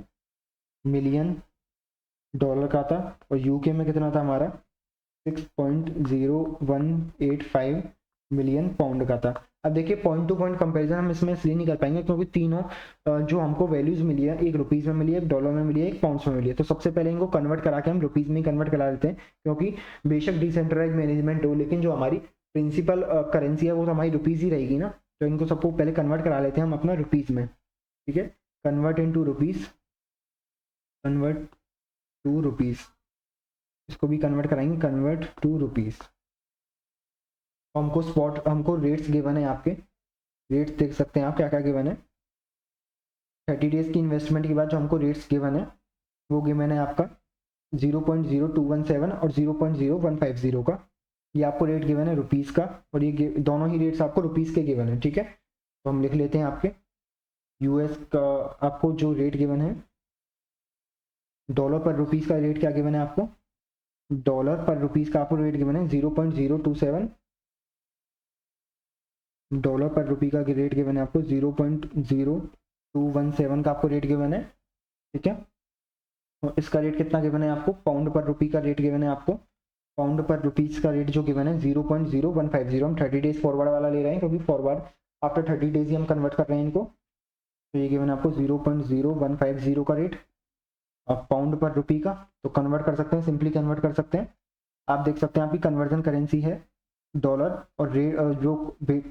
A: मिलियन डॉलर का था। और यूके में कितना था हमारा 6.0185 मिलियन पाउंड का था। अब देखिए पॉइंट टू पॉइंट कंपैरिजन हम इसमें इसलिए नहीं कर पाएंगे क्योंकि तीनों जो हमको वैल्यूज मिली है, एक रुपीज में मिली है, एक डॉलर में मिली है, एक पाउंड्स में मिली है। तो सबसे पहले इनको कन्वर्ट करा के हम रुपीज में कन्वर्ट करा लेते हैं, क्योंकि बेशक डिसेंट्रलाइज मैनेजमेंट हो लेकिन जो हमारी प्रिंसिपल करेंसी है वो तो हमारी रुपीज ही रहेगी ना। तो इनको सबको पहले कन्वर्ट करा लेते हैं हम अपना रुपीज में, ठीक है। Convert into rupees, convert to rupees, इसको भी कन्वर्ट कराएंगे, कन्वर्ट टू रुपीज। हमको रेट्स गिवन है, आपके रेट्स देख सकते हैं आप क्या क्या गिवन है। 30 डेज की इन्वेस्टमेंट के बाद जो हमको रेट्स गिवन है वो गिवन है आपका 0.0217 और 0.0150 का। ये आपको रेट गिवन है रुपीज़ का, और ये दोनों ही रेट्स आपको रुपीज़ के गिवन है, ठीक है। तो हम लिख लेते हैं आपके यूएस का आपको जो रेट गिवन है, डॉलर पर रुपीज़ का रेट क्या गिवन है आपको, डॉलर पर रुपीज़ का आपको रेट गिवन है 0.027, डॉलर पर रुपी का रेट गिवन है आपको 0.0217 का आपको रेट गिवन है, ठीक है। और इसका रेट कितना गिवन है आपको, पाउंड पर रुपी का रेट गिवन है आपको, पाउंड पर रुपीज़ का रेट जो गिवन है 0.0150। हम 30 डेज फॉरवर्ड वाला ले रहे हैं क्योंकि फॉरवर्ड आफ्टर 30 डेज ही हम कन्वर्ट कर रहे हैं इनको। तो ये गिवन है आपको 0.0150 का रेट। अब पाउंड पर रुपी का तो कन्वर्ट कर सकते हैं, सिंपली कन्वर्ट कर सकते हैं। आप देख सकते हैं आपकी कन्वर्जन करेंसी है डॉलर, और रेट जो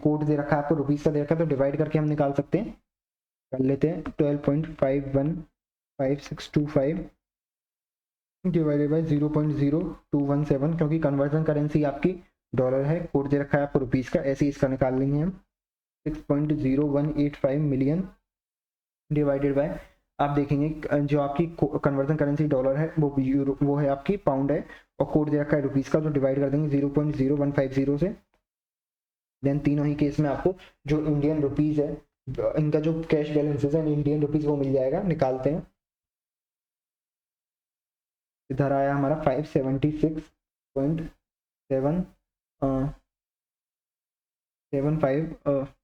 A: कोड दे रखा है आपको रुपीज़ का दे रखा है, तो डिवाइड करके हम निकाल सकते हैं। कर लेते हैं 12.515625 डिवाइडेड बाई 0.0217, क्योंकि कन्वर्जन करेंसी आपकी डॉलर है, कोड दे रखा है आपको रुपीज़ का, ऐसे ही इसका निकाल लेंगे हम 6.0185 मिलियन डिवाइडेड बाय, आप देखेंगे जो आपकी कन्वर्जन करेंसी डॉलर है वो है आपकी पाउंड है, और कोड दे रखा है रुपीज़ का, तो डिवाइड कर देंगे 0.0150 से। देन तीनों ही केस में आपको जो इंडियन रुपीज़ है, इनका जो कैश बैलेंसेस है इंडियन रुपीज़ वो मिल जाएगा, निकालते हैं। इधर आया हमारा 576.75,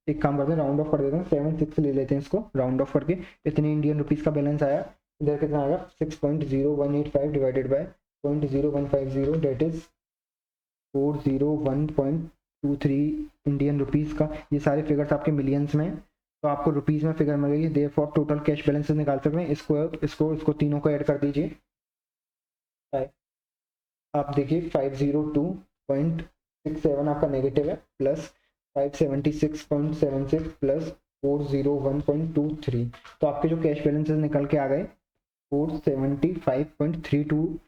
A: एक काम करते हैं राउंड ऑफ कर देते हैं, 76 ले लेते हैं इसको राउंड ऑफ करके। इतने इंडियन रुपीज़ का बैलेंस आया। इधर कितना आएगा 6.0185 divided by 0.0150, that is 401.23 Indian rupees का। ये सारे फिगर्स आपके मिलियंस में, तो आपको रुपीज़ में फिगर मिल गई। देयरफॉर टोटल कैश बैलेंसेस निकाल सकते हैं। इसको तीनों को ऐड कर दीजिए। आप देखिए 502.67 आपका नेगेटिव है, प्लस 576.76 प्लस 401.23, तो आपके जो कैश बैलेंसेस निकल के आ गए 475.32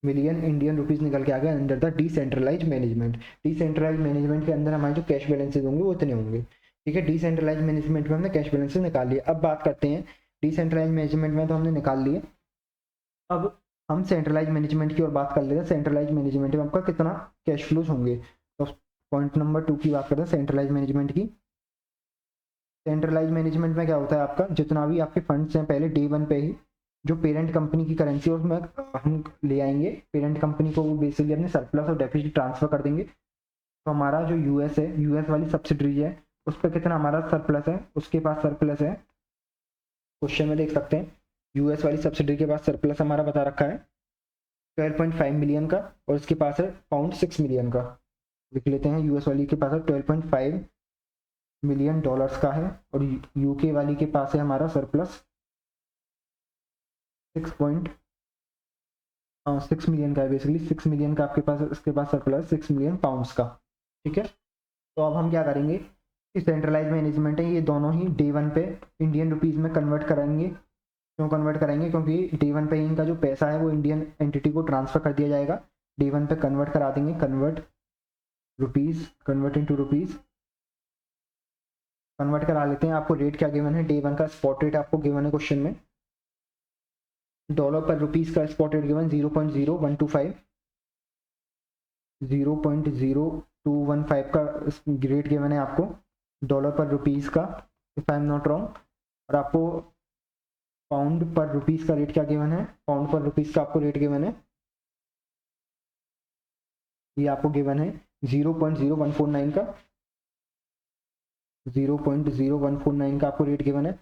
A: मिलियन इंडियन रुपीज़ निकल के आ गए under the decentralise management. Decentralise management के अंदर हमारे जो कैश बैलेंसेज होंगे वो इतने होंगे, ठीक है। डिसेंट्रलाइज मैनेजमेंट में हमने कैश बैलेंसेज निकाल लिए। अब बात करते हैं डिसेंट्रलाइज मैनेजमेंट में तो हमने निकाल लिए, अब हम सेंट्रलाइज मैनेजमेंट की ओर बात कर लेते हैं। सेंट्रलाइज मैनेजमेंट में आपका कितना कैश फ्लोज होंगे, तो पॉइंट नंबर 2 की बात करते हैं सेंट्रलाइज मैनेजमेंट की। सेंट्रलाइज मैनेजमेंट में क्या होता है, आपका जितना भी आपके फंड्स हैं पहले डे 1 पे ही जो पेरेंट कंपनी की करेंसी है उसमें हम ले आएंगे, पेरेंट कंपनी को वो बेसिकली अपने सरप्लस और डेफिसिट ट्रांसफर कर देंगे। तो हमारा जो यूएस है, यूएस वाली सब्सिडरी है, उस पर कितना हमारा सरप्लस है, उसके पास सरप्लस है, क्वेश्चन में देख सकते हैं यूएस वाली सब्सिडरी के पास सरप्लस हमारा बता रखा है 12.5 मिलियन का, और इसके पास है पाउंड 6 मिलियन का। लिख लेते हैं यूएस वाली के पास है 12.5 मिलियन डॉलर्स का है, और यूके वाली के पास है हमारा सरप्लस 6 मिलियन का है, बेसिकली 6 मिलियन का आपके पास, इसके पास सरप्लस 6 मिलियन पाउंड्स का, ठीक है। तो अब हम क्या करेंगे, इस सेंट्रलाइज मैनेजमेंट है ये दोनों ही डे 1 पे इंडियन रुपीज़ में कन्वर्ट करेंगे। क्यों कन्वर्ट करेंगे, क्योंकि डे 1 पे ही इनका जो पैसा है वो इंडियन एंटिटी को ट्रांसफर कर दिया जाएगा। डे 1 पे कन्वर्ट करा देंगे, convert rupees, convert into rupees, convert करा लेते हैं। आपको रेट क्या गिवन है, डे 1 का स्पॉट रेट आपको गिवन है क्वेश्चन में, डॉलर पर रुपीज़ का स्पॉट रेट गिवन 0.0125, 0.0215 का रेट गिवन है आपको डॉलर पर रुपीज़ का, if I am not wrong. और आपको पाउंड पर रुपीज़ का रेट क्या गिवन है, पाउंड पर रुपीज़ का आपको रेट गिवन है, ये आपको गिवन है 0.0149 का, 0.0149 का आपको रेट गिवन है।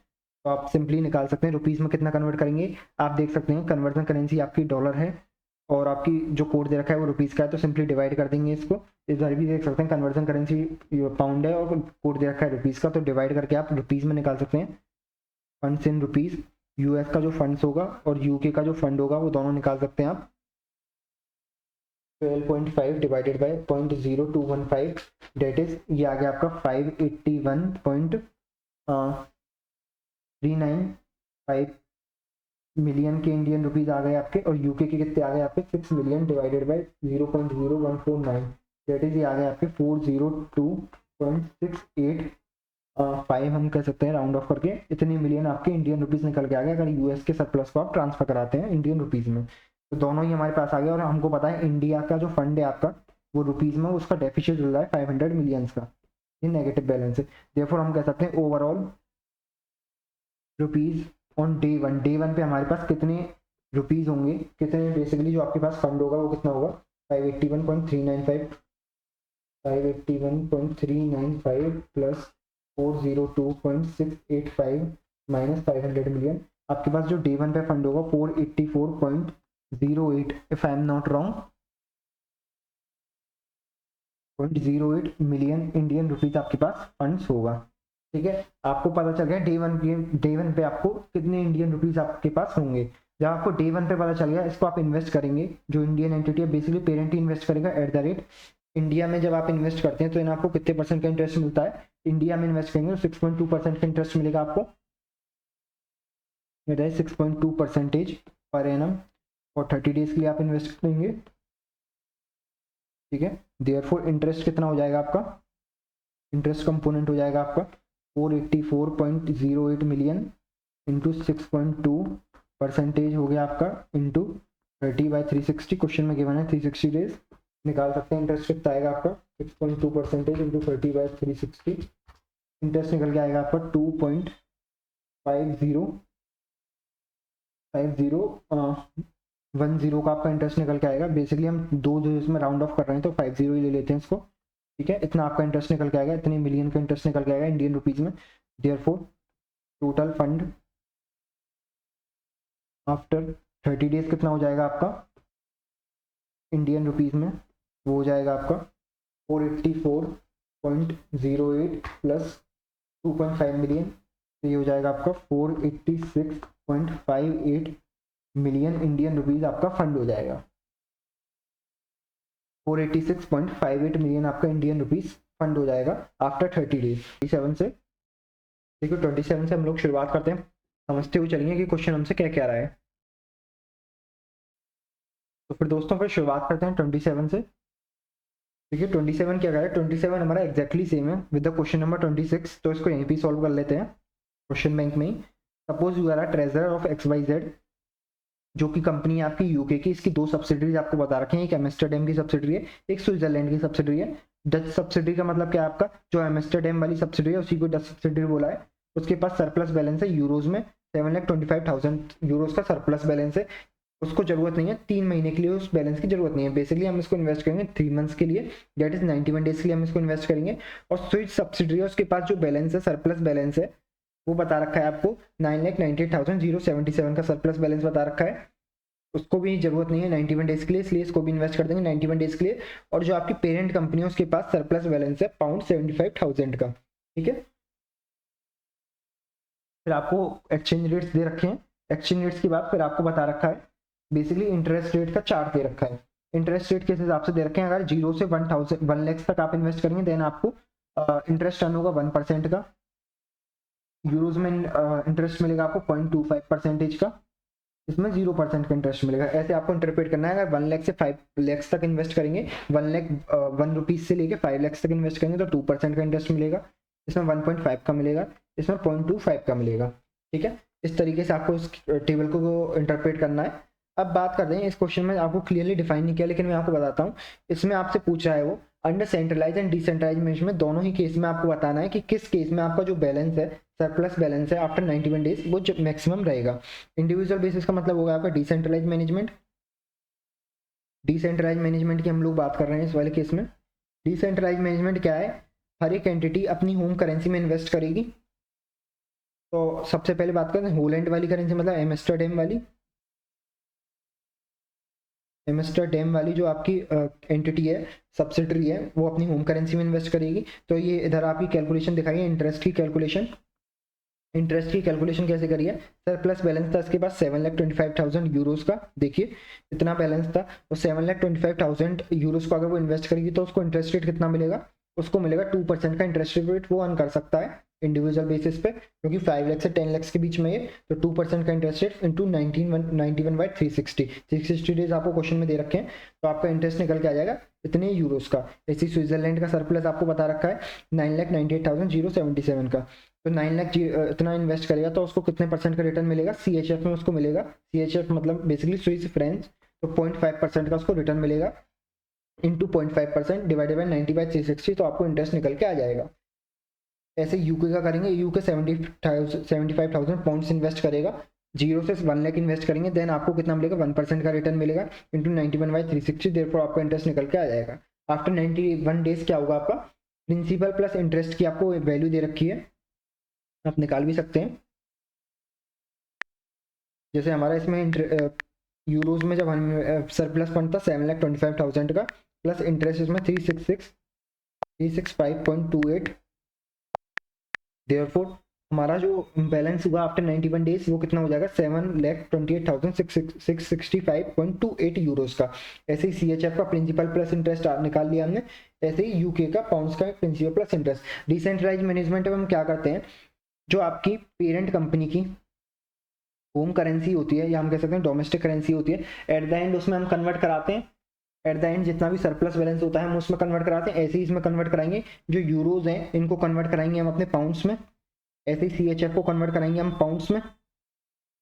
A: तो आप सिंपली निकाल सकते हैं रुपीज़ में कितना कन्वर्ट करेंगे। आप देख सकते हैं कन्वर्जन करेंसी आपकी डॉलर है और आपकी जो कोड दे रखा है वो रुपीज़ का है, तो सिंपली डिवाइड कर देंगे इसको। इधर भी देख सकते हैं कन्वर्जन करेंसी पाउंड है और कोड दे रखा है रुपीज़ का, तो डिवाइड करके आप रुपीज़ में निकाल सकते हैं। फंड्स इन रुपीज़, यूएस का जो फंड्स होगा और यूके का जो फंड होगा वो दोनों निकाल सकते हैं आप। 12.5 डिवाइडेड बाय 0.0215, डेट इज ये आ गया आपका 581.395 मिलियन के इंडियन रुपीज़ आ गए आपके, और यूके के कितने आ गए आपके 6 million divided by 0.0149, that is ये आ गया आपके 402.685 हम कह सकते हैं राउंड ऑफ करके, इतने मिलियन आपके इंडियन रुपीज़ निकल के आ गए अगर यूएस के सरप्लस को आप ट्रांसफर कराते हैं इंडियन रुपीज़ में। तो दोनों ही हमारे पास आ गए और हमको पता है इंडिया का जो फंड है आपका वो रुपीज़ में, उसका डेफिसिट चल रहा है 500 मिलियंस का, ये नेगेटिव बैलेंस है। देयरफॉर हम कह सकते हैं overall rupees on day one पे हमारे पास कितने रुपीज़ होंगे, कितने बेसिकली जो आपके पास फंड होगा वो कितना होगा 581.395 प्लस 402.685 माइनस 500 मिलियन। आपके पास जो डे वन पे फंड होगा 484.08 if I am not wrong 0.08 million Indian rupees आपके पास फंड्स होगा। ठीक है, आपको पता चल गया डे वन पे आपको कितने इंडियन रुपीज आपके पास होंगे। जब आपको डे वन पे पता चल गया, इसको आप इन्वेस्ट करेंगे, जो इंडियन एंटिटी है बेसिकली पेरेंट ही इन्वेस्ट करेगा एट द रेट इंडिया में। जब आप इन्वेस्ट करते हैं तो इन आपको कितने परसेंट का इंटरेस्ट मिलता है, इंडिया में इन्वेस्ट करेंगे तो 6.2% का इंटरेस्ट मिलेगा आपको, 6.2% पर एनम और 30 डेज के लिए आप इन्वेस्ट करेंगे। ठीक है, देयरफॉर इंटरेस्ट कितना हो जाएगा आपका, इंटरेस्ट कंपोनेंट हो जाएगा आपका 484.08 मिलियन इंटू 6.2% हो गया आपका इंटू 30/360। क्वेश्चन में गिवन है 360 डेज, निकाल सकते हैं इंटरेस्ट कितना आएगा आपका 6.2% इंटू 30/360। इंटरेस्ट निकल के आएगा आपका 2.5010 का आपका इंटरेस्ट निकल के आएगा। बेसिकली हम दो जो इसमें राउंड ऑफ कर रहे हैं तो 50 ही ले लेते हैं इसको। ठीक है, इतना आपका इंटरेस्ट निकल के आएगा, इतने मिलियन का इंटरेस्ट निकल के आएगा इंडियन रुपीज में। Therefore total fund after 30 days कितना हो जाएगा आपका इंडियन रुपीज में, वो हो जाएगा आपका 484.08 प्लस 2.5 मिलियन, तो ये हो जाएगा आपका 486.58 मिलियन इंडियन रुपीज आपका फंड हो जाएगा। 486.58 मिलियन आपका इंडियन रुपीज फंड हो जाएगा आफ्टर 30 डेज। 27 से देखो 27 से हम लोग शुरुआत करते हैं, समझते हुए चलेंगे कि क्वेश्चन हमसे क्या क्या रहा है। तो फिर दोस्तों फिर शुरुआत करते हैं 27 से। ठीक है, 27 क्या कह रहा है, 27 हमारा एक्जैक्टली सेम है विद द क्वेश्चन नंबर 26, तो इसको यहीं पे सॉल्व कर लेते हैं क्वेश्चन बैंक में ही। Suppose you are a treasurer of XYZ, जो कि कंपनी है आपकी यूके की, इसकी दो सब्सिडरीज आपको बता रखे हैं, एक एम्स्टरडेम की सब्सिडरी है, एक स्विट्जरलैंड की सब्सिडरी है। डच सब्सिडरी का मतलब क्या है आपका, जो एम्स्टरडेम वाली सब्सिडरी है उसी को डच सब्सिडरी बोला है। उसके पास सरप्लस बैलेंस है यूरोज में 7,25,000 यूरोज का सरप्लस बैलेंस है। उसको जरूरत नहीं है 3 महीने के लिए, उस बैलेंस की जरूरत नहीं है। बेसिकली हम इसको इन्वेस्ट करेंगे 3 मंथ्स के लिए, दैट इज 91 डेज के लिए हम इसको इन्वेस्ट करेंगे। और स्विच सब्सिडरी है, उसके पास जो बैलेंस है सरप्लस बैलेंस है वो बता रखा है आपको 9,98,077 का सरप्लस बैलेंस बता रखा है। उसको भी जरूरत नहीं है 91 डेज के लिए, इसलिए इसको भी इन्वेस्ट कर देंगे 91 डेज के लिए। और जो आपकी पेरेंट कंपनी है उसके पास सरप्लस बैलेंस है £75,000 का। ठीक है, फिर आपको एक्सचेंज रेट्स दे रखे हैं। एक्सचेंज रेट्स के बाद फिर आपको बता रखा है बेसिकली इंटरेस्ट रेट का चार्ट दे रखा है। इंटरेस्ट रेट किस हिसाब से दे रखे हैं, अगर 0 से 1 लाख तक आप इन्वेस्ट करेंगे देन आपको इंटरेस्ट अर्न होगा 1% का। यूरोज में इंटरेस्ट मिलेगा आपको 0.25% का, इसमें 0% का इंटरेस्ट मिलेगा। ऐसे आपको इंटरप्रेट करना है। अगर 1 लाख से 5 लाख तक इन्वेस्ट करेंगे, 1 रुपीज से लेके 5 लाख तक इन्वेस्ट करेंगे तो 2% का इंटरेस्ट मिलेगा, इसमें 1.5 का मिलेगा, इसमें 0.25 का मिलेगा। ठीक है, इस तरीके से आपको इस टेबल को इंटरप्रेट करना है। अब बात करते हैं, इस क्वेश्चन में आपको क्लियरली डिफाइन नहीं किया, लेकिन मैं आपको बताता हूँ। इसमें आपसे पूछ रहा है वो under centralise and decentralise management, दोनों ही केस में आपको बताना है कि किस केस में आपका जो बैलेंस है सरप्लस बैलेंस है आफ्टर 91 डेज वो मैक्सिमम रहेगा। इंडिविजुअल बेसिस का मतलब होगा आपका डिसेंट्रलाइज मैनेजमेंट। डिसेंट्रलाइज मैनेजमेंट की हम लोग बात कर रहे हैं इस वाले केस में। डिसेंट्रलाइज मैनेजमेंट क्या है, हर एक एंटिटी अपनी होम करेंसी में इन्वेस्ट करेगी। तो सबसे पहले बात करते हैं होलैंड वाली करेंसी, मतलब एम्स्टरडेम वाली। एम्स्टरडेम वाली जो आपकी एंटिटी है, सब्सिडरी है, वो अपनी होम करेंसी में इन्वेस्ट करेगी। तो ये इधर आपकी कैलकुलेशन दिखाई है, इंटरेस्ट की कैलकुलेशन। इंटरेस्ट की कैलकुलेशन कैसे करिए, सरप्लस बैलेंस था इसके पास 7,25,000 यूरोज का। देखिए इतना बैलेंस था, तो 7,25,000 यूरोज को अगर वो इन्वेस्ट करेगी तो उसको इंटरेस्ट रेट कितना मिलेगा, उसको मिलेगा 2% का इंटरेस्ट रेट वो अर्न कर सकता है इंडिविजुअल बेसिस पे, क्योंकि 5 लाख से 10 लाख के बीच में ये, तो 2% का इंटरेस्ट रेट इंटू 91/360 360 डेज आपको क्वेश्चन में दे रखे हैं, तो आपका इंटरेस्ट निकल के आ जाएगा इतने यूरोस का। ऐसे स्विट्जरलैंड का सरप्लस आपको बता रखा है 9,98,077 का। तो 9 लाख इतना इन्वेस्ट करेगा तो उसको कितने परसेंट का रिटर्न मिलेगा, CHF में उसको मिलेगा, CHF मतलब बेसिकली स्विस फ्रेंच, तो 0.5% का उसको रिटर्न मिलेगा इंटू 0.5% डिवाइडेड बाई 90/360, तो आपको इंटरेस्ट निकल के आ जाएगा। ऐसे यूके का करेंगे, यूके 75,000 पाउंड्स इन्वेस्ट करेगा, 0 से 1 लाख इन्वेस्ट करेंगे, देन आपको कितना मिलेगा 1% का रिटर्न मिलेगा इंटू 91/360, देयरफॉर आपको इंटरेस्ट निकल के आ जाएगा। आफ्टर 91 डेज क्या होगा आपका, प्रिंसिपल प्लस इंटरेस्ट की आपको वैल्यू दे रखी है, आप निकाल भी सकते हैं। जैसे हमारा इसमें यूरोज में जब हम सरप्लस फंड था 7,25,000 का, प्लस इंटरेस्ट इसमें 365.28, देयरफॉर हमारा जो बैलेंस हुआ आफ्टर 91 डेज वो कितना हो जाएगा 7,28,665.28 यूरोस का। ऐसे ही CHF का प्रिंसिपल प्लस इंटरेस्ट निकाल लिया हमने, ऐसे ही यूके का पाउंड्स का principal plus interest. Decentralise management में हम क्या करते हैं, जो आपकी पेरेंट कंपनी की होम करेंसी होती है या हम कह सकते हैं डोमेस्टिक करेंसी होती है, एट द एंड उसमें हम कन्वर्ट कराते हैं, एट द एंड जितना भी सरप्लस बैलेंस होता है हम उसमें कन्वर्ट कराते हैं। ऐसे ही इसमें कन्वर्ट कराएंगे, जो यूरोज हैं इनको कन्वर्ट कराएंगे हम अपने पाउंड्स में, ऐसे ही CHF को कन्वर्ट कराएंगे हम पाउंड्स में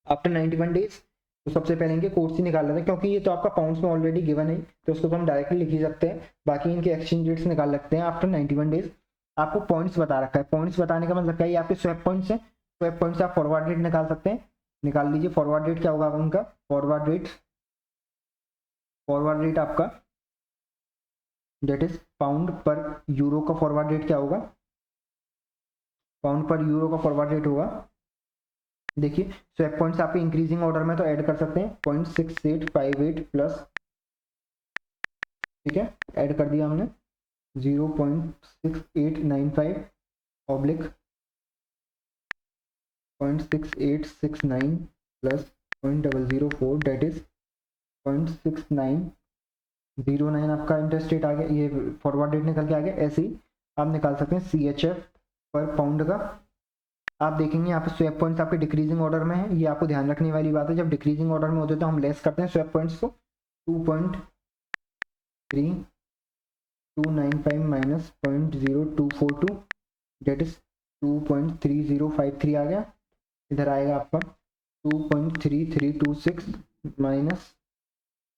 A: आफ्टर 91 डेज। तो सबसे पहले इनके कोर्स ही निकाल लेते हैं, क्योंकि ये तो आपका पाउंड्स में ऑलरेडी गिवन है तो उसको तो हम डायरेक्टली लिख ही सकते हैं, बाकी इनके एक्सचेंज रेट्स निकाल लगते हैं आफ्टर 91 डेज। आपको पॉइंट्स बता रखा है, पॉइंट्स बताने का मतलब क्या है, ये आपके स्वैप पॉइंट्स हैं, स्वैप पॉइंट्स से आप फॉरवर्ड रेट निकाल सकते हैं, निकाल लीजिए। फॉरवर्ड रेट क्या होगा उनका, फॉरवर्ड रेट आपका डेट इज पाउंड पर यूरो का फॉरवर्ड रेट क्या होगा, पाउंड पर यूरो का फॉरवर्ड रेट होगा। देखिए स्वैप पॉइंट्स आपके इंक्रीजिंग ऑर्डर में तो ऐड कर सकते हैं, 0.6858 प्लस, ठीक है ऐड कर दिया हमने 0.6895 ऑब्लिक 0.6869 प्लस 0.004 डेट इज 0.6909 आपका इंटरेस्ट रेट आ गया, ये फॉरवर्ड रेट निकल के आ गया। ऐसे ही आप निकाल सकते हैं CHF पर पाउंड का। आप देखेंगे यहाँ पे स्वैप पॉइंट्स आपके डिक्रीजिंग ऑर्डर में है, ये आपको ध्यान रखने वाली बात है, जब डिक्रीजिंग ऑर्डर में होते हैं तो हम लेस करते हैं स्वैप पॉइंट्स को, 2.3295 माइनस 0.0242 डेट इज 2.3053 आ गया। इधर आएगा आपका 2.3326 माइनस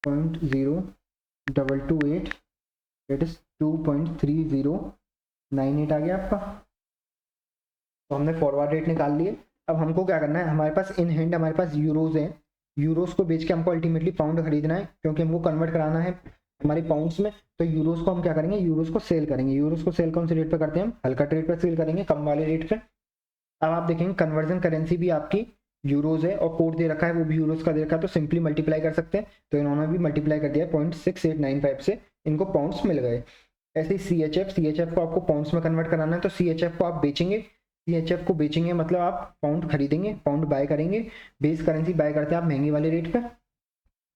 A: 0.0228 डेट इज 2.3098 आ गया आपका। तो हमने फॉरवर्ड रेट निकाल लिए। अब हमको क्या करना है, हमारे पास इन हैंड हमारे पास यूरोज हैं, यूरोज को बेच के हमको अल्टीमेटली पाउंड खरीदना है, क्योंकि हमको कन्वर्ट कराना है हमारे पाउंड्स में। तो यूरोज को हम क्या करेंगे, यूरोज को सेल करेंगे। यूरोज को सेल कौन से रेट पे करते हैं हम, हल्का रेट पे सेल करेंगे, कम वाले रेट पे। अब आप देखेंगे कन्वर्जन करेंसी भी आपकी यूरोज है और कोड दे रखा है वो भी यूरोज का दे रखा है, तो सिंपली मल्टीप्लाई कर सकते हैं। तो इन्होंने भी मल्टीप्लाई कर दिया 0.6895 से, इनको पाउंड्स मिल गए। ऐसे ही CHF को आपको पाउंड्स में कन्वर्ट कराना है, तो CHF को आप बेचेंगे, CHF को बेचेंगे मतलब आप पाउंड खरीदेंगे, पाउंड बाय करेंगे, बेस करेंसी बाय करते हैं आप महंगे वाले रेट पे,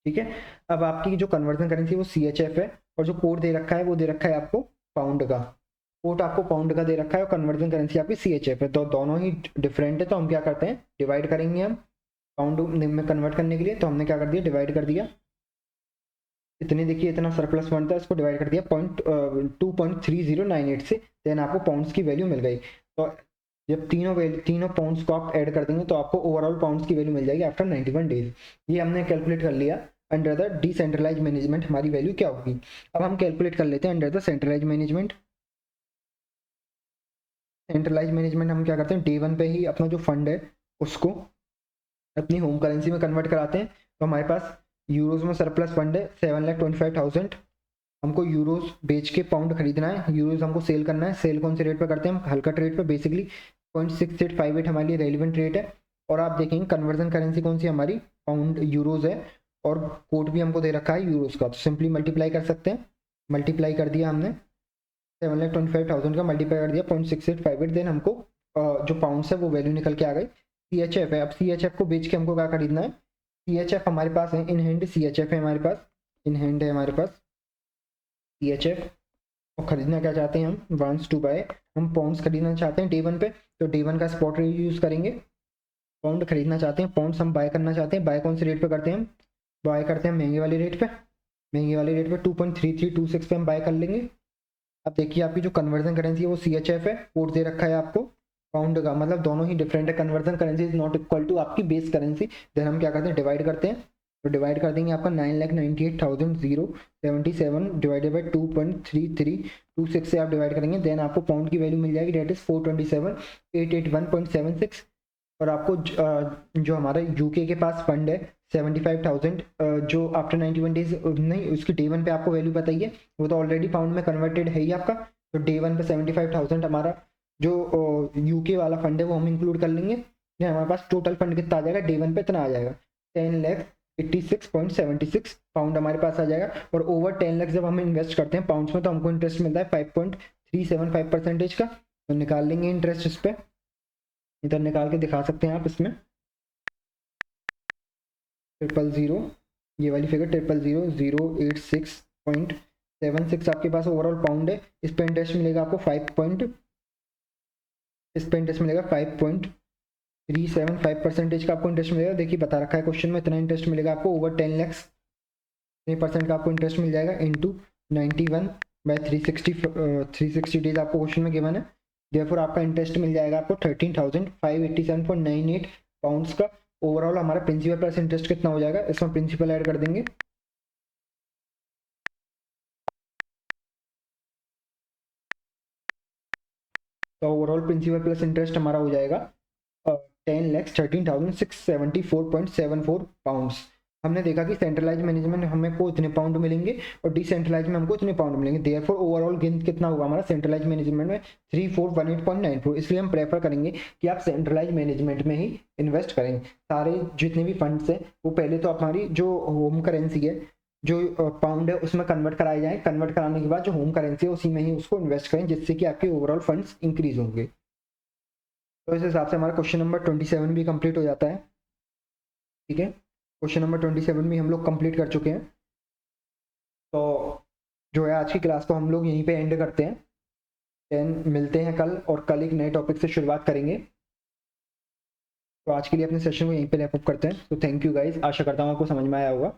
A: ठीक है। अब आपकी जो कन्वर्जन करेंसी वो CHF है, और जो कोड दे रखा है वो दे रखा है आपको पाउंड का, कोड आपको पाउंड का दे रखा है, और कन्वर्जन करेंसी आपकी CHF है, तो दोनों ही डिफरेंट है। तो हम क्या करते हैं, डिवाइड करेंगे हम पाउंड में कन्वर्ट करने के लिए, तो हमने क्या कर दिया, डिवाइड कर दिया। इतने देखिए इतना सरप्लस फंड था, इसको डिवाइड कर दिया 2.3098 से, देन आपको पाउंड्स की वैल्यू मिल गई। तो जब तीनों पाउंड्स को आप ऐड कर देंगे तो आपको ओवरऑल पाउंड्स की वैल्यू मिल जाएगी आफ्टर 91 डेज। ये हमने कैलकुलेट कर लिया। अंडर द डिसेंट्रलाइज मैनेजमेंट हमारी वैल्यू क्या होगी, अब हम कैलकुलेट कर लेते हैं under the centralise management. Centralise management हम क्या करते हैं, डे 1 पे ही अपना जो फंड है उसको अपनी होम करेंसी में कन्वर्ट कराते हैं। तो हमारे पास यूरोज में सरप्लस फंड है 7,25,000, हमको यूरोज बेच के पाउंड खरीदना है, यूरोज हमको सेल करना है। सेल कौन से रेट पे करते हैं हम, हल्का रेट पे, बेसिकली 0.6858 हमारे लिए रेलिवेंट रेट है। और आप देखेंगे कन्वर्जन करेंसी कौन सी हमारी, पाउंड यूरोज है, और कोड भी हमको दे रखा है यूरोज का, तो सिंपली मल्टीप्लाई कर सकते हैं। मल्टीप्लाई कर दिया हमने, 7,25,000 का मल्टीप्लाई कर दिया 0.6858, देन हमको जो पाउंड्स है वो वैल्यू निकल के आ गई। CHF है, अब CHF को बेच के हमको क्या खरीदना है, CHF हमारे पास है इन हैंड, CHF है हमारे पास, इन हैंड है हमारे पास CHF। और खरीदना क्या चाहते हैं हम, वांट्स टू बाय, हम पाउंड्स खरीदना चाहते हैं डे 1 पे, तो डे 1 का स्पॉट रेट यूज करेंगे। पाउंड खरीदना चाहते हैं, पाउंड्स हम बाय करना चाहते हैं, बाय कौन से रेट पे करते हैं हम, बाय करते हैं महंगे वाले रेट पे, महंगे वाले रेट पे 2.3326 पे हम बाय कर लेंगे। अब देखिए आपकी जो कन्वर्जन करेंसी है वो CHF है, कोड दे रखा है आपको पाउंड का, मतलब दोनों ही डिफरेंट है। Conversion currency is not equal to आपकी बेस करेंसी। देन हम क्या करते हैं, डिवाइड करते हैं। तो डिवाइड कर देंगे आपका 9,98,077 डिवाइडेड बाई 2.3326 से आप डिवाइड करेंगे। देन आपको पाउंड की वैल्यू मिल जाएगी, डेट इज 427,881.76। और आपको जो हमारा यूके के पास फंड है 75,000, जो आफ्टर 91 डेज नहीं, उसकी डे 1 पे आपको वैल्यू बताइए, वो तो ऑलरेडी पाउंड में कन्वर्टेड है ही आपका। तो डे 1 पे 75,000 हमारा जो यूके वाला फंड है वो हम इंक्लूड कर लेंगे। हमारे पास टोटल फंड कितना आ जाएगा, डे 1 पे इतना आ जाएगा 10,86.76 पाउंड हमारे पास आ जाएगा। और ओवर 10 लाख जब हम इन्वेस्ट करते हैं पाउंड्स में तो हमको इंटरेस्ट मिलता है 5.375% का। तो निकाल लेंगे इंटरेस्ट इस पर, इधर निकाल के दिखा सकते हैं आप। इसमें 000, ये वाली फिगर 000,086.76 आपके पास ओवरऑल पाउंड है। इस पे इंटरेस्ट मिलेगा आपको 5.375% का आपको इंटरेस्ट मिलेगा। देखिए बता रखा है क्वेश्चन में, इतना इंटरेस्ट मिलेगा आपको ओवर 10 लाख, 3% का आपको इंटरेस्ट मिल जाएगा इंटू 91/360 डेज आपको क्वेश्चन में गिवन है। देयरफॉर आपका इंटरेस्ट मिल जाएगा आपको 13,587.98 पाउंड्स का। ओवरऑल हमारा प्रिंसिपल प्लस इंटरेस्ट कितना हो जाएगा, इसमें प्रिंसिपल ऐड कर देंगे। तो ओवरऑल प्रिंसिपल प्लस इंटरेस्ट हमारा हो जाएगा 10,13,674.74 पाउंड्स। हमने देखा कि सेंट्रलाइज मैनेजमेंट में हमें को इतने पाउंड मिलेंगे और डिसेंट्रलाइज में हमको इतने पाउंड मिलेंगे। देयरफॉर ओवरऑल गेन कितना होगा हमारा सेंट्रलाइज मैनेजमेंट में 3418.94। इसलिए हम प्रेफर करेंगे कि आप सेंट्रलाइज मैनेजमेंट में ही इन्वेस्ट करें। सारे जितने भी फंड्स हैं वो पहले तो हमारी जो होम करेंसी है, जो पाउंड है, उसमें कन्वर्ट कराए जाएं। कन्वर्ट कराने के बाद जो होम करेंसी है उसी में ही उसको इन्वेस्ट करें, जिससे कि आपके ओवरऑल फंड्स इंक्रीज होंगे। तो इस हिसाब से हमारा क्वेश्चन नंबर 27 भी कंप्लीट हो जाता है। ठीक है, क्वेश्चन नंबर 27 भी हम लोग कंप्लीट कर चुके हैं। तो जो है आज की क्लास को हम लोग यहीं पे एंड करते हैं। देन मिलते हैं कल, और कल एक नए टॉपिक से शुरुआत करेंगे। तो आज के लिए अपने सेशन को यहीं पे रैप अप करते हैं। तो थैंक यू गाइज, आशा करता हूँ आपको समझ में आया होगा।